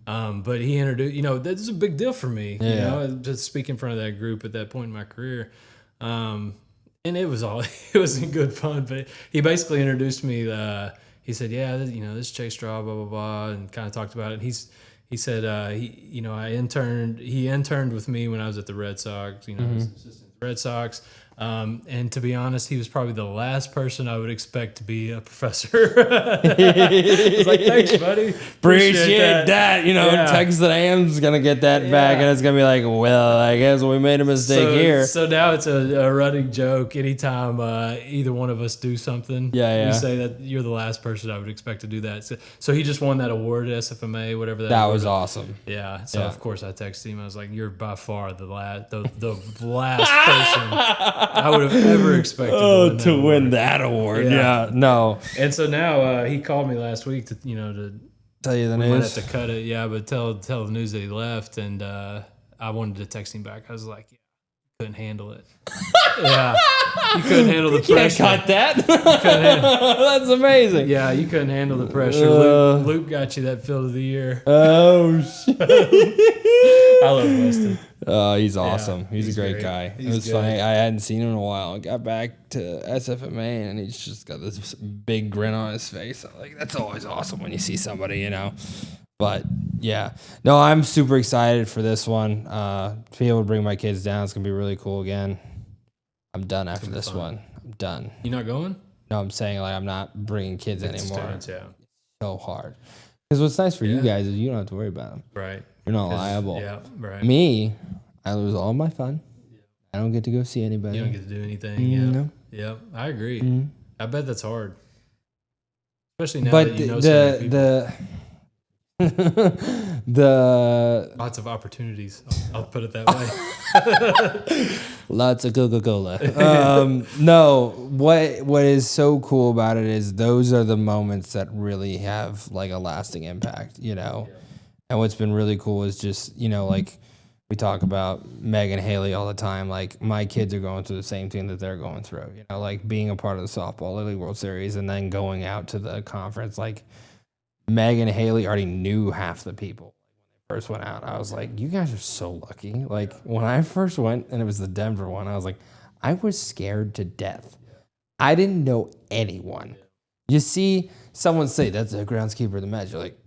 But he introduced, that's a big deal for me, to speak in front of that group at that point in my career. And it was good fun, but he basically introduced me. He said, yeah, this is Chase Straw, blah, blah, blah, and kind of talked about it. And he said, he interned with me when I was at the Red Sox, I was an assistant at the Red Sox. And to be honest, he was probably the last person I would expect to be a professor. I was like, thanks, buddy. Appreciate that. Texas A&M's going to get that back, and it's going to be like, well, I guess we made a mistake here. So now it's a running joke. Anytime either one of us do something, we say that you're the last person I would expect to do that. So he just won that award at SFMA, whatever that was awesome. Yeah. So of course I texted him. I was like, "You're by far the last person I would have ever expected to win that award." Yeah. No. And so now he called me last week to Tell you the we might news. have to cut it. Yeah, but tell the news that he left, and I wanted to text him back. I was like, couldn't handle it. Yeah, you couldn't handle the pressure. Can't cut that. That's amazing. Yeah, you couldn't handle the pressure. Luke got you that field of the year. Oh shit! I love Weston. Oh, he's awesome. Yeah, he's a great guy. It was funny. I hadn't seen him in a while. I got back to SFMA, and he's just got this big grin on his face. I'm like, that's always awesome when you see somebody, But yeah, no, I'm super excited for this one. To be able to bring my kids down, it's gonna be really cool again. I'm done after this one. I'm done. You not going? No, I'm saying like I'm not bringing kids anymore. Students, yeah. So hard. Because what's nice for you guys is you don't have to worry about them. Right. You're not liable. Yeah, right. Me, I lose all my fun. I don't get to go see anybody. You don't get to do anything. Yeah. No. Yeah, I agree. Mm-hmm. I bet that's hard. Especially now But that you know so many people. the Lots of opportunities. I'll put it that way. lots of Coca-Cola. No, what is so cool about it is those are the moments that really have like a lasting impact, And what's been really cool is just, like we talk about Meg and Haley all the time. Like my kids are going through the same thing that they're going through, like being a part of the softball Little League World Series and then going out to the conference. Like Meg and Haley already knew half the people when they first went out. I was like, you guys are so lucky. Like when I first went and it was the Denver one, I was like, I was scared to death. I didn't know anyone. You see someone say that's the groundskeeper of the match. You're like,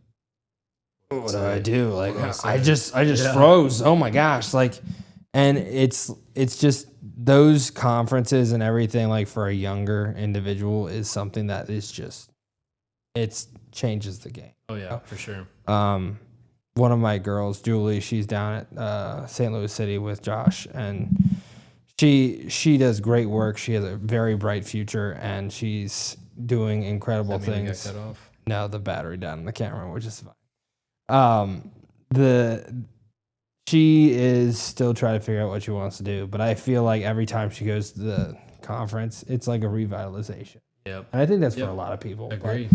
what do I do? Like I just froze. Oh my gosh. Like, and it's just those conferences and everything, like for a younger individual is something that is just, it changes the game. Oh yeah, for sure. One of my girls, Julie, she's down at St. Louis City with Josh, and she does great work. She has a very bright future, and she's doing incredible things. Got cut off? No, the battery died on the camera, which is fine. She is still trying to figure out what she wants to do, but I feel like every time she goes to the conference, it's like a revitalization. Yep. And I think that's for a lot of people. Agree.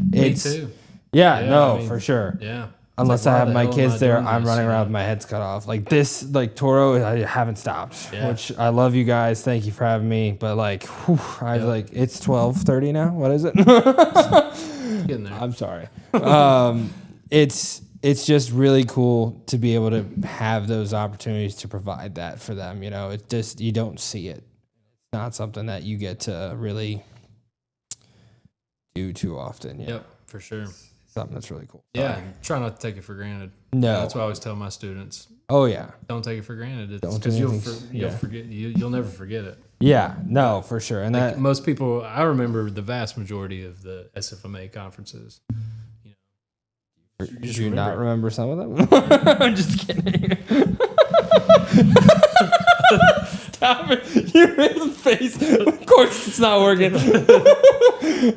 Me too. Yeah, for sure. Yeah. Unless I have my kids there, I'm running around with my head's cut off. Like this, like Toro, I haven't stopped. Yeah. Which I love you guys. Thank you for having me. But like, like it's 12:30 now. What is it? Getting there. I'm sorry. It's just really cool to be able to have those opportunities to provide that for them. It's just you don't see it. It's not something that you get to really do too often. Yep, for sure. Something that's really cool. Yeah, try not to take it for granted. No, that's what I always tell my students. Oh yeah, don't take it for granted. Don't because you'll forget. You'll never forget it. Yeah, no, for sure. And like that most people, I remember the vast majority of the SFMA conferences. Do you not remember some of them? I'm just kidding. happened? You made the face. Of course, it's not working.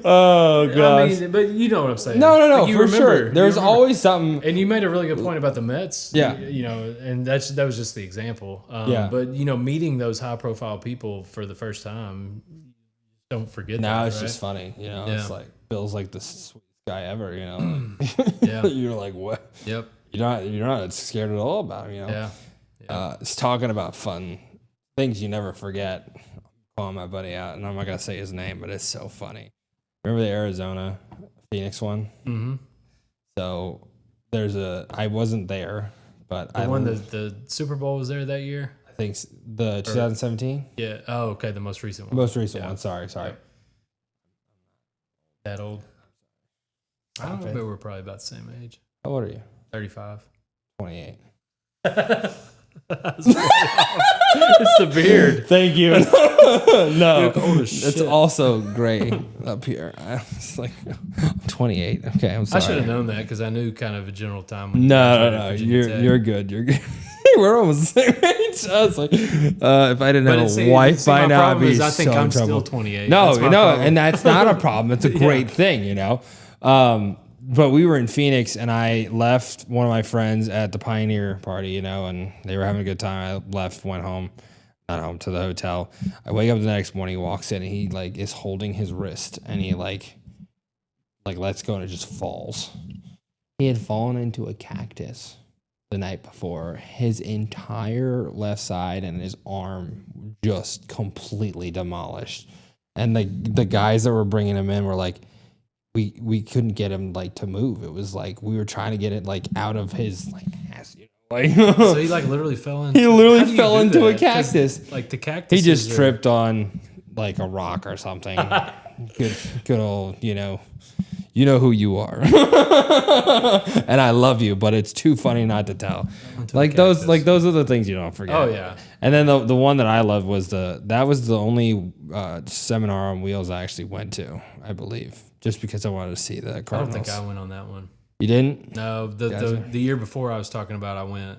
Oh gosh. I mean, but you know what I'm saying. No, Like, you for remember, sure. There's you remember. always something. And you made a really good point about the Mets. Yeah. You know, and that was just the example. Yeah. But, you know, meeting those high profile people for the first time, don't forget that. Now it's right? just funny, you know. Yeah. It's like Bill's like the sweetest guy ever, you know. Yeah. You're like, what? Yep. You're not scared at all about him, you know. Yeah. It's talking about fun things you never forget. I'm calling my buddy out, and I'm not gonna say his name, but it's so funny. Remember the Arizona Phoenix one? Mm-hmm. So I wasn't there, but The one that the Super Bowl was there that year? I think the 2017. Yeah. Oh, okay. The most recent one. Most recent one. Sorry. That old? I don't know, but we're probably about the same age. How old are you? 35. 28. It's the beard. Thank you. No, You look old as it's shit. also gray up here. It's like I'm 28. Okay, I'm I sorry. should have known that because I knew kind of a general time. When No. Virginia Tech. You're good. You're good. We're almost the same age. I was like, if I didn't have a wife by my now, I'd problem be is I think so in I'm trouble. still 28. No, That's my no, problem. and that's not a problem. It's a great thing, you know. But we were in Phoenix, and I left one of my friends at the Pioneer party, you know, and they were having a good time. I left, went home, not home, to the hotel. I wake up the next morning, he walks in, and he like is holding his wrist, and he like lets go, and it just falls. He had fallen into a cactus the night before. His entire left side and his arm just completely demolished. And the guys that were bringing him in were like, we couldn't get him like to move. It was like we were trying to get it like out of his like ass, you know? Like So he like literally fell into. he How do literally you fell do into a that? 'Cause, cactus. like the cactus. He just tripped on like a rock or something. good old, you know who you are. And I love you, but it's too funny not to tell. Like those are the things you don't forget. Oh yeah. And then the one that I loved was that was the only seminar on wheels I actually went to, I believe, just because I wanted to see the Cardinals. I don't think I went on that one. You didn't? No, the year before I was talking about, I went.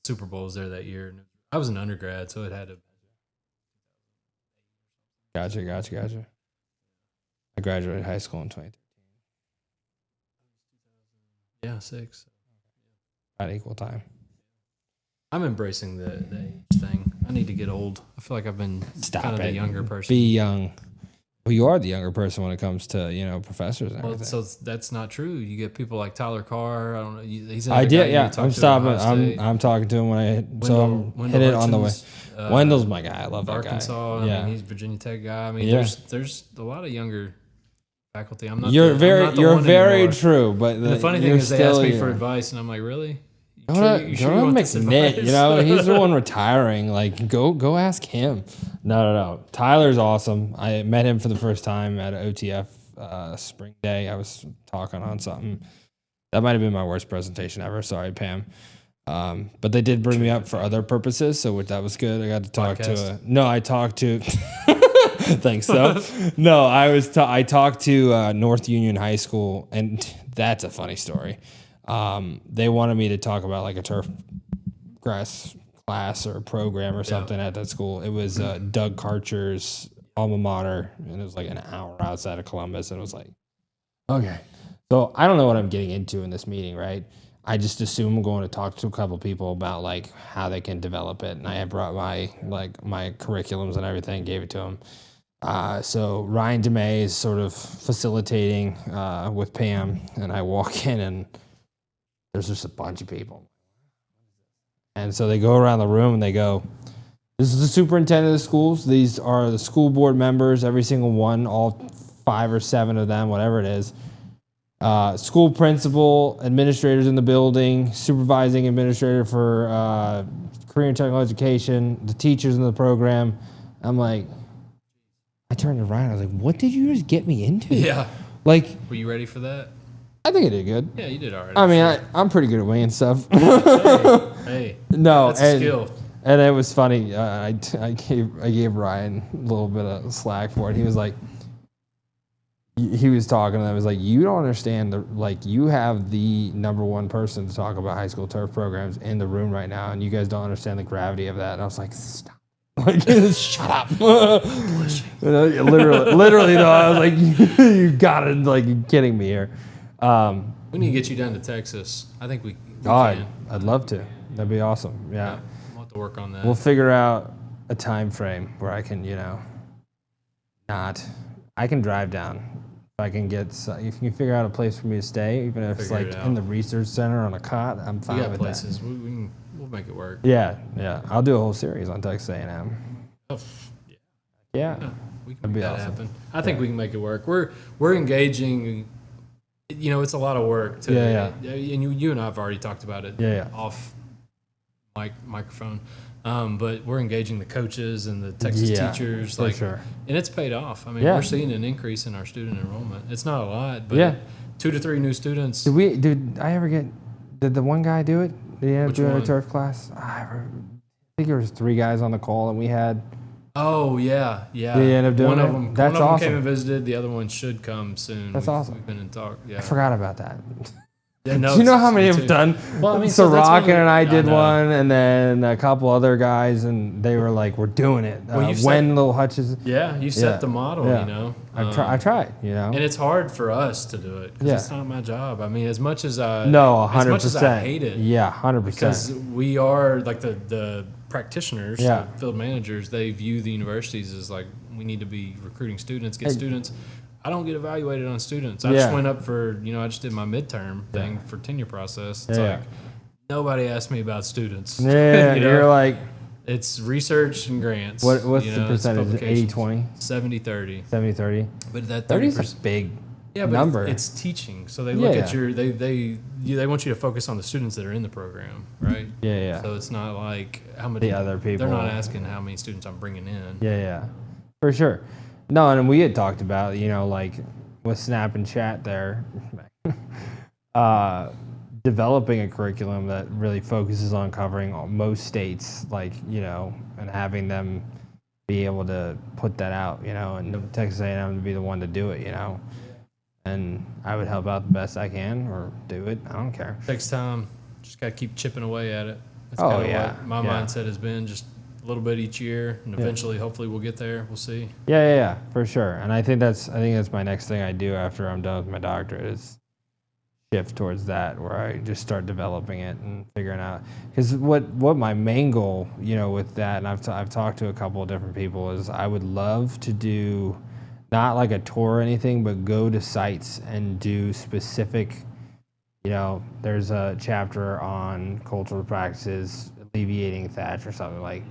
Super Bowl was there that year. I was an undergrad, so it had to. Gotcha. I graduated high school in 2013. Yeah, 6. At equal time. I'm embracing the age thing. I need to get old. I feel like I've been kind of the younger person. Be young. Well, you are the younger person when it comes to professors and Well, everything. so that's not true. You get people like Tyler Carr. I don't know. He's I did, yeah. I'm stopping. I'm I'm talking to him when I'm hit it on the way. Wendell's my guy. I love that Arkansas. guy. Yeah. I mean, he's a Virginia Tech guy. I mean, Yeah. there's a lot of younger faculty. I'm not. You're I'm very not the one anymore. true. But The funny thing is, they ask me for advice, and I'm like, really? Go to McNick, he's the one retiring. Like, go ask him. No. Tyler's awesome. I met him for the first time at OTF spring day. I was talking on something. That might have been my worst presentation ever. Sorry, Pam. But they did bring me up for other purposes, so that was good. I got to talk I talked to. Thanks, though. No, I talked to North Union High School, and that's a funny story. They wanted me to talk about like a turf grass class or program or something at that school. It was Doug Karcher's alma mater, and it was like an hour outside of Columbus. And it was like, okay. So I don't know what I'm getting into in this meeting, right? I just assume I'm going to talk to a couple people about like how they can develop it. And I had brought my curriculums and everything, gave it to them. So Ryan DeMay is sort of facilitating with Pam, and I walk in and there's just a bunch of people. And so they go around the room and they go, this is the superintendent of the schools. These are the school board members, every single one, all 5 or 7 of them, whatever it is. School principal, administrators in the building, supervising administrator for career and technical education, the teachers in the program. I'm like, I turned around. I was like, what did you just get me into? Yeah. Like, Were you ready for that? I think I did good. Yeah, you did all right. I mean, I'm pretty good at weighing stuff. Hey, No, that's a skill. And it was funny. I gave Ryan a little bit of slack for it. He was like, he was talking, and I was like, you don't understand. You have the number one person to talk about high school turf programs in the room right now, and you guys don't understand the gravity of that. And I was like, stop. Like, shut up. Literally though, I was like, you gotta, like, you're kidding me here. We need to get you down to Texas. I think we I'd can. love to. That'd be awesome. Yeah. We'll have to work on that. We'll figure out a time frame where I can, I can drive down. If I can if you can figure out a place for me to stay, even if it's like in the research center on a cot, I'm fine with places. that. We'll make it work. Yeah. I'll do a whole series on Texas A&M. Oh, yeah. We can make that happen. I think we can make it work. We're engaging. It's a lot of work. And you and I have already talked about it. Off microphone. But we're engaging the coaches and the Texas teachers, for sure. And it's paid off. I mean, we're seeing an increase in our student enrollment. It's not a lot, but 2 to 3 new students. Did the one guy do it? Did he end up doing a turf class? I think there was 3 guys on the call, and we had. Oh yeah. Did he end up doing one it? of them, That's one of awesome. them came and visited. The other one should come soon. That's awesome. We've been in talk. Yeah, I forgot about that. Yeah, no, Do you know how many have done? Well, I mean, Sorokin and I did one, and then a couple other guys, and they were like, "We're doing it." Little Hutches. Yeah, you set the model. Yeah. I tried. And it's hard for us to do it because it's not my job. I mean, as much as I 100%. as much as I hate it, 100%. Because we are like the practitioners, the field managers. They view the universities as like we need to be recruiting students, get students. I don't get evaluated on students. I just went up for, I just did my midterm thing for tenure process. It's like nobody asked me about students. Yeah, you're like, it's research and grants. What's the percentage? 80-20? 70-30. 70-30. But that 30 is a big number. It's teaching. So they look at your they want you to focus on the students that are in the program, right? Yeah. So it's not like how many the other people. They're not asking how many students I'm bringing in. Yeah. For sure. No, and we had talked about, like with Snap and Chat there, developing a curriculum that really focuses on covering most states, like, and having them be able to put that out, and Texas A&M to be the one to do it, and I would help out the best I can or do it. I don't care. Takes time. Just got to keep chipping away at it. That's what my mindset has been, just a little bit each year, and eventually, hopefully, we'll get there. We'll see. Yeah, for sure. And I think that's my next thing I do after I'm done with my doctorate is shift towards that, where I just start developing it and figuring out. Because what my main goal, with that, and I've talked to a couple of different people, is I would love to do not like a tour or anything, but go to sites and do specific. There's a chapter on cultural practices, alleviating thatch or something, like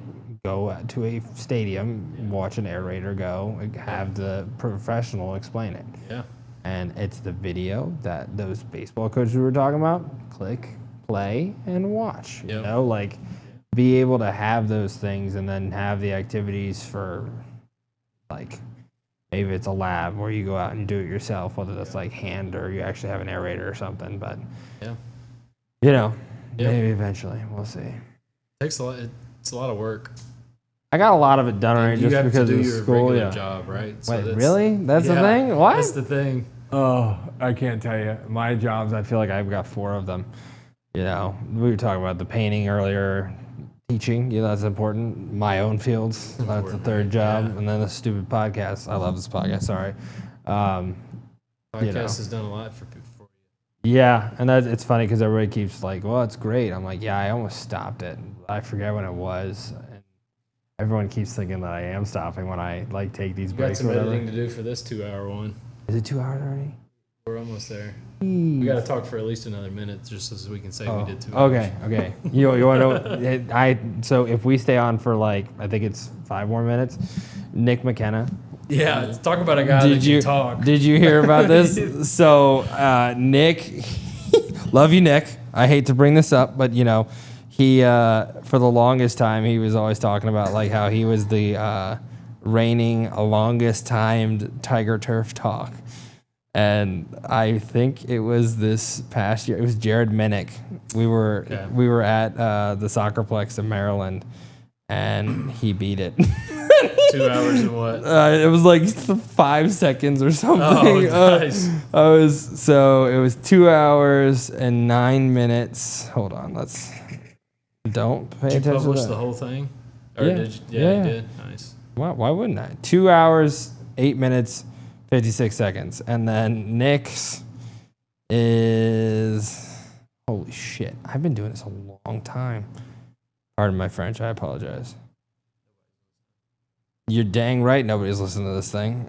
go to a stadium, watch an aerator go, have the professional explain it. Yeah. And it's the video that those baseball coaches we were talking about, click, play, and watch. Like be able to have those things and then have the activities for like maybe it's a lab where you go out and do it yourself, whether that's like hand or you actually have an aerator or something. But maybe eventually we'll see. Takes a lot. It's a lot of work. I got a lot of it done already just because of your school. Regular job, right? Wait, really? That's the thing? What? That's the thing. Oh, I can't tell you. My jobs, I feel like I've got 4 of them. We were talking about the painting earlier, teaching. That's important. My own fields. That's the 3rd job, and then the stupid podcast. I love this podcast. Sorry. Podcast has done a lot for you. Yeah, and it's funny because everybody keeps like, well, it's great. I'm like, yeah, I almost stopped it. I forget when it was. And everyone keeps thinking that I am stopping when I like take these breaks. Got some editing to do for this 2-hour one. Is it 2 hours already? We're almost there. We got to talk for at least another minute just so we can say we did 2 hours. Okay. You want to know? So if we stay on for like, I think it's 5 more minutes, Nick McKenna. Yeah, talk about a guy that can talk. Did you hear about this? So Nick, love you, Nick. I hate to bring this up, but he for the longest time he was always talking about like how he was the reigning longest timed Tiger Turf Talk. And I think it was this past year. It was Jared Minnick. We were at the Soccerplex in Maryland, and he beat it. 2 hours and what? It was like 5 seconds or something. Oh, nice. It was 2 hours and 9 minutes. Hold on, don't pay attention. Did you publish to the whole thing? Or Yeah. did you? Yeah. You did. Nice. Why wouldn't I? 2 hours, 8 minutes, 56 seconds. And then Nick's is, holy shit. I've been doing this a long time. Pardon my French. I apologize. You're dang right nobody's listening to this thing.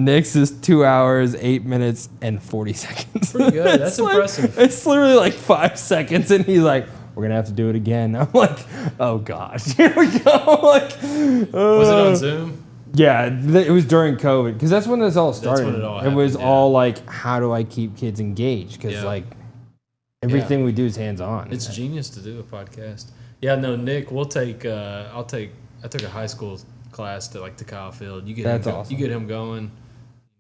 Nick's is 2 hours, 8 minutes, and 40 seconds. Pretty good. That's It's impressive. It's literally like 5 seconds, and he's like, we're going to have to do it again. I'm like, oh, gosh. Here we go. Like, Was it on Zoom? Yeah, it was during COVID, because that's when this all started. when it all It was happened, yeah. all like, how do I keep kids engaged? Because, Yeah. like, everything we do is hands-on. It's genius to do a podcast. Yeah, no, Nick, we'll take. I took a high school class to like to Kyle Field. You get That's him, awesome. You get him going.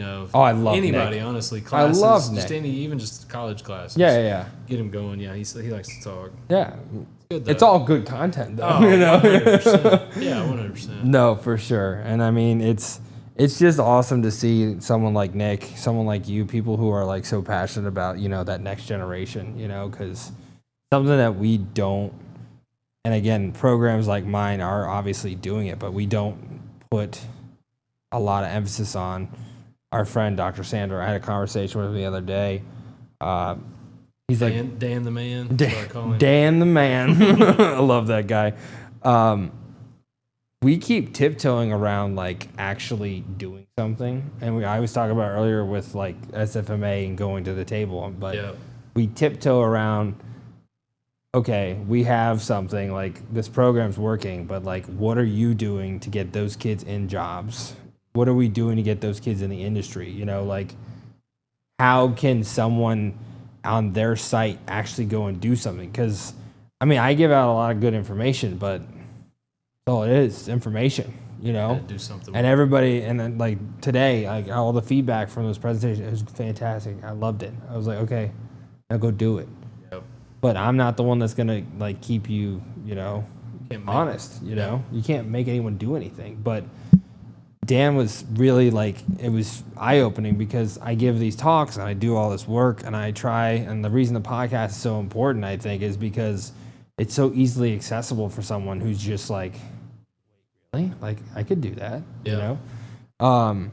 You know, Oh, I love anybody. Nick. Honestly, classes, love just Nick. even just college classes. Yeah. Get him going. Yeah, he likes to talk. Yeah. Good, though. It's all good content, though. Oh, you know? 100%. Yeah, 100%. No, for sure. And I mean, it's just awesome to see someone like Nick, someone like you, people who are like so passionate about, you know, that next generation, you know, because something that we don't, and again, programs like mine are obviously doing it, but we don't put a lot of emphasis on. Our friend, Dr. Sandra, I had a conversation with him the other day. He's like, Dan the man. That's what I call him. Dan the man. I love that guy. We keep tiptoeing around like actually doing something, and I was talking about earlier with like SFMA and going to the table, but Yeah. we tiptoe around. Okay, we have something like this program's working, but like, what are you doing to get those kids in jobs? What are we doing to get those kids in the industry? You know, like, how can someone on their site actually go and do something? Because, I mean, I give out a lot of good information, but all it is information, you know? Gotta do something. And everybody, and then like today, like all the feedback from those presentations, it was fantastic. I loved it. I was like, okay, now go do it. Yep. But I'm not the one that's gonna like keep you, you know, Can't make honest. You know, you can't make anyone do anything. But Dan was really like, it was eye opening because I give these talks and I do all this work and I try. And the reason the podcast is so important, I think, is because it's so easily accessible for someone who's just like, really? Like, I could do that, you Yeah. know?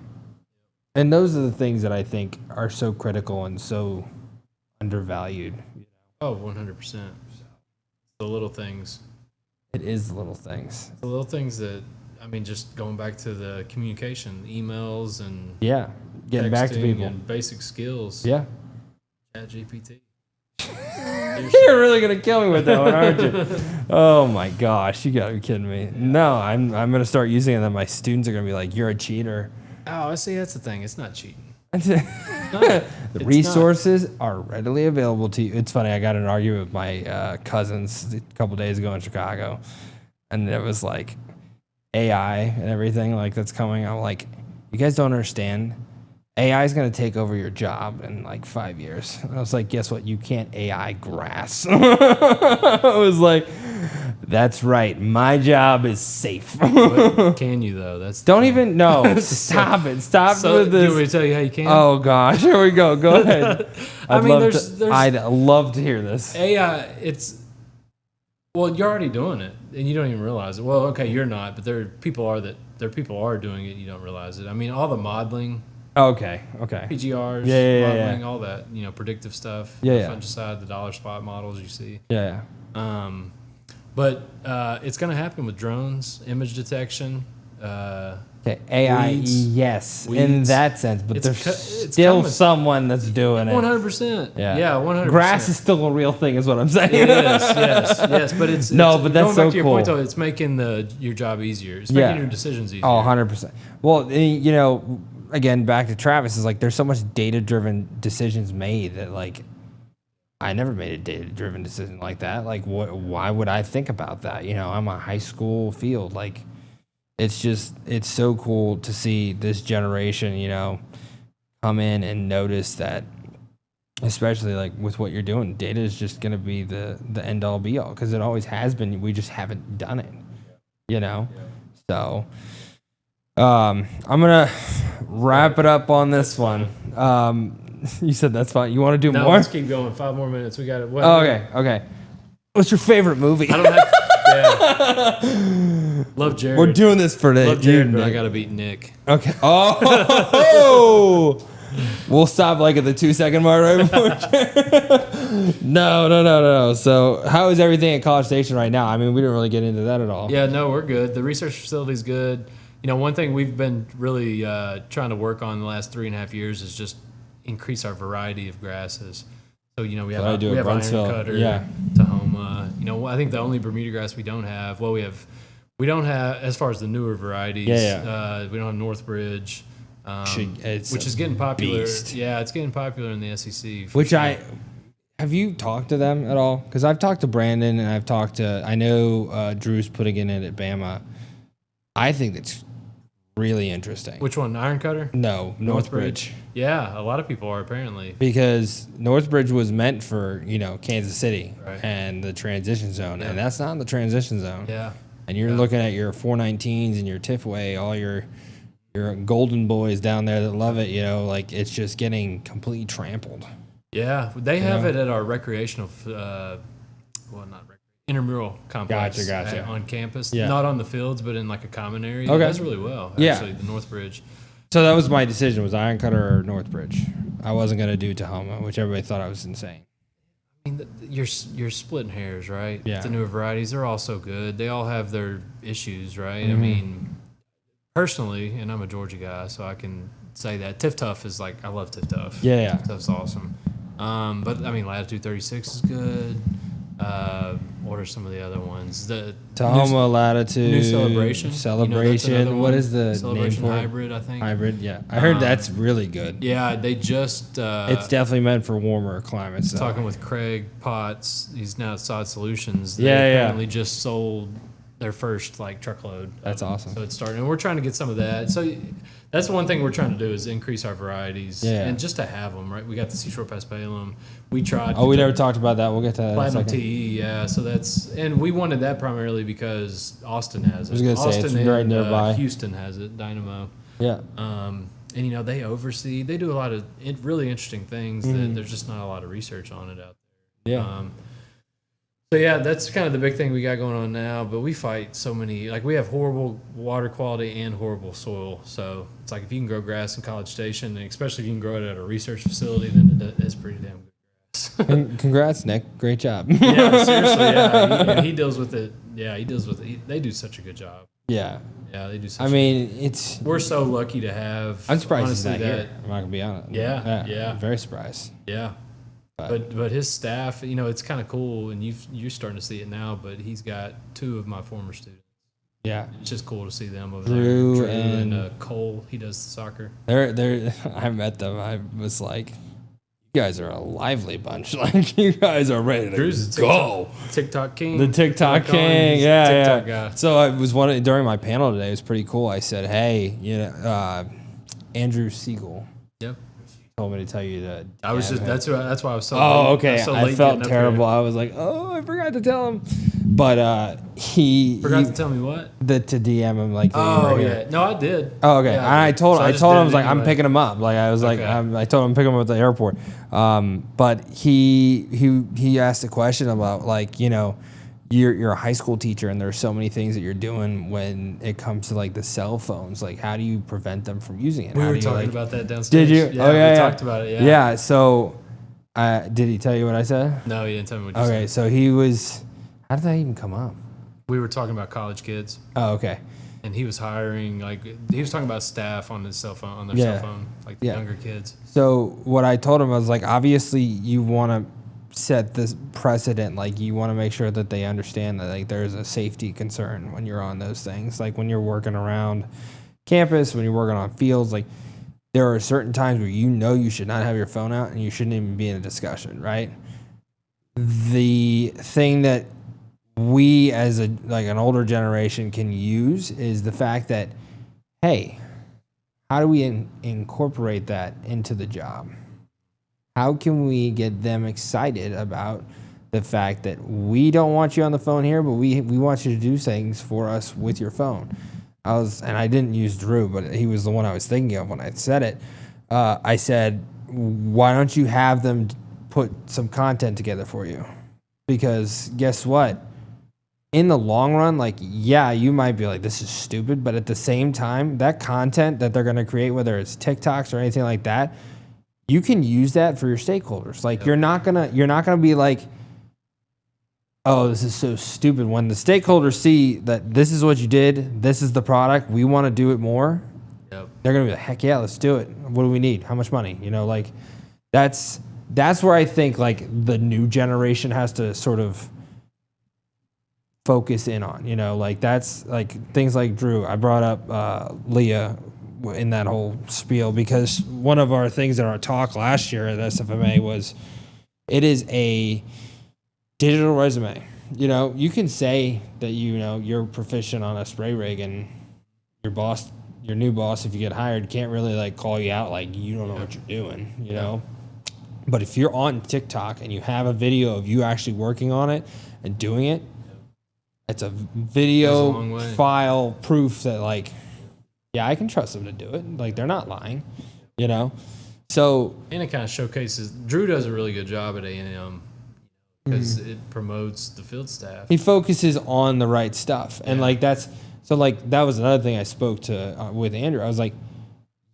And those are the things that I think are so critical and so undervalued. Oh, 100%. The little things. It is the little things. The little things that, I mean, just going back to the communication, emails and Yeah. Getting back to texting people. and basic skills. Yeah. Chat GPT. You're really gonna kill me with that one, aren't you? Oh my gosh, you gotta be kidding me. No, I'm gonna start using it, and then my students are gonna be like, "You're a cheater." Oh, I see. That's the thing. It's not cheating. The resources are readily available to you. It's funny. I got in an argument with my cousins a couple days ago in Chicago, and it was like AI and everything like that's coming. I'm like, you guys don't understand. AI is going to take over your job in like 5 years. And I was like, guess what? You can't AI grass. I was like, that's right. My job is safe. But can you, though? That's Don't even, no. Stop it. Stop So, with do you want me this. to tell you how you can? Oh, gosh. Here we go. Go ahead. I mean, I'd love to hear this. AI, well, you're already doing it, and you don't even realize it. Well, okay, you're not, but there are people are doing it, and you don't realize it. I mean, all the modeling, Okay. PGRs, Yeah. modeling, all that, predictive stuff, Yeah. fungicide, the dollar spot models you see. Yeah. But it's going to happen with drones, image detection. Okay. AI, Weeds. yes, in Weeds. that sense, but It's there's it's still coming. someone that's doing it. 100%. Yeah. Yeah, 100%. Grass is still a real thing, is what I'm saying. It is, yes, but it's No, it's, but that's going so back to your cool. point though. It's making your job easier. It's Yeah. making your decisions easier. Oh, 100%. Well, you know, again, back to Travis, is like there's so much data-driven decisions made that like I never made a data-driven decision like that. Like, why would I think about that? You know, I'm a high school field. Like, it's so cool to see this generation, you know, come in and notice that, especially like with what you're doing, data is just going to be the end all be all because it always has been. We just haven't done it, you know? So, I'm going to wrap it up on this one. You said that's fine. You want to do No, more? let's keep going. 5 more minutes. We got it. Oh, okay. What's your favorite movie? I don't have. Yeah. Love Jared. We're doing this for Love Jared, but I Nick. gotta beat Nick. Okay. Oh. We'll stop like at the 2-second mark right before. No. So, how is everything at College Station right now? I mean, we didn't really get into that at all. Yeah, no, we're good. The research facility's good. You know, one thing we've been really trying to work on the last 3.5 years is just increase our variety of grasses. So, you know, we have iron cutter, Tahoma. You know, I think the only Bermuda grass we don't have. Well, we don't have as far as the newer varieties. We don't have Northbridge. Which is getting popular. Beast. Yeah, it's getting popular in the SEC. Have you talked to them at all? Because I've talked to Brandon and I know Drew's putting it in at Bama. I think that's really interesting. Which one, Iron Cutter? No, Northbridge. Yeah, a lot of people are apparently. Because Northbridge was meant for, Kansas City Right. and the transition zone, and that's not in the transition zone. Yeah. And you're looking at your 419s and your Tiffway, all your golden boys down there that love it, it's just getting completely trampled. Yeah, they have it at our recreational, intramural complex. Gotcha. On campus. Yeah. Not on the fields, but in like a common area. Okay. It does really well, actually, the Northbridge. So that was my decision, was Iron Cutter or Northbridge. I wasn't going to do Tahoma, which everybody thought I was insane. I mean, you're splitting hairs, right? Yeah. The newer varieties, they're all so good. They all have their issues, right? I mean, personally, and I'm a Georgia guy, so I can say that Tiff Tough is I love Tiff Tough. Yeah. Tiff Tough's awesome. But I mean, Latitude 36 is good. What are some of the other ones? The Tahoma, Latitude, New Celebration. Celebration. What is the Celebration name for Hybrid, I think. Hybrid, yeah. I heard that's really good. Yeah, they just. It's definitely meant for warmer climates. Though. Talking with Craig Potts, he's now at Sod Solutions. They Yeah. apparently just sold their first truckload. That's awesome. So it's starting, and we're trying to get some of that. So that's one thing we're trying to do is increase our varieties, and just to have them. Right, we got the Seashore Paspalum. We tried. Oh, we never talked about that. We'll get to that. Platinum TE, yeah. So and we wanted that primarily because Austin has it. I was gonna say, it's right nearby. Houston has it. Dynamo. Yeah. And they oversee. They do a lot of really interesting things that there's just not a lot of research on it out there. Yeah. So yeah, that's kind of the big thing we got going on now. But we fight so many. We have horrible water quality and horrible soil. So it's if you can grow grass in College Station, and especially if you can grow it at a research facility, then it's pretty damn good. Congrats, Nick. Great job. Yeah, seriously. Yeah, he deals with it. Yeah, he deals with it. They do such a good job. Yeah. Yeah, they do. We're so lucky to have. I'm surprised he's honestly, not here. I'm not gonna be honest. Yeah. I'm very surprised. Yeah. But his staff, it's kind of cool, and you're starting to see it now. But he's got 2 of my former students. Yeah, it's just cool to see them over Drew there. Drew and Cole, he does soccer. They're. I met them. I was like, you guys are a lively bunch. You guys are ready to Drew's go. TikTok king. The TikTok king. Yeah. Guy. So I was during my panel today. It was pretty cool. I said, hey, Andrew Siegel. Yep. Told me to tell you that. I was just that's why I was so. Oh, late. okay. So I late felt terrible. I was like, oh, I forgot to tell him. But he forgot to tell me what. To DM him Oh yeah, no, I did. Oh okay. Yeah, and I told him I was like, anyway. I'm picking him up. I was like, I told him I'm picking him up at the airport. But he asked a question about you're a high school teacher and there's so many things that you're doing when it comes to the cell phones. How do you prevent them from using it? We How were do you, talking about that downstairs. Did you? Yeah, we we talked about it. Yeah. Yeah. So, did he tell you what I said? No, he didn't tell me what you said. Okay. So he was. How did that even come up? We were talking about college kids. Oh, okay. And he was hiring, he was talking about staff on his cell phone, cell phone, the younger kids. So what I told him was obviously you want to set this precedent. You want to make sure that they understand that there's a safety concern when you're on those things. When you're working around campus, when you're working on fields, there are certain times where you should not have your phone out and you shouldn't even be in a discussion, right? The thing that we as an older generation can use is the fact that, hey, how do we incorporate that into the job? How can we get them excited about the fact that we don't want you on the phone here, but we want you to do things for us with your phone? And I didn't use Drew, but he was the one I was thinking of when I said it. I said, why don't you have them put some content together for you? because guess what? In the long run, like, yeah, you might be like, this is stupid, but at the same time, that content that they're going to create, whether it's TikToks or anything like that, you can use that for your stakeholders. Like, you're not gonna be like, oh, this is so stupid. When the stakeholders see that this is what you did, this is the product, we want to do it more, they're gonna be like, heck yeah, let's do it. What do we need? How much money? You know, like, that's where I think like the new generation has to sort of focus in on, you know, like that's like things like Drew. I brought up Leah in that whole spiel because one of our things in our talk last year at SFMA was it is a digital resume. You know, you can say that, you know, you're proficient on a spray rig, and your new boss, if you get hired, can't really like call you out like you don't know what you're doing, you know. But if you're on TikTok and you have a video of you actually working on it and doing it, it's a video file proof that like, yeah, I can trust them to do it. Like, they're not lying, you know? So, and it kind of showcases, Drew does a really good job at A&M because it promotes the field staff. He focuses on the right stuff. And like, that was another thing I spoke to with Andrew. I was like,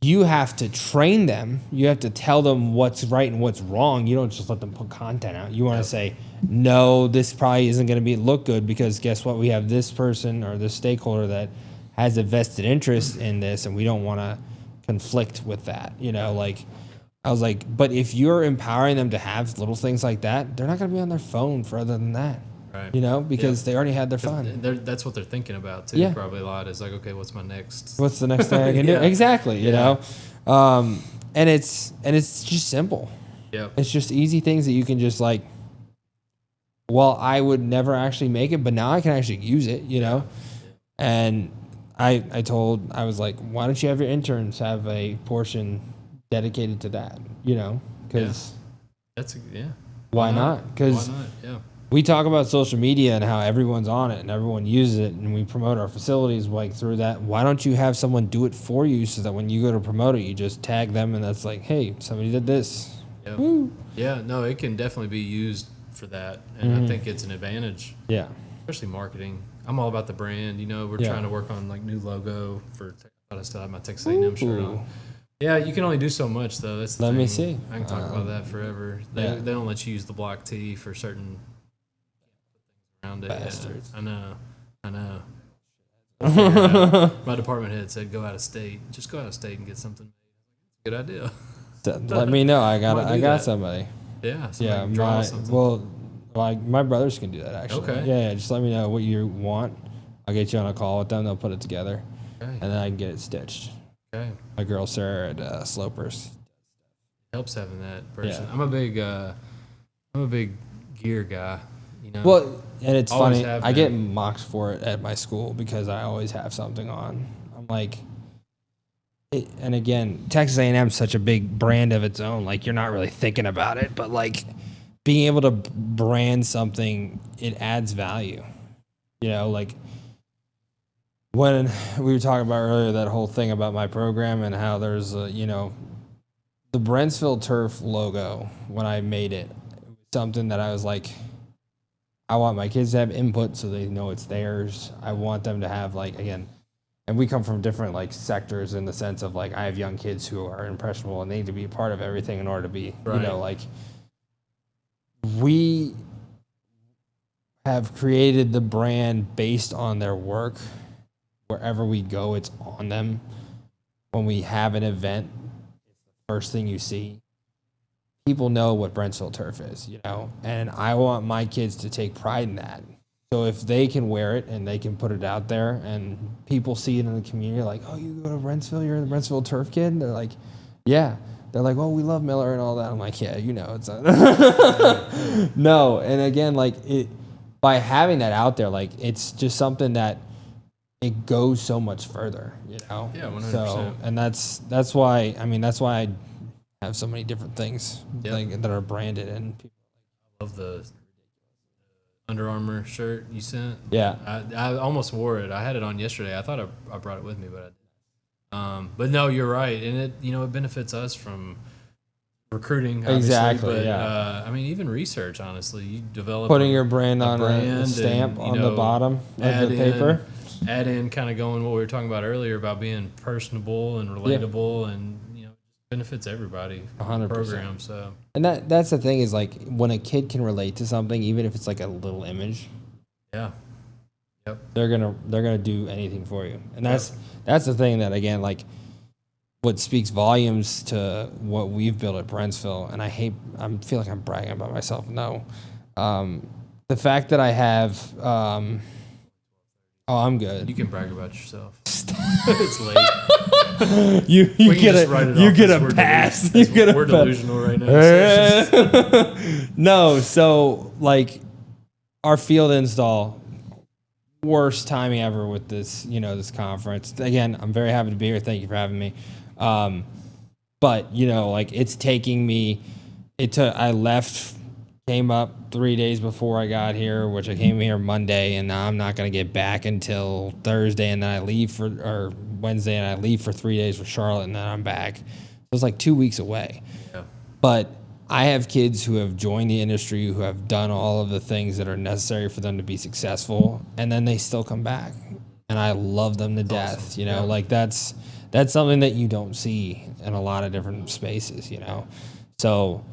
you have to train them. You have to tell them what's right and what's wrong. You don't just let them put content out. You want to say, no, this probably isn't going to look good because guess what? We have this person or this stakeholder that has a vested interest in this, and we don't want to conflict with that. You know, like, I was like, but if you're empowering them to have little things like that, they're not going to be on their phone for other than that. Right. You know, because they already had their fun. That's what they're thinking about too. Yeah. Probably a lot is like, okay, what's the next thing I can do? Exactly. You know, and it's just simple. Yeah. It's just easy things that you can just like. Well, I would never actually make it, but now I can actually use it. You know, and I was like, why don't you have your interns have a portion dedicated to that? You know, because why not? Because we talk about social media and how everyone's on it and everyone uses it, and we promote our facilities like through that. Why don't you have someone do it for you so that when you go to promote it, you just tag them and that's like, hey, somebody did this. Yep. Woo. Yeah, no, it can definitely be used for that, and I think it's an advantage. Yeah, especially marketing. I'm all about the brand. You know, we're trying to work on like new logo for. I still have my Texas A&M shirt on. Yeah, you can only do so much though. That's the thing. Me see. I can talk about that forever. They don't let you use the block T for certain. Around it. Bastards. Yeah. I know. My department head said, "Go out of state. Just go out of state and get something." Good idea. Let me know. I got somebody. Yeah. My brothers can do that actually. Okay. Yeah. Just let me know what you want. I'll get you on a call with them. They'll put it together, and then I can get it stitched. Okay. My girl Sarah at Slopers. Helps having that person. Yeah. I'm a big gear guy. You know. Well, and it's funny. I get mocked for it at my school because I always have something on. I'm like, and again, Texas A&M is such a big brand of its own. Like, you're not really thinking about it, but like being able to brand something, it adds value. You know, like when we were talking about earlier that whole thing about my program and how there's the Brentsville Turf logo. When I made it was something that I was like, I want my kids to have input so they know it's theirs. I want them to have, like, again, and we come from different, like, sectors in the sense of, like, I have young kids who are impressionable and they need to be a part of everything in order to be, like, we have created the brand based on their work. Wherever we go, it's on them. When we have an event, it's the first thing you see. People know what Brentsville Turf is, and I want my kids to take pride in that. So if they can wear it and they can put it out there and people see it in the community, like, oh, you go to Brentsville, you're the Brentsville Turf kid? And they're like, yeah. They're like, oh, we love Miller and all that. I'm like, yeah, it's not. No. And again, like, by having that out there, like, it's just something that it goes so much further, Yeah, 100%. So, and that's why I have so many different things that are branded, and people love the Under Armour shirt you sent. Yeah, I almost wore it. I had it on yesterday. I thought I brought it with me, but no, you're right, and it benefits us from recruiting, obviously, Exactly, but yeah. I mean, even research. Honestly, you develop Putting your brand on a brand stamp and, on the bottom of the paper. Add in kind of going what we were talking about earlier about being personable and relatable, and benefits everybody. 100%. Program. So, and that's the thing is like when a kid can relate to something, even if it's like a little image. Yeah. Yep. They're gonna do anything for you, and that's the thing that again like what speaks volumes to what we've built at Brentsville. And I feel like I'm bragging about myself. No, the fact that I have, I'm good. You can brag about yourself. It's late. you get a pass. We're delusional right now. No, so like our field install. Worst timing ever with this, this conference. Again, I'm very happy to be here. Thank you for having me. But like it's taking me. I left, came up 3 days before I got here, which I came here Monday, and now I'm not gonna get back until Thursday, and then I leave or Wednesday, and I leave for 3 days for Charlotte, and then I'm back. So it's like 2 weeks away. Yeah. But I have kids who have joined the industry, who have done all of the things that are necessary for them to be successful, and then they still come back. And I love them to death. Awesome. Like that's something that you don't see in a lot of different spaces, So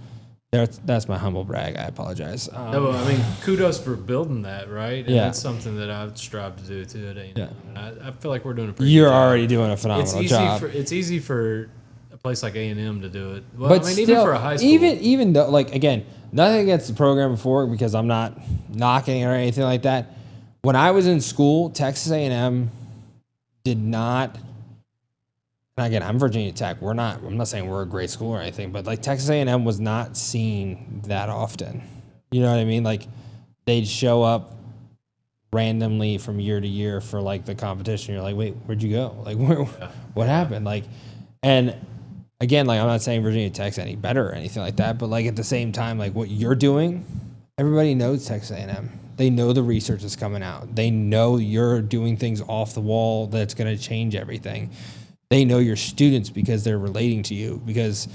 that's my humble brag. I apologize. No, I mean, kudos for building that, right? And Yeah. that's something that I've strived to do too at A&M. Yeah. And I feel like we're doing a pretty You're good job. already doing a phenomenal job. It's easy for a place like A&M to do it. Well, But I mean, still, even for a high school. even though, like, again, nothing against the program before because I'm not knocking it or anything like that. When I was in school, Texas A&M did not. And again, I'm Virginia Tech. I'm not saying we're a great school or anything, but like Texas A&M was not seen that often. You know what I mean? Like they'd show up randomly from year to year for like the competition. You're like, wait, where'd you go? Like, what happened? Like, and again, like I'm not saying Virginia Tech's any better or anything like that, but like at the same time, like what you're doing, everybody knows Texas A&M. They know the research is coming out. They know you're doing things off the wall that's going to change everything. They know your students because they're relating to you, because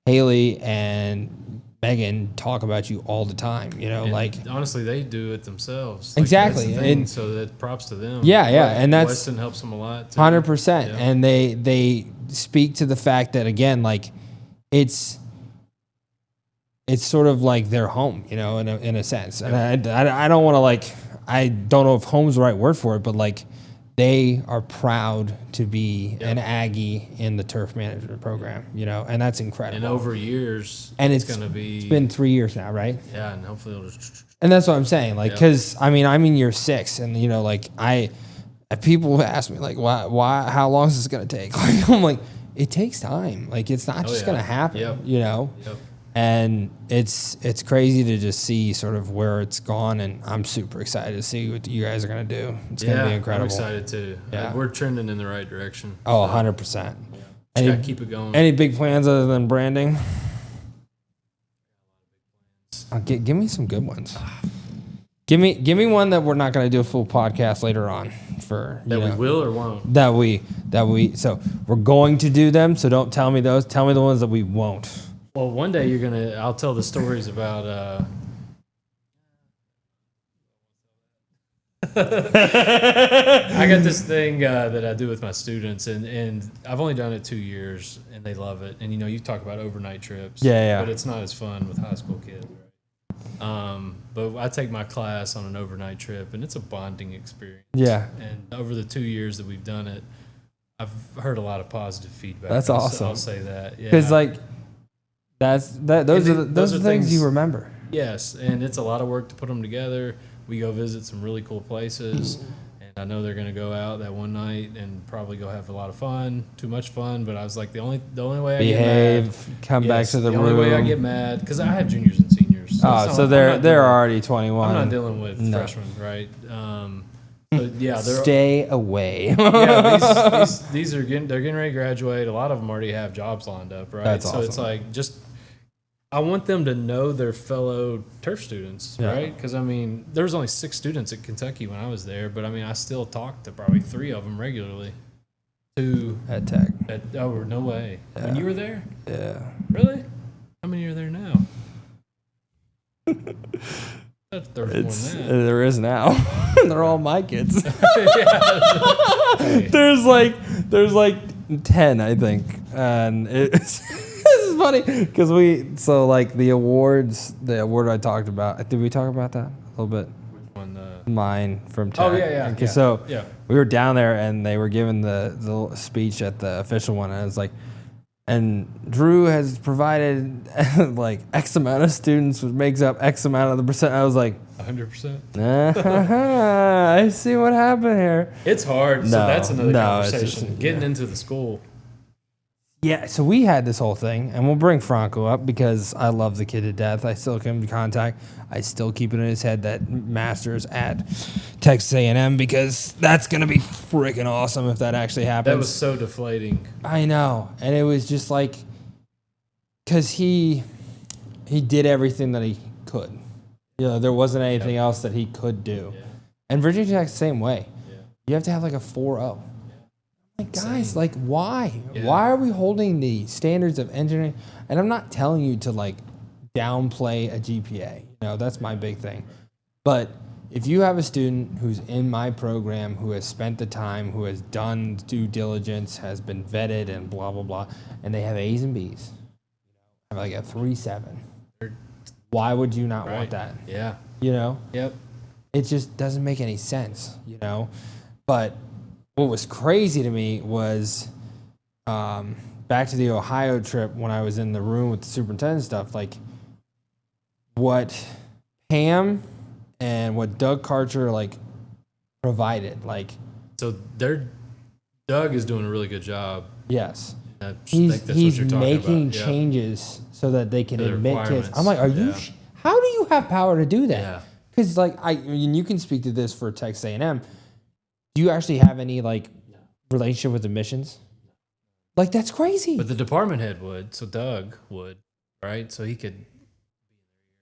Haley and Megan talk about you all the time, And like honestly, they do it themselves. Exactly. That's the thing, And so that props to them. Yeah. And that's Weston helps them a lot too. 100%. Yeah. And they speak to the fact that again, like it's sort of like their home, in a sense. And I don't want to like, I don't know if home's the right word for it, but like they are proud to be an Aggie in the turf management program, and that's incredible. And over years, and it's going to be. It's been 3 years now, right? Yeah, and hopefully it'll just. And that's what I'm saying, like, because I'm in year 6, and like people ask me like, why, how long is this gonna take? Like, I'm like, it takes time. Like, it's not just gonna happen, Yep. And it's crazy to just see sort of where it's gone, and I'm super excited to see what you guys are gonna do. It's gonna be incredible. I'm excited too. Yeah. We're trending in the right direction. Oh, so, 100%. Just gotta keep it going. Any big plans other than branding? Give me some good ones. Give me one that we're not going to do a full podcast later on for that we will or won't. That we so we're going to do them. So don't tell me those. Tell me the ones that we won't. Well, one day I'll tell the stories about. I got this thing that I do with my students, and I've only done it 2 years, and they love it. And you talk about overnight trips, Yeah. but it's not as fun with high school kids. But I take my class on an overnight trip, and it's a bonding experience. Yeah. And over the 2 years that we've done it, I've heard a lot of positive feedback. That's awesome. I'll say that. Yeah. Because like those are things you remember. Yes, and it's a lot of work to put them together. We go visit some really cool places, and I know they're going to go out that one night and probably go have a lot of fun. Too much fun, but I was like, the only way I behave, get mad, come back to the room. The only way I get mad, because I have juniors and seniors. So they're already 21. I'm not dealing with freshmen, right? But yeah, they're stay away. yeah, these are they're getting ready to graduate. A lot of them already have jobs lined up, right? That's so awesome. it's like I want them to know their fellow turf students, right? Because there was only 6 students at Kentucky when I was there, but I still talked to probably 3 of them regularly. 2 at Tech. no way. Yeah. When you were there? Yeah. Really? How there was more It's than that. there is now. They're all my kids. Hey. There's like 10, I think, and it's this is funny because the award I talked about. Did we talk about that a little bit? On the- Mine from Tech. Oh, yeah. Okay, so Yeah. we were down there and they were giving the speech at the official one, and it's like, and Drew has provided like X amount of students, which makes up X amount of the percent. I was like, 100%. I see what happened here. It's hard. So No, that's another no, it's conversation. just- Getting yeah. into the school. Yeah, so we had this whole thing, and we'll bring Franco up because I love the kid to death. I still come in contact. I still keep it in his head that master's at Texas A&M because that's gonna be freaking awesome if that actually happens. That was so deflating. I know, and it was just like, cause he did everything that he could. There wasn't anything else that he could do. Yeah. And Virginia Tech's the same way. Yeah. You have to have like a 4.0. Like, guys, Insane. like, why? Yeah. Why are we holding the standards of engineering? And I'm not telling you to like downplay a GPA. That's my big thing. But if you have a student who's in my program, who has spent the time, who has done due diligence, has been vetted and blah, blah, blah, and they have A's and B's, have like a 3.7, why would you not want that? Yeah. Yep. It just doesn't make any sense, But what was crazy to me was back to the Ohio trip when I was in the room with the superintendent and stuff, like what Pam and what Doug Karcher like provided. Like, So Doug is doing a really good job. yes, I think he's that's what you're talking making about. Yeah. changes so that they can To the admit kids. requirements. I'm like, are you? Yeah. How do you have power to do that? Yeah. Because and you can speak to this for Texas A&M. Do you actually have any like relationship with admissions? Like, that's crazy. But the department head would, so Doug would, right? So he could.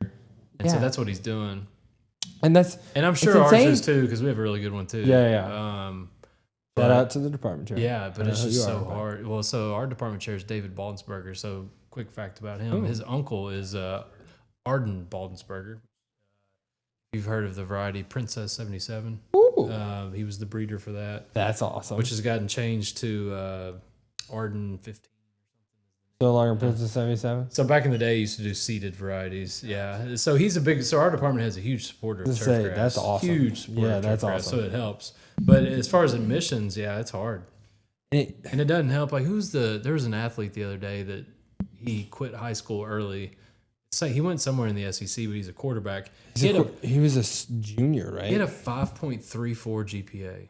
And so Yeah. that's what he's doing. And that's And I'm sure It's ours insane. is too, because we have a really good one too. Yeah. But- shout out to the department chair. Yeah, I but know it's who just you so are, but- hard. Well, so our department chair is David Baldensberger. So quick fact about him: Oh. his uncle is Arden Baldensberger. You've heard of the variety Princess 77? Ooh, He was the breeder for that, that's awesome. which has gotten changed to Arden 15. Still longer Princess 77. So back in the day, he used to do seeded varieties. Yeah. So he's a big. So our department has a huge supporter of Just turf say, grass. that's awesome. Huge supporter Yeah, of turf that's grass, awesome. So it helps. But as far as admissions, yeah, it's hard. And And it doesn't help. Like, there was an athlete the other day that he quit high school early. So he went somewhere in the SEC, but he's a quarterback. He he was a junior, right? had a 5.34 GPA.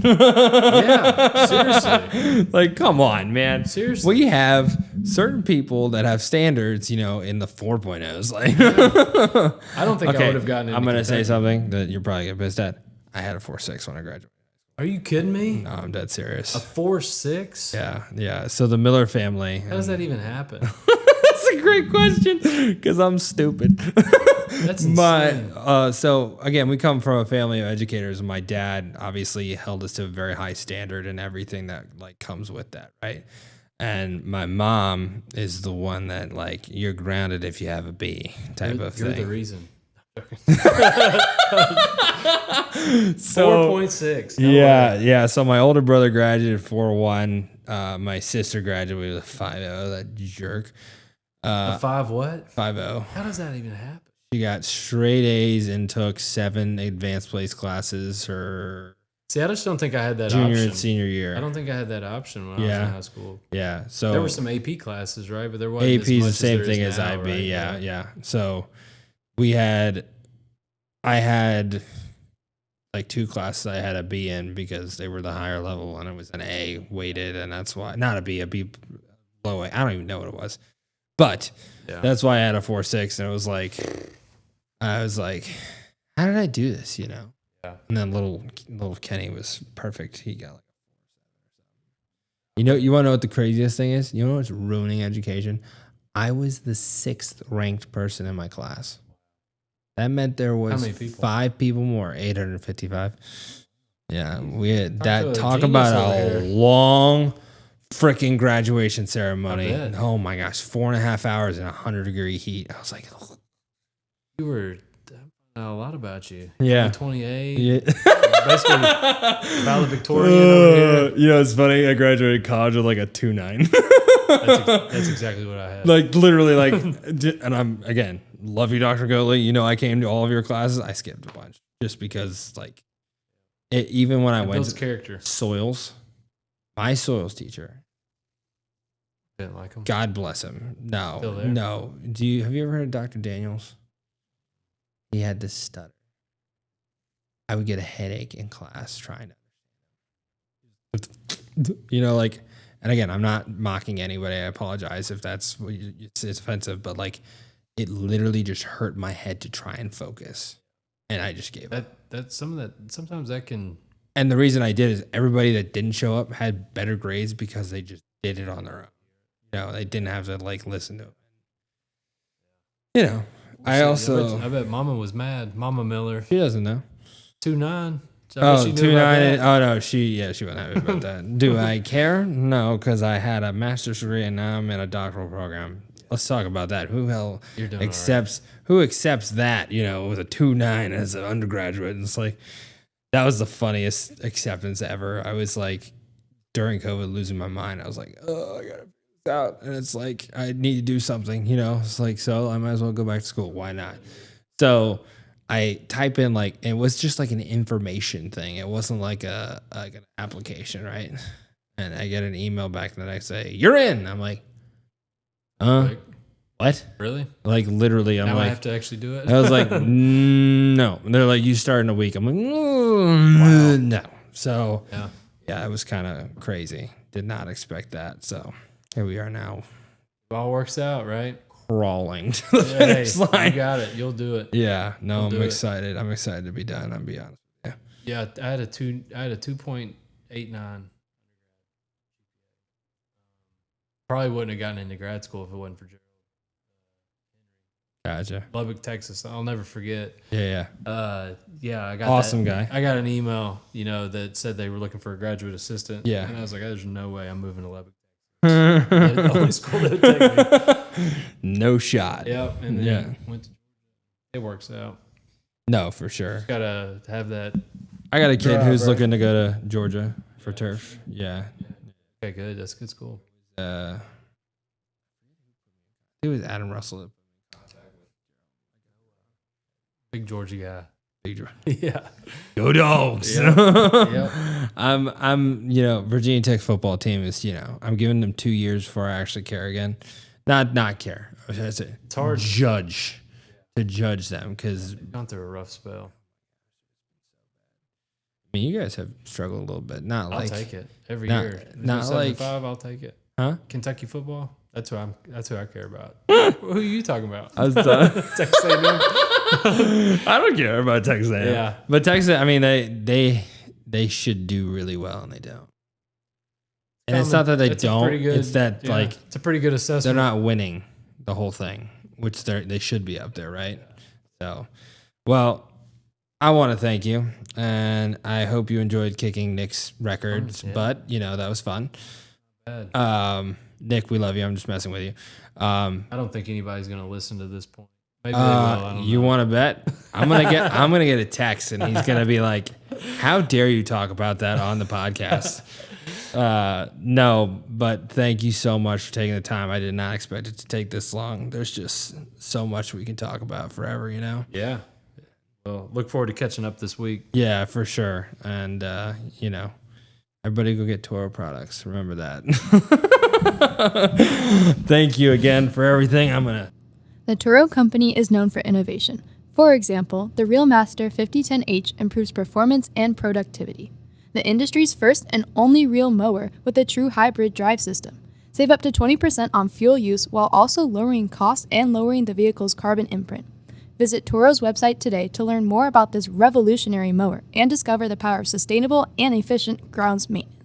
Yeah, seriously. Like, come on, man. Seriously. We have certain people that have standards, in the 4.0s. Like, I don't think I would have gotten into I'm going to say Kentucky. something that you're probably going to be pissed at. I had a 4.6 when I graduated. Are you kidding me? No, I'm dead serious. A 4.6? Yeah. So the Miller family. How does that even happen? That's a great question because I'm stupid. That's insane. So again, we come from a family of educators. My dad obviously held us to a very high standard and everything that like comes with that, right? And my mom is the one that like you're grounded if you have a B type of You're thing. the reason. So 4.6. yeah. So my older brother graduated 4.1. My sister graduated with 5.0. That jerk. A 5 what? 5.0. How does that even happen? She got straight A's and took 7 advanced place classes her See, I just don't think I had that junior option. and senior year. I don't think I had that option when I was Yeah. in high school. Yeah. So There were some AP classes, right? But there wasn't AP as is much the same as there thing is as now, IB. right? Yeah. So I had like 2 classes I had a B in because they were the higher level and it was an A weighted, and that's why not a B below A. I don't even know what it was, but Yeah. that's why I had a 4.6, and it was like I was like, how did I do this? Yeah. And then little Kenny was perfect. He got like you want to know what the craziest thing is? You know what's ruining education? I was the 6th ranked person in my class. That meant there was many people? 5 people more, 855. Yeah, we had Talk that. to a Talk genius about over a here. long freaking graduation ceremony. I bet. Oh my gosh, 4.5 hours in 100-degree heat. I was like, You were know a lot about you. Yeah. 28. Yeah. Basically, valedictorian over here. You know, it's funny. I graduated college with like a 2.9. That's exactly what I had. Like literally, like, and I'm again, love you, Dr. Goatley. You know, I came to all of your classes. I skipped a bunch just because, like, even when I went to character. soils, my soils teacher, Didn't like him. God bless him. Still there? No. Have you ever heard of Dr. Daniels? He had this stutter. I would get a headache in class trying to, you know, like, and again, I'm not mocking anybody. I apologize if that's it's offensive, but like, it literally just hurt my head to try and focus, and I just gave up. That's some of that. Sometimes that can. And the reason I did is everybody that didn't show up had better grades because they just did it on their own. You know, they didn't have to like listen to it. You know, I bet Mama was mad. Mama Miller. She doesn't know. 2.9. Oh, 2.9. Oh no, she wasn't happy about that. Do I care? No, because I had a master's degree and now I'm in a doctoral program. Let's talk about that. Who hell accepts that, you know, with a 2.9 as an undergraduate? And it's like, that was the funniest acceptance ever. I was like, during COVID, losing my mind. I was like, oh, I gotta figure this out. And it's like, I need to do something, you know? It's like, so I might as well go back to school. Why not? So I type in, like, it was just like an information thing. It wasn't like an application, right? And I get an email back the next day, you're in. I'm like, what? Really? Like, literally, I'm now like, I have to actually do it? I was like, no. And they're like, you start in a week. I'm like, no. So, yeah, it was kind of crazy. Did not expect that. So, here we are now. It all works out, right? Crawling to the finish line. You got it. You'll do it. Yeah, no, I'm excited. I'm excited to be done. I'll be honest. Yeah, I had a 2.89. Probably wouldn't have gotten into grad school if it wasn't for Gerald. Gotcha. Lubbock, Texas. I'll never forget. Yeah. I got awesome guy. I got an email, you know, that said they were looking for a graduate assistant. Yeah. And I was like, there's no way I'm moving to Lubbock. The only school that would take me. No shot. Yep. And then went to Georgia. It works out. No, for sure. Just gotta have that. I got a kid who's looking to go to Georgia for turf. Yeah. Okay, good. That's a good school. It was Adam Russell. Big Georgia guy. Big Georgia. Yeah. Go Dogs. Yep. I'm, you know, Virginia Tech football team is, you know, I'm giving them 2 years before I actually care again. Not care. It's hard to judge them because gone through a rough spell. I mean, you guys have struggled a little bit. I'll take it every year. Not like 5, I'll take it. Huh? Kentucky football. That's who I care about. Who are you talking about? I was Texas A&M. I don't care about Texas A&M. Yeah, but Texas, I mean, they should do really well, and they don't. And it's not that they don't. It's that like it's a pretty good assessment. They're not winning the whole thing, which they should be up there, right? So, well, I want to thank you, and I hope you enjoyed kicking Nick's records. But you know that was fun. Nick, we love you. I'm just messing with you. I don't think anybody's gonna listen to this point. Maybe they will. I don't know. Want to bet? I'm gonna get a text, and he's gonna be like, "How dare you talk about that on the podcast?" No, but thank you so much for taking the time. I did not expect it to take this long. There's just so much we can talk about forever, you know? Yeah. Well, look forward to catching up this week. Yeah, for sure. And, you know, everybody go get Toro products. Remember that. Thank you again for everything. The Toro company is known for innovation. For example, the Reelmaster 5010H improves performance and productivity. The industry's first and only reel mower with a true hybrid drive system. Save up to 20% on fuel use while also lowering costs and lowering the vehicle's carbon imprint. Visit Toro's website today to learn more about this revolutionary mower and discover the power of sustainable and efficient grounds maintenance.